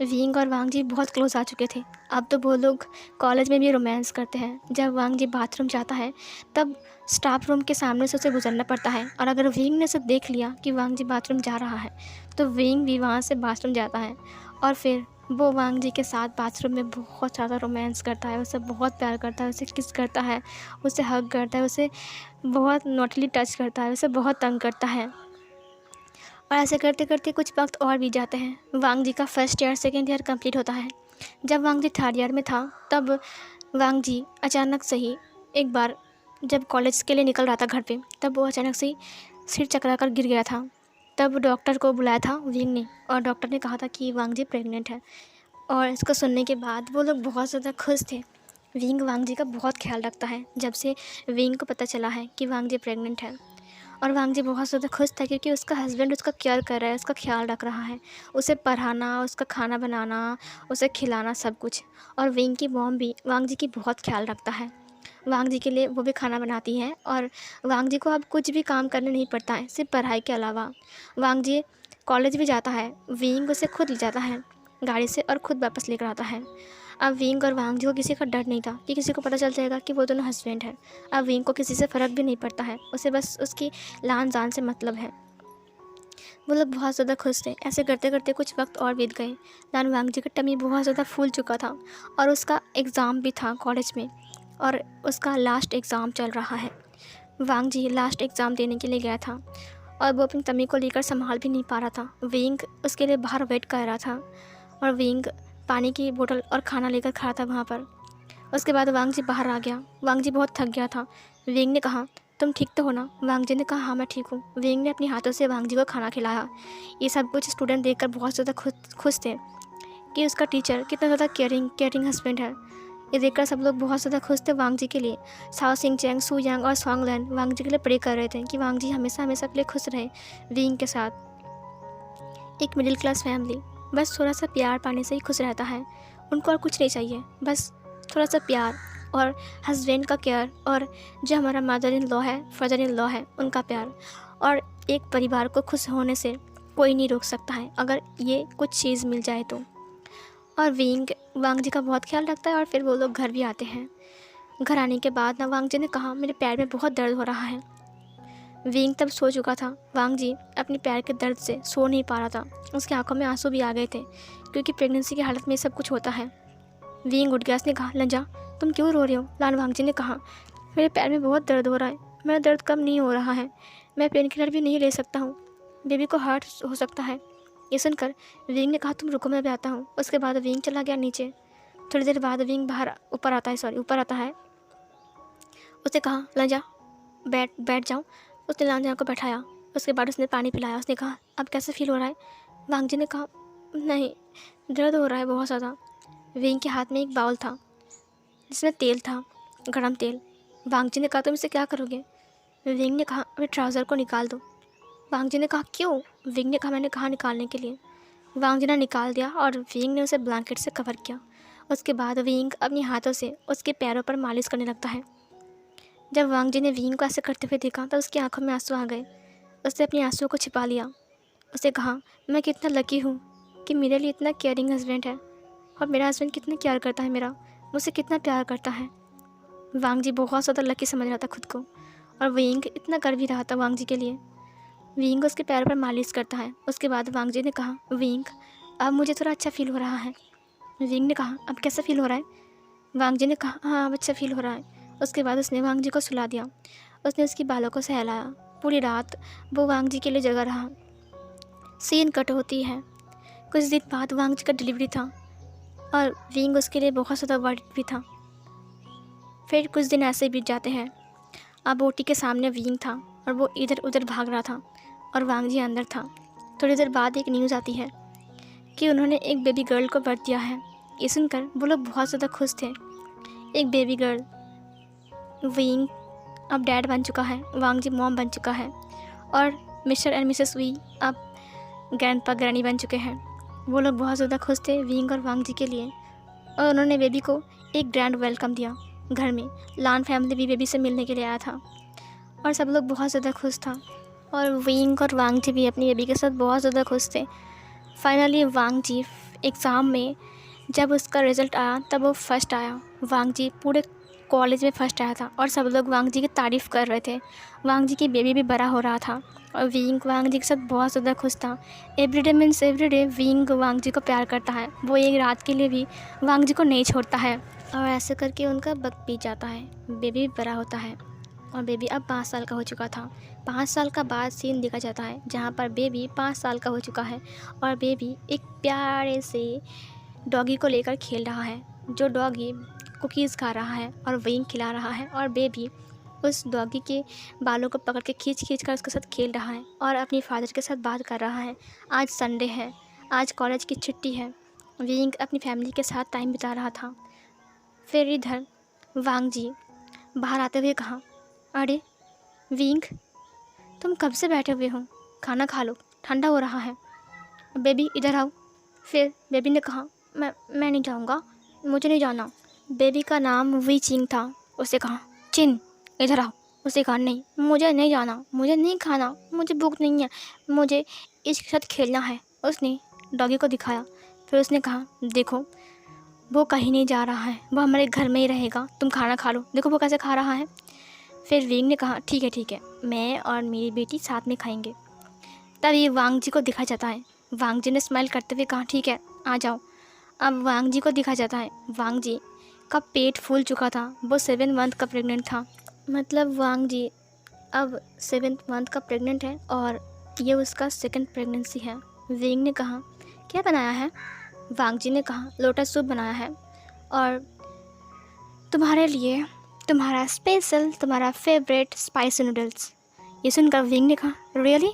विंग और वांगजी बहुत क्लोज आ चुके थे। अब तो वो लोग कॉलेज में भी रोमांस करते हैं। जब वांगजी बाथरूम जाता है तब स्टाफ रूम के सामने से उसे गुजरना पड़ता है और अगर विंग ने उसे देख लिया कि वांगजी बाथरूम जा रहा है तो विंग भी वहाँ से बाथरूम जाता है और फिर वो वांगजी के साथ बाथरूम में बहुत ज़्यादा रोमांस करता है, उसे बहुत प्यार करता है, उसे किस करता है, उसे हग करता है, उसे बहुत नॉटली टच करता है, उसे बहुत तंग करता है। और ऐसे करते करते कुछ वक्त और बीत जाते हैं। वांगजी का first year second year complete होता है। जब वांगजी थर्ड ईयर में था तब वांगजी अचानक से ही एक बार जब कॉलेज के लिए निकल रहा था घर पे, तब वो अचानक से ही सिर चकरा कर गिर गया था। तब डॉक्टर को बुलाया था विंग ने, और डॉक्टर ने कहा था कि वांग जी प्रेग्नेंट है। और इसको सुनने के बाद वो लोग बहुत ज़्यादा खुश थे। विंग वांग जी का बहुत ख्याल रखता है। जब से विंग को पता चला है कि वांग जी प्रेग्नेंट है, और वांग जी बहुत ज़्यादा खुश था क्योंकि उसका हस्बैंड उसका केयर कर रहा है, उसका ख्याल रख रहा है, उसे पढ़ाना, उसका खाना बनाना, उसे खिलाना, सब कुछ। और विंग की मॉम भी वांग जी की बहुत ख्याल रखता है। वांग जी के लिए वो भी खाना बनाती हैं, और वांग जी को अब कुछ भी काम करना नहीं पड़ता है सिर्फ पढ़ाई के अलावा। वांग जी कॉलेज भी जाता है, विंग उसे खुद ले जाता है गाड़ी से और ख़ुद वापस लेकर आता है। अब विंग और वांग जी को किसी का डर नहीं था कि किसी को पता चल जाएगा कि वो दोनों हस्बैंड हैं। अब विंग को किसी से फ़र्क भी नहीं पड़ता है, उसे बस उसकी लान जान से मतलब है। वो लोग बहुत ज़्यादा खुश थे। ऐसे करते करते कुछ वक्त और बीत गए। लान वांग जी का टमी बहुत ज़्यादा फूल चुका था, और उसका एग्ज़ाम भी था कॉलेज में, और उसका लास्ट एग्ज़ाम चल रहा है। वांग जी लास्ट एग्ज़ाम देने के लिए गया था, और वो अपनी टमी को लेकर संभाल भी नहीं पा रहा था। विंग उसके लिए बाहर वेट कर रहा था, और विंग पानी की बोतल और खाना लेकर खड़ा था वहाँ पर। उसके बाद वांग जी बाहर आ गया। वांग जी बहुत थक गया था। विंग ने कहा, तुम ठीक तो हो ना? वांग जी ने कहा, हाँ मैं ठीक हूँ। विंग ने अपने हाथों से वांग जी को खाना खिलाया। ये सब कुछ स्टूडेंट देखकर बहुत ज़्यादा खुश थे कि उसका टीचर कितना ज़्यादा केयरिंग हस्बैंड है। ये देखकर सब लोग बहुत ज़्यादा खुश थे वांग जी के लिए। साओ सिंह चैंग, सू यांग और स्वांग लैन वांग जी के लिए प्रे कर रहे थे कि वांग जी हमेशा हमेशा के लिए खुश रहे विंग के साथ। एक मिडिल क्लास फैमिली बस थोड़ा सा प्यार पाने से ही खुश रहता है। उनको और कुछ नहीं चाहिए, बस थोड़ा सा प्यार और हस्बैंड का केयर, और जो हमारा मदर इन लॉ है, फादर इन लॉ है, उनका प्यार। और एक परिवार को खुश होने से कोई नहीं रोक सकता है अगर ये कुछ चीज़ मिल जाए तो। और विंग वांग जी का बहुत ख्याल रखता है। और फिर वो लोग घर भी आते हैं। घर आने के बाद ना वांग जी ने कहा, मेरे पैर में बहुत दर्द हो रहा है। विंग तब सो चुका था। वांग जी अपने पैर के दर्द से सो नहीं पा रहा था। उसकी आंखों में आंसू भी आ गए थे क्योंकि प्रेगनेंसी की हालत में सब कुछ होता है। विंग उठ गया। उसने कहा, लंजा तुम क्यों रो रही हो? लान वांग जी ने कहा, मेरे पैर में बहुत दर्द हो रहा है, मेरा दर्द कम नहीं हो रहा है, मैं पेन किलर भी नहीं ले सकता हूँ, बेबी को हर्ट हो सकता है। ये सुनकर विंग ने कहा, तुम रुको मैं भी आता हूँ। उसके बाद विंग चला गया नीचे। थोड़ी देर बाद विंग ऊपर आता है। उसने कहा, लंजा बैठ जाओ। उसने लांजा को बैठाया। उसके बाद उसने पानी पिलाया। उसने कहा, अब कैसे फील हो रहा है? वांग जी ने कहा, नहीं, दर्द हो रहा है बहुत ज़्यादा। विंग के हाथ में एक बाउल था जिसमें तेल था, गरम तेल। वांग जी ने कहा, तुम इसे क्या करोगे? विंग ने कहा, अपने ट्राउज़र को निकाल दो। वांग जी ने कहा, क्यों? विंग ने कहा, मैंने कहा निकालने के लिए। वांग जी ने निकाल दिया और विंग ने उसे ब्लैंकेट से कवर किया। उसके बाद विंग अपने हाथों से उसके पैरों पर मालिश करने लगता है। जब वांग जी ने विंग को ऐसे करते हुए देखा तो उसकी आंखों में आंसू आ गए। उसने अपने आंसुओं को छिपा लिया। उसने कहा, मैं कितना लकी हूँ कि मेरे लिए इतना केयरिंग हस्बैंड है, और मेरा हस्बैंड कितना केयर करता है, मुझसे कितना प्यार करता है। वांग जी बहुत ज़्यादा लकी समझ रहा था खुद को, और विंग इतना कर भी रहा था वांग जी के लिए। विंग उसके पैर पर मालिश करता है। उसके बाद वांग जी ने कहा, विंग अब मुझे थोड़ा अच्छा फील हो रहा है। विंग ने कहा, अब कैसा फील हो रहा है? वांग जी ने कहा, हाँ अब अच्छा फील हो रहा है। उसके बाद उसने वांग जी को सुला दिया। उसने उसकी बालों को सहलाया। पूरी रात वो वांग जी के लिए जगा रहा। सीन कट होती है। कुछ दिन बाद वांग जी का डिलीवरी था, और विंग उसके लिए बहुत ज़्यादा वर्ried भी था। फिर कुछ दिन ऐसे बीत जाते हैं। अब ओटी के सामने विंग था, और वो इधर उधर भाग रहा था, और वांग जी अंदर था। थोड़ी देर बाद एक न्यूज़ आती है कि उन्होंने एक बेबी गर्ल को बर्थ दिया है। ये सुनकर वो लोग बहुत ज़्यादा खुश थे। एक बेबी गर्ल। विंग अब डैड बन चुका है, वांग जी मॉम बन चुका है, और मिस्टर एंड मिसेस वी अब ग्रैंडपा ग्रैनी बन चुके हैं। वो लोग बहुत ज़्यादा खुश थे विंग और वांग जी के लिए, और उन्होंने बेबी को एक ग्रैंड वेलकम दिया घर में। लान फैमिली भी बेबी से मिलने के लिए आया था, और सब लोग बहुत ज़्यादा खुश था, और विंग और वांग जी भी अपनी बेबी के साथ बहुत ज़्यादा खुश थे। फाइनली वांग जी एग्ज़ाम में जब उसका रिज़ल्ट आया तब वो फर्स्ट आया। वांग जी पूरे कॉलेज में फ़र्स्ट आया था, और सब लोग वांग जी की तारीफ़ कर रहे थे। वांग जी की बेबी भी बड़ा हो रहा था, और विंग वांग जी के साथ बहुत ज़्यादा खुश था। एवरीडे मीन्स एवरीडे विंग वांग जी को प्यार करता है। वो एक रात के लिए भी वांग जी को नहीं छोड़ता है, और ऐसे करके उनका वक्त बीत जाता है। बेबी बड़ा होता है, और बेबी अब 5 साल का हो चुका था। 5 साल का बाद सीन देखा जाता है जहाँ पर बेबी 5 साल का हो चुका है, और बेबी एक प्यारे से डॉगी को लेकर खेल रहा है। जो डॉगी कुकीज़ खा रहा है और विंग खिला रहा है, और बेबी उस डॉगी के बालों को पकड़ के खींच खींच कर उसके साथ खेल रहा है और अपनी फादर के साथ बात कर रहा है। आज संडे है, आज कॉलेज की छुट्टी है। विंग अपनी फैमिली के साथ टाइम बिता रहा था। फिर इधर वांग जी बाहर आते हुए कहा, अरे विंग, तुम कब से बैठे हुए हो? खाना खा लो, ठंडा हो रहा है। बेबी इधर आओ। फिर बेबी ने कहा, मैं नहीं जाऊँगा, मुझे नहीं जाना। बेबी का नाम वी चिंग था। उसे कहा, चिन इधर आओ। उसे कहा, नहीं, मुझे नहीं जाना, मुझे नहीं खाना, मुझे भूख नहीं है, मुझे इसके साथ खेलना है। उसने डॉगी को दिखाया। फिर उसने कहा, देखो वो कहीं नहीं जा रहा है, वो हमारे घर में ही रहेगा, तुम खाना खा लो, देखो वो कैसे खा रहा है। फिर विंग ने कहा, ठीक है, मैं और मेरी बेटी साथ में खाएंगे। तभी वांग जी को दिखा जाता है। वांग जी ने स्माइल करते हुए कहा, ठीक है, आ जाओ। अब वांग जी को दिखा जाता है, वांग जी का पेट फूल चुका था, वो 7 मंथ का प्रेग्नेंट था। मतलब वांग जी अब 7 मंथ का प्रेग्नेंट है और ये उसका सेकंड प्रेगनेंसी है। विंग ने कहा, क्या बनाया है? वांग जी ने कहा, लोटस सूप बनाया है और तुम्हारे लिए तुम्हारा स्पेशल, तुम्हारा फेवरेट स्पाइसी नूडल्स। ये सुनकर विंग ने कहा, रियली?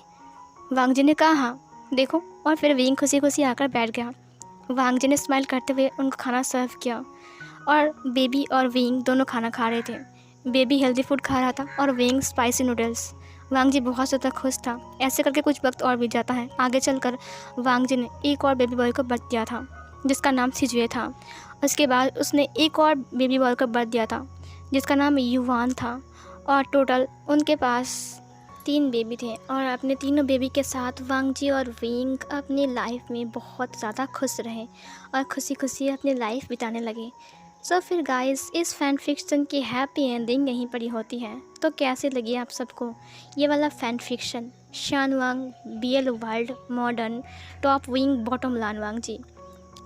वांग जी ने कहा, हाँ, देखो। और फिर विंग खुशी खुशी आकर बैठ गया। वांग जी ने स्माइल करते हुए उनको खाना सर्व किया और बेबी और विंग दोनों खाना खा रहे थे। बेबी हेल्दी फूड खा रहा था और विंग स्पाइसी नूडल्स। वांग जी बहुत ज़्यादा खुश था। ऐसे करके कुछ वक्त और बीत जाता है। आगे चलकर वांग जी ने एक और बेबी बॉय को बर्थ दिया था जिसका नाम सिजुए था। उसके बाद उसने एक और बेबी बॉय को बर्थ दिया था जिसका नाम युवान था और टोटल उनके पास 3 बेबी थे। और अपने तीनों बेबी के साथ वांग जी और विंग अपनी लाइफ में बहुत ज़्यादा खुश रहे और खुशी खुशी अपनी लाइफ बिताने लगे। सो फिर गाइस, इस फैन फिक्शन की हैप्पी एंडिंग यहीं पर ही होती है। तो कैसे लगी आप सबको ये वाला fan fiction, Xian Wang BL world modern top Ying bottom Lan Wang Ji?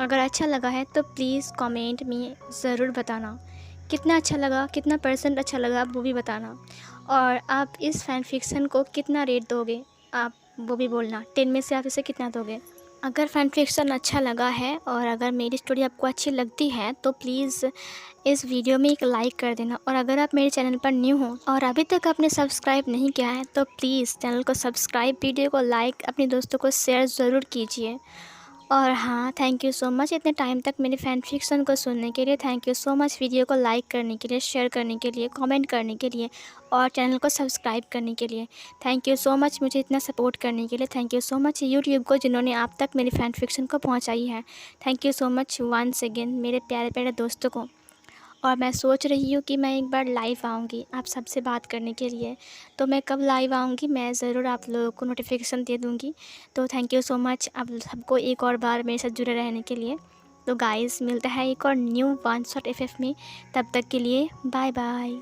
अगर अच्छा लगा है तो प्लीज़ कमेंट में ज़रूर बताना। कितना अच्छा लगा, कितना % अच्छा लगा, वो भी बताना। और आप इस फैन फिक्शन को कितना रेट दोगे, आप वो भी बोलना। 10 में से आप इसे कितना दोगे? अगर फैन फिक्शन अच्छा लगा है और अगर मेरी स्टोरी आपको अच्छी लगती है तो प्लीज़ इस वीडियो में एक लाइक कर देना। और अगर आप मेरे चैनल पर न्यू हो और अभी तक आपने सब्सक्राइब नहीं किया है तो प्लीज़ चैनल को सब्सक्राइब, वीडियो को लाइक, अपने दोस्तों को शेयर ज़रूर कीजिए। और हाँ, थैंक यू सो मच इतने टाइम तक मेरे फैन फिक्शन को सुनने के लिए। Thank you so much video को लाइक करने के लिए, शेयर करने के लिए, कमेंट करने के लिए और चैनल को सब्सक्राइब करने के लिए। थैंक यू सो मच मुझे इतना सपोर्ट करने के लिए। Thank you so much YouTube को जिन्होंने आप तक मेरी फैन फिक्शन को पहुँचाई है। Thank you so much once again मेरे प्यारे प्यारे दोस्तों को। और मैं सोच रही हूँ कि मैं एक बार लाइव आऊँगी आप सबसे बात करने के लिए। तो मैं कब लाइव आऊँगी मैं ज़रूर आप लोगों को नोटिफिकेशन दे दूँगी। तो थैंक यू सो मच आप सबको एक और बार मेरे साथ जुड़े रहने के लिए। तो गाइस, मिलता है एक और न्यू वन शॉट FF में। तब तक के लिए बाय बाय।